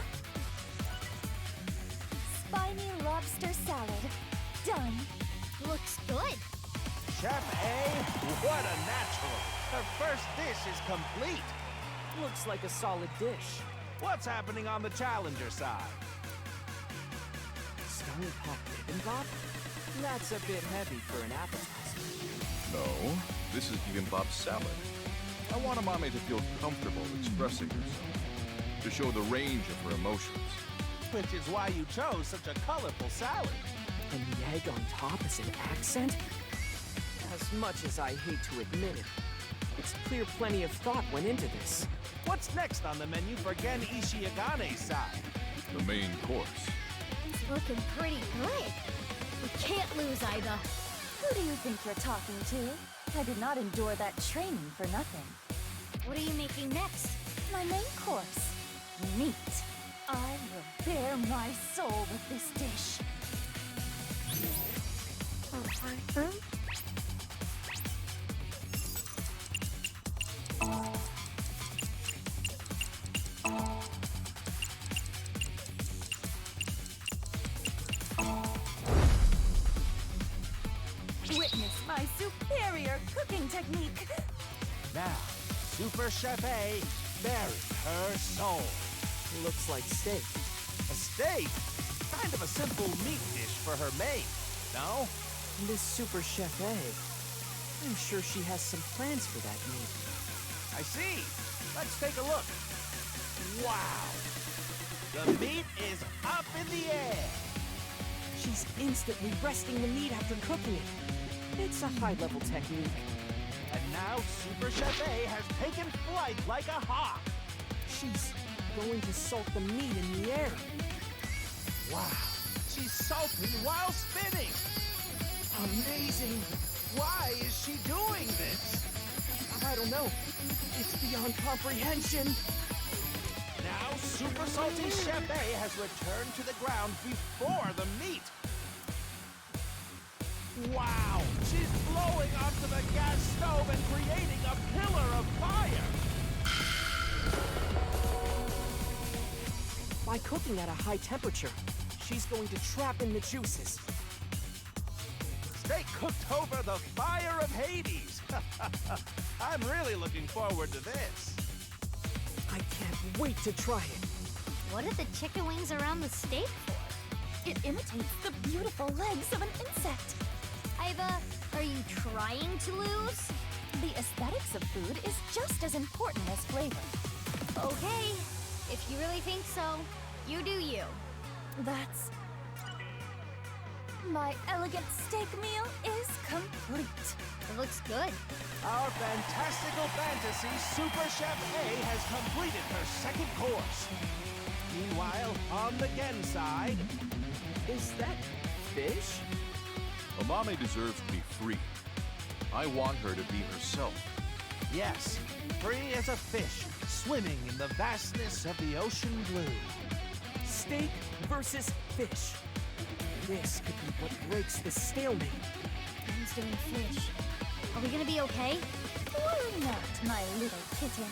Spiny lobster salad. Done. Looks good. Chef A, what a natural. Her first dish is complete. Looks like a solid dish. What's happening on the challenger side? Stone-packed bibimbap? That's a bit heavy for an appetizer. No, this is bibimbap salad. I want Amame to feel comfortable expressing herself, to show the range of her emotions. Which is why you chose such a colorful salad. And the egg on top is an accent? As much as I hate to admit it, it's clear plenty of thought went into this. What's next on the menu for Gen Ishiagane's side? The main course. It's looking pretty good. We can't lose, Aiba. Who do you think you're talking to? I did not endure that training for nothing. What are you making next? My main course. Meat. I will bare my soul with this dish. Witness my superior cooking technique. Now, Super Chef A, bury her soul. Looks like steak. A steak? Kind of a simple meat dish for her maid, no? This Super Chef A, I'm sure she has some plans for that meat. I see. Let's take a look. Wow. The meat is up in the air. She's instantly resting the meat after cooking it. It's a high-level technique. And now Super Chef A has taken flight like a hawk. She's going to salt the meat in the air. Wow. She's salting while spinning. Amazing. Why is she doing this? I don't know. It's beyond comprehension. Now Super Salty Chef A has returned to the ground before the meat. Wow! She's blowing onto the gas stove and creating a pillar of fire! By cooking at a high temperature, she's going to trap in the juices. Steak cooked over the fire of Hades! I'm really looking forward to this. I can't wait to try it. What are the chicken wings around the steak for? It imitates the beautiful legs of an insect. Aiba, are you trying to lose? The aesthetics of food is just as important as flavor. Okay, if you really think so, you do you. That's... My elegant steak meal is complete. It looks good. Our fantastical fantasy Super Chef A has completed her second course. Meanwhile, on the Gen side... Is that fish? Amame deserves to be free. I want her to be herself. Yes, free as a fish, swimming in the vastness of the ocean blue. Steak versus fish. This could be what breaks the stalemate. Who's doing fish? Are we gonna be okay? Worry not, my little kitten.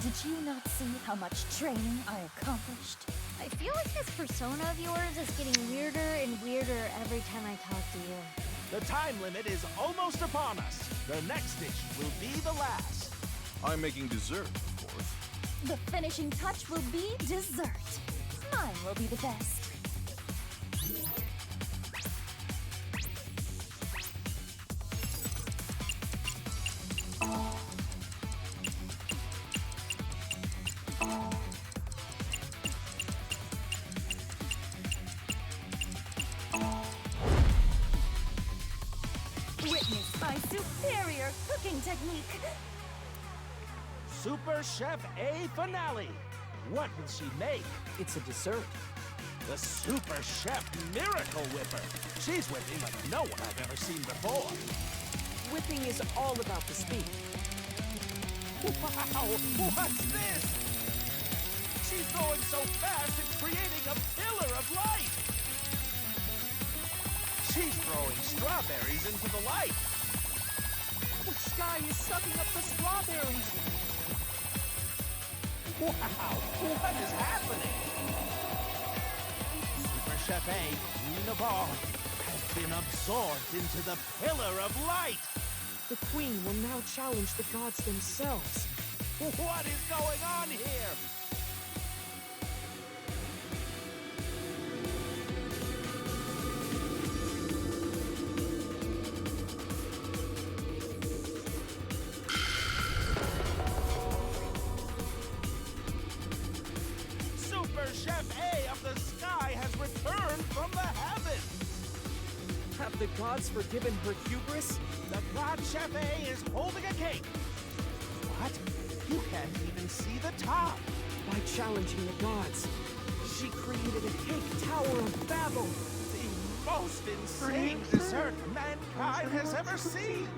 Did you not see how much training I accomplished? I feel like this persona of yours is getting weirder and weirder every time I talk to you. The time limit is almost upon us. The next dish will be the last. I'm making dessert, of course. The finishing touch will be dessert. Mine will be the best. Witness my superior cooking technique. Super Chef A finale. What will she make? It's a dessert. The Super Chef Miracle Whipper. She's whipping like no one I've ever seen before. Whipping is all about the speed. Wow! What's this? She's going so fast it's creating a pillar of light. She's throwing strawberries into the light. The sky is sucking up the strawberries. Wow, what is happening? Super Chef A, Queen of All, has been absorbed into the Pillar of Light. The Queen will now challenge the gods themselves. What is going on here? Super Chef A of the sky has returned from the heavens. Have the gods forgiven her hubris? The God Chef A is holding a cake. What? You can't even see the top. By challenging the gods, she created a cake tower of Babel. The most insane dessert mankind has ever seen.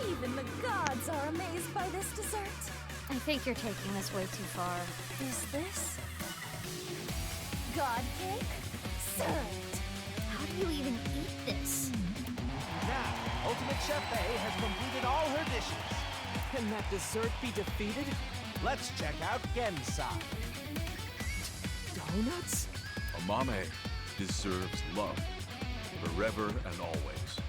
Even the gods are amazed by this dessert. I think you're taking this way too far. Is this God cake? Served. How do you even eat this? Now, Ultimate Chef A has completed all her dishes. Can that dessert be defeated? Let's check out Gen's side. Donuts? Amame deserves love, forever and always.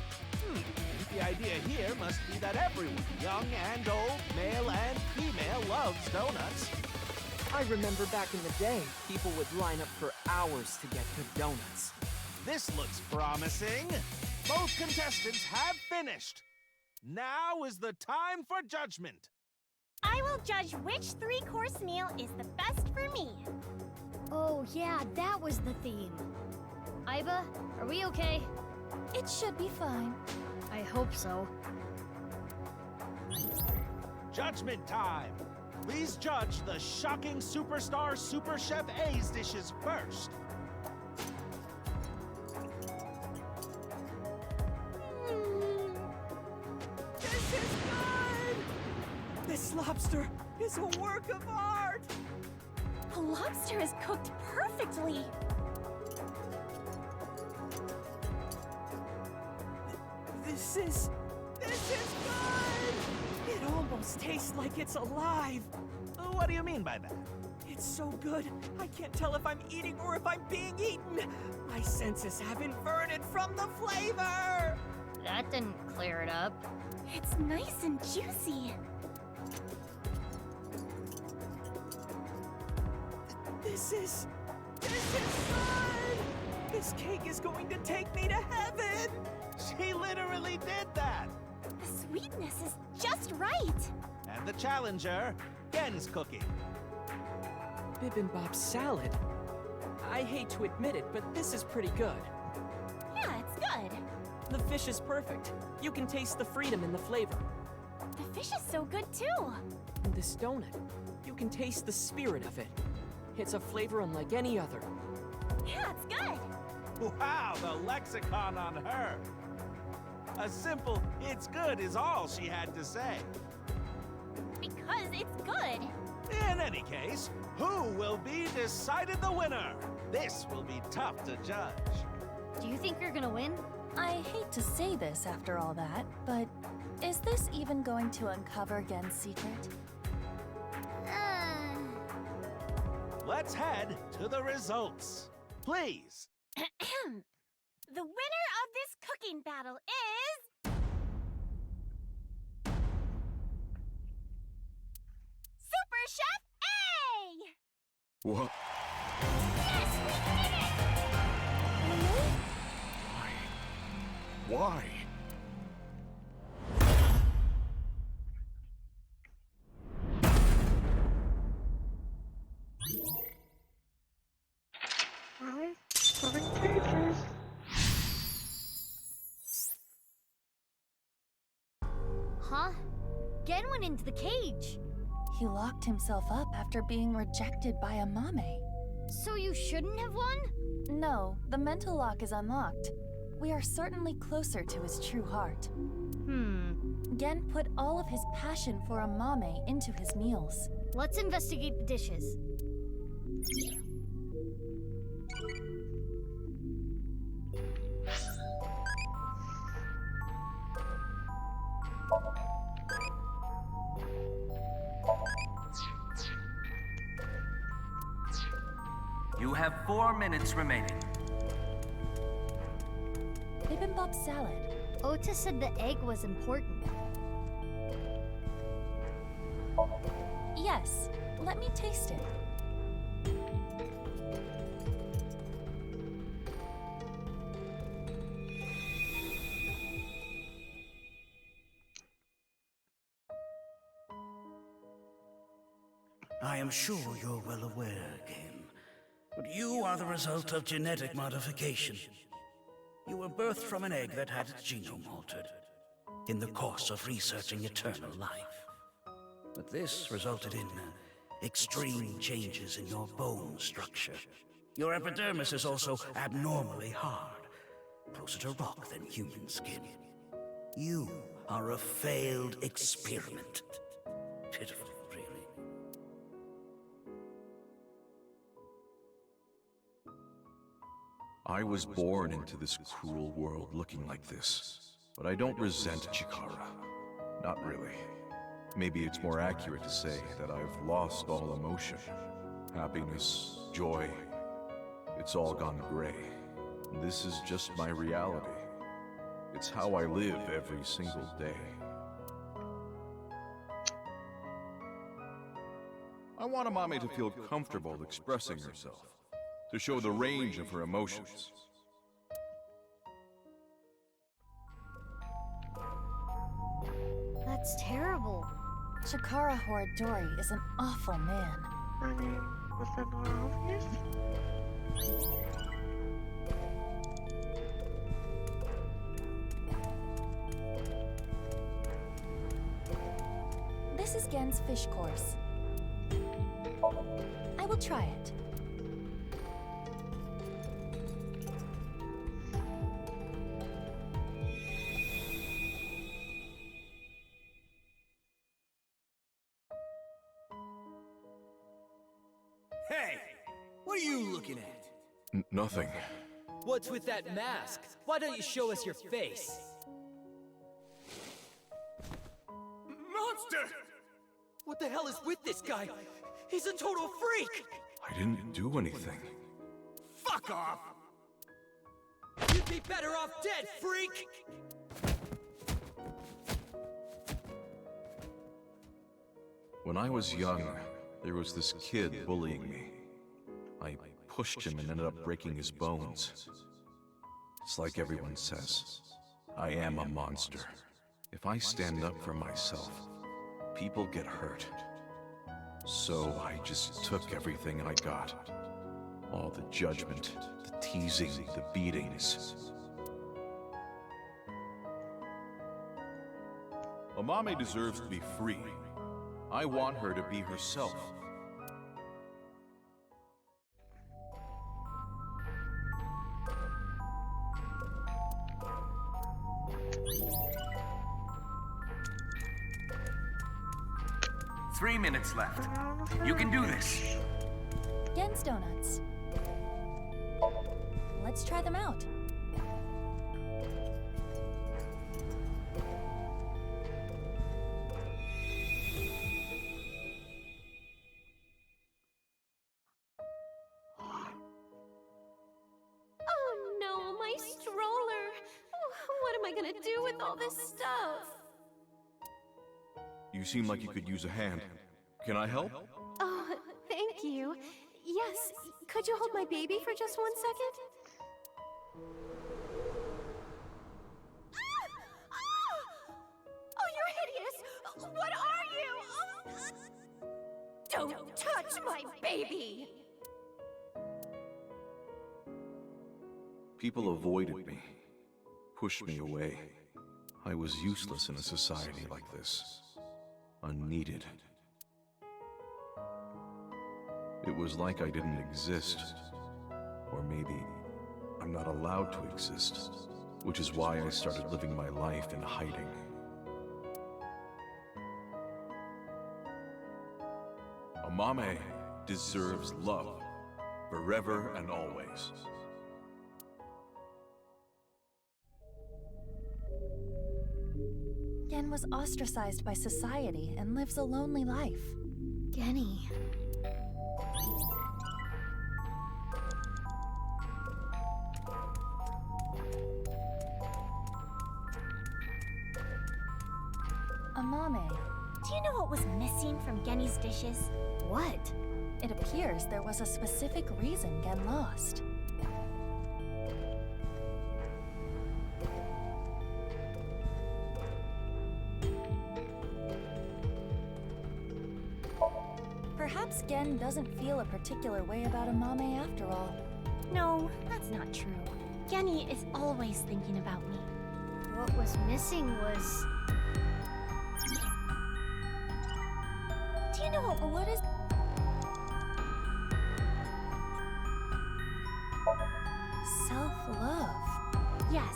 The idea here must be that everyone, young and old, male and female, loves donuts. I remember back in the day, people would line up for hours to get good donuts. This looks promising. Both contestants have finished. Now is the time for judgment. I will judge which three-course meal is the best for me. Oh, yeah, that was the theme. Iba, are we okay? It should be fine. I hope so. Judgment time. Please judge the shocking superstar Super Chef A's dishes first. This is good! This lobster is a work of art! The lobster is cooked perfectly. This is good! It almost tastes like it's alive. What do you mean by that? It's so good, I can't tell if I'm eating or if I'm being eaten. My senses have inverted from the flavor. That didn't clear it up. It's nice and juicy. This is good! This cake is going to take me to heaven! She literally did that! The sweetness is just right. And the challenger, Gen's cooking. Bibimbap salad. I hate to admit it, but this is pretty good. Yeah, it's good. The fish is perfect. You can taste the freedom in the flavor. The fish is so good too. And this donut, you can taste the spirit of it. It's a flavor unlike any other. Yeah, it's good. Wow, the lexicon on her. A simple, it's good is all she had to say. Because it's good. In any case, who will be decided the winner? This will be tough to judge. Do you think you're gonna win? I hate to say this after all that, but is this even going to uncover Gen's secret? Let's head to the results. Please. The winner of this cooking battle is... Super Chef A! What? Yes, we did it! Why? Well, 7 cages. Huh? Gen went into the cage. He locked himself up after being rejected by Amame. So you shouldn't have won? No, the mental lock is unlocked. We are certainly closer to his true heart. Gen put all of his passion for Amame into his meals. Let's investigate the dishes. You have 4 minutes remaining. Bibimbap salad. Otis said the egg was important. Yes, let me taste it. I am sure you're well aware, Game, but you are the result of genetic modification. You were birthed from an egg that had its genome altered, in the course of researching eternal life. But this resulted in extreme changes in your bone structure. Your epidermis is also abnormally hard, closer to rock than human skin. You are a failed experiment. Pitiful. I was born into this cruel world looking like this, but I don't resent Chikara. Not really. Maybe it's more accurate to say that I've lost all emotion. Happiness, joy, it's all gone gray. This is just my reality. It's how I live every single day. I want Amame to feel comfortable expressing herself, to show the range of her emotions. That's terrible. Chikara Horadori is an awful man. I mean, was that not obvious? This is Gen's fish course. I will try it. Hey! What are you looking at? Nothing. What's with that mask? Why don't you show us your face? Monster! What the hell is with this guy? He's a total freak! I didn't do anything. Fuck off! You'd be better off dead, freak! When I was young, there was this kid bullying me. I pushed him and ended up breaking his bones. It's like everyone says, I am a monster. If I stand up for myself, people get hurt. So I just took everything I got. All the judgment, the teasing, the beatings. Amame deserves to be free. I want her to be herself. Three minutes left. You can do this. Gen's donuts. Let's try them out. Oh no, my stroller! What am I gonna do with all this stuff? You seem like you could use a hand. Can I help? Oh, thank you. Yes, could you hold my baby for just 1 second? Oh, you're hideous! What are you? Don't touch my baby! People avoided me, pushed me away. I was useless in a society like this. Unneeded. It was like I didn't exist. Or maybe I'm not allowed to exist, which is why I started living my life in hiding. Amame deserves love, forever and always. Gen was ostracized by society and lives a lonely life. Genny. Amame. Do you know what was missing from Genny's dishes? What? It appears there was a specific reason Gen lost. Perhaps Gen doesn't feel a particular way about Amame after all. No, that's not true. Genny is always thinking about me. What was missing was... Do you know what is... Self-love. Yes.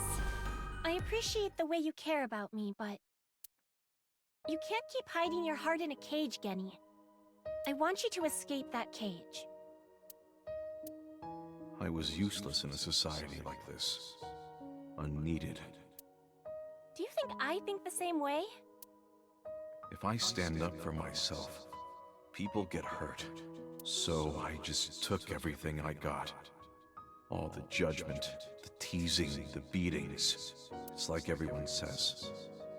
I appreciate the way you care about me, but... You can't keep hiding your heart in a cage, Genny. I want you to escape that cage. I was useless in a society like this. Unneeded. Do you think I think the same way? If I stand up for myself, people get hurt. So I just took everything I got. All the judgment, the teasing, the beatings. It's like everyone says,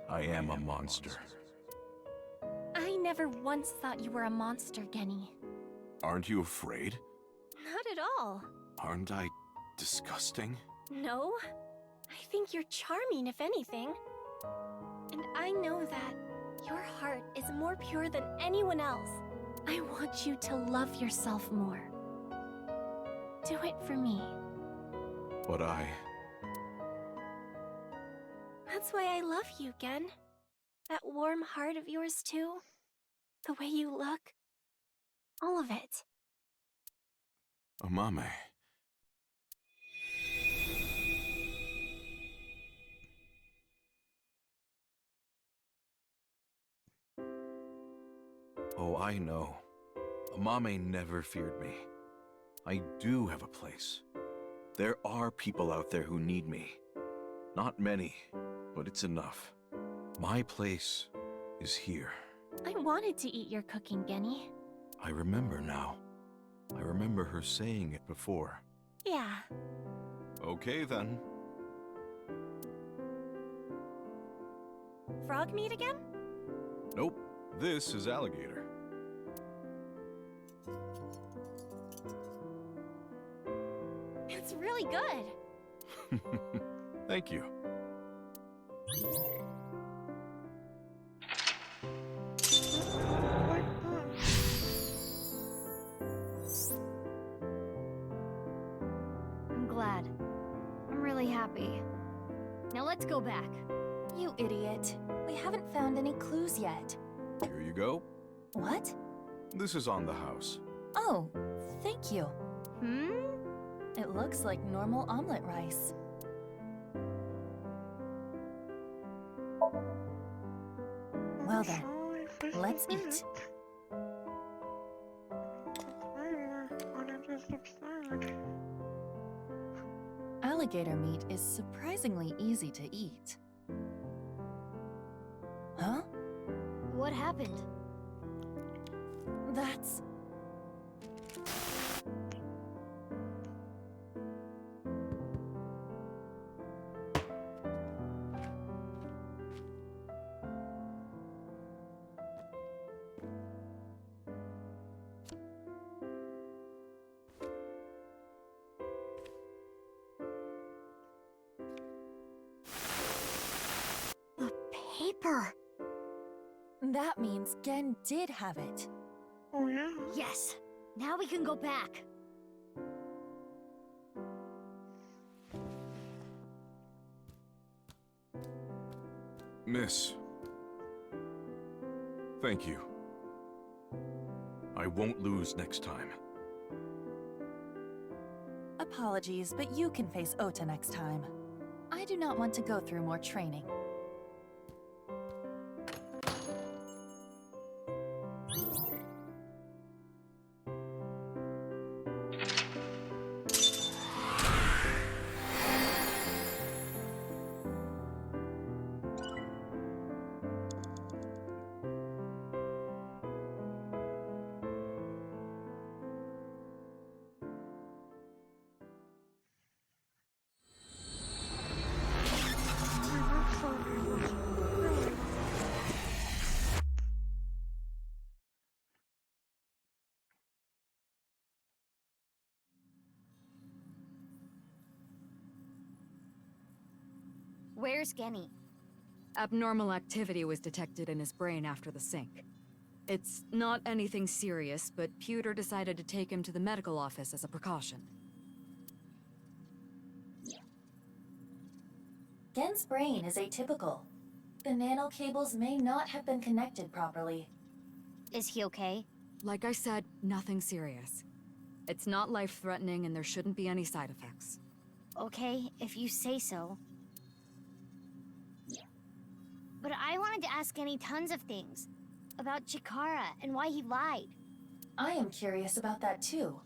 I am a monster. I never once thought you were a monster, Genny. Aren't you afraid? Not at all. Aren't I disgusting? No. I think you're charming, if anything. And I know that your heart is more pure than anyone else. I want you to love yourself more. Do it for me. But That's why I love you, Gen. That warm heart of yours, too. The way you look. All of it. Amame. Oh, I know. Amame never feared me. I do have a place. There are people out there who need me. Not many, but it's enough. My place is here. I wanted to eat your cooking, Genny. I remember now. I remember her saying it before. Yeah. Okay, then. Frog meat again? Nope. This is alligator. It's really good. Thank you. I'm glad. I'm really happy. Now let's go back. You idiot. We haven't found any clues yet. Here you go. What? This is on the house. Oh, thank you. Hmm? It looks like normal omelet rice. Well then, let's eat. Alligator meat is surprisingly easy to eat. Huh? What happened? That's... The paper! That means Gen did have it. Oh yeah? Yes. Now we can go back. Miss. Thank you. I won't lose next time. Apologies, but you can face Ota next time. I do not want to go through more training. Where's Genny? Abnormal activity was detected in his brain after the sync. It's not anything serious, but Pewter decided to take him to the medical office as a precaution. Gen's brain is atypical. The nanocables may not have been connected properly. Is he okay? Like I said, nothing serious. It's not life-threatening and there shouldn't be any side effects. Okay, if you say so. But I wanted to ask Genny tons of things. About Chikara and why he lied. I am curious about that too,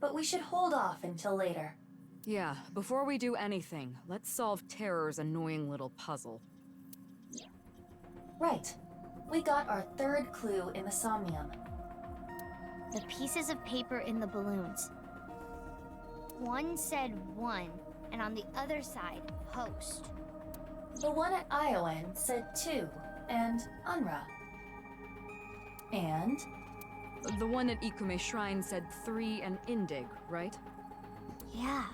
but we should hold off until later. Yeah, before we do anything, let's solve Terror's annoying little puzzle. Right. We got our third clue in the Somnium. The pieces of paper in the balloons. One said 1, and on the other side, host. The one at Iowan said 2, and Unra. And? The one at Ikume Shrine said 3 and Indig, right? Yeah.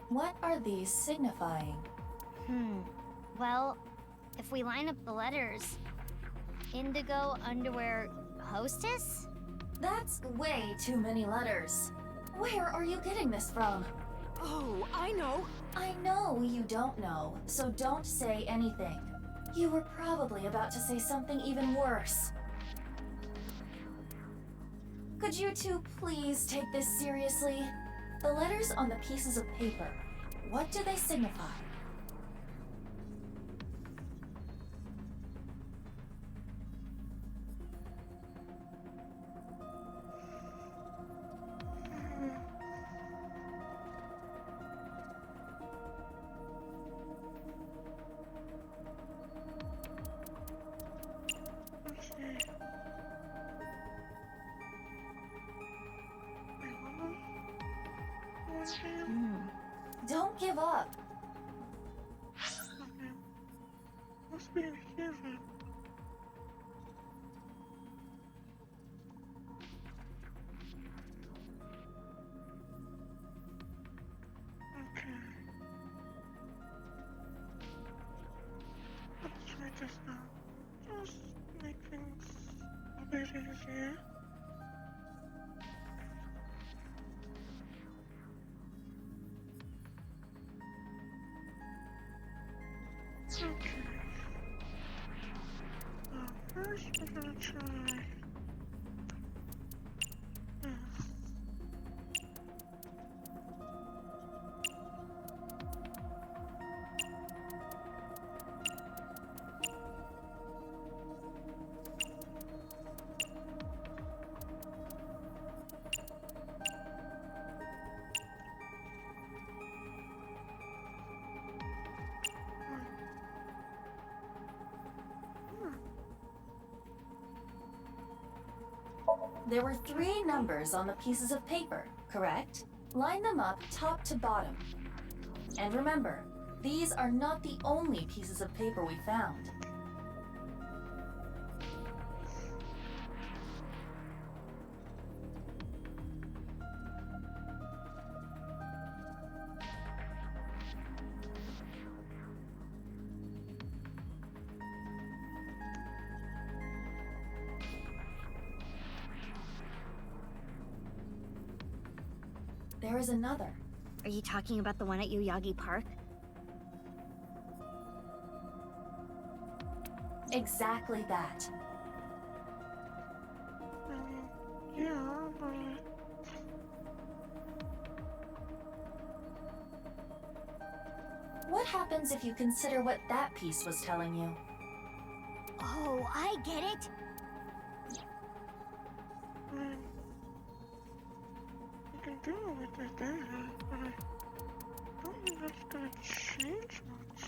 What are these signifying? Well, if we line up the letters... Indigo, underwear, hostess? That's way too many letters. Where are you getting this from? Oh, I know! I know you don't know, so don't say anything. You were probably about to say something even worse. Could you two please take this seriously? The letters on the pieces of paper, what do they signify? Don't give up. Must be a human. Okay. Let's try this now. Just make things a bit easier. Okay. First we're gonna try this. There were 3 numbers on the pieces of paper, correct? Line them up top to bottom. And remember, these are not the only pieces of paper we found. There is another. Are you talking about the one at Yoyagi Park? Exactly that. Yeah, but... What happens if you consider what that piece was telling you? Oh, I get it! You can do it with the data, but I don't think that's gonna change much.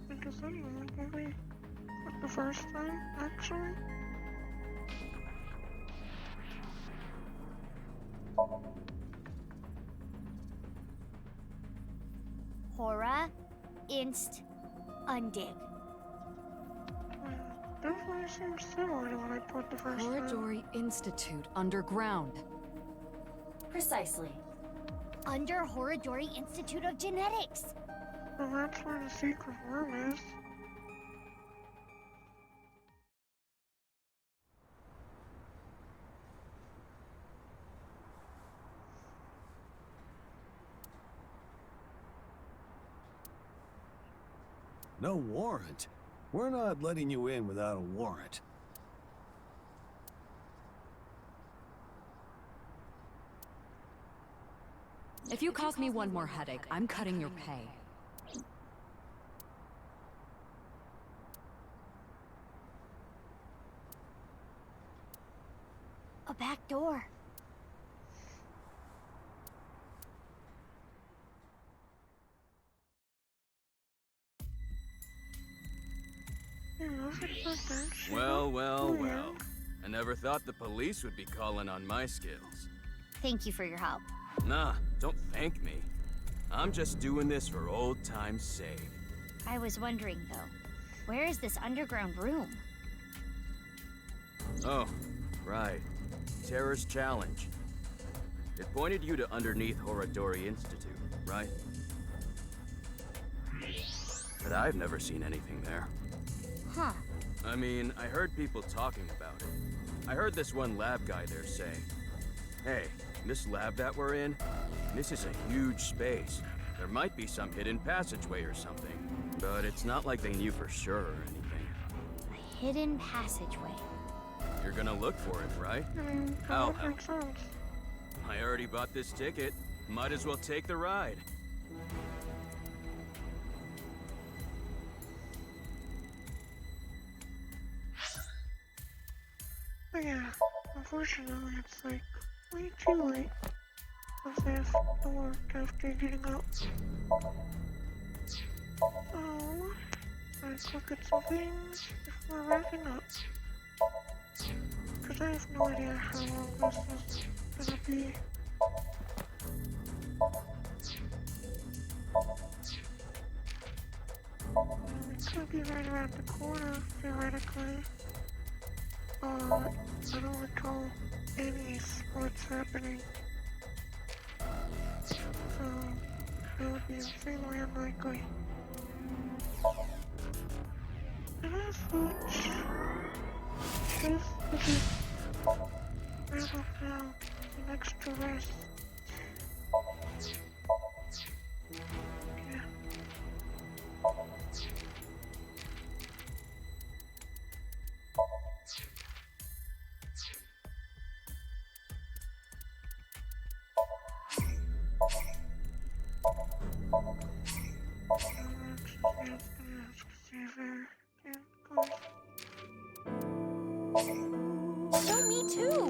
Because I don't know, maybe like the first time, actually. inst undig. Definitely seems similar to what I put the first time. Horadori Institute underground. Precisely. Under Horadori Institute of Genetics. Well, that's where the secret room is. No warrant? We're not letting you in without a warrant. If you cause me one more headache, I'm cutting your pay. A back door. Well, well, well. I never thought the police would be calling on my skills. Thank you for your help. Nah, don't thank me. I'm just doing this for old time's sake. I was wondering, though, where is this underground room? Oh, right. Terror's Challenge. It pointed you to underneath Horadori Institute, right? But I've never seen anything there. Huh. I mean, I heard people talking about it. I heard this one lab guy there say, "Hey, this lab that we're in, this is a huge space. There might be some hidden passageway or something. But it's not like they knew for sure or anything." A hidden passageway. You're gonna look for it, right? I'll help. I already bought this ticket. Might as well take the ride. But yeah, unfortunately it's like way too late. As if the work after getting up. So, let's look at some things before wrapping up. Because I have no idea how long this is gonna be. It could be right around the corner, theoretically. I don't recall any sports happening. So, that would be insanely unlikely. And as such, this is wrap up now, an extra rest. Yeah. Show me too!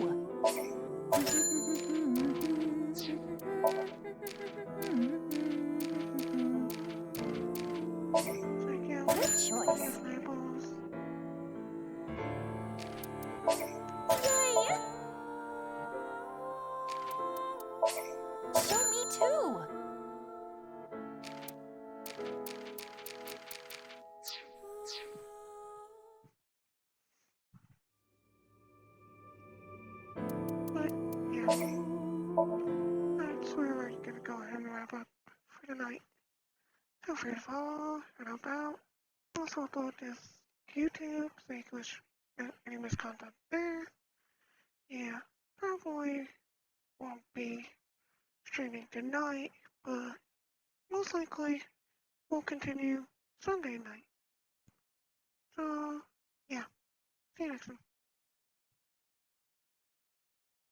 Good choice. Yay! Show me too! But, yeah. That's where we're gonna go ahead and wrap up for tonight. Feel free to follow and help out. Also upload this YouTube so you can watch any missed content there. Yeah, probably won't be streaming tonight, but most likely we'll continue Sunday night. So, yeah. See you next time.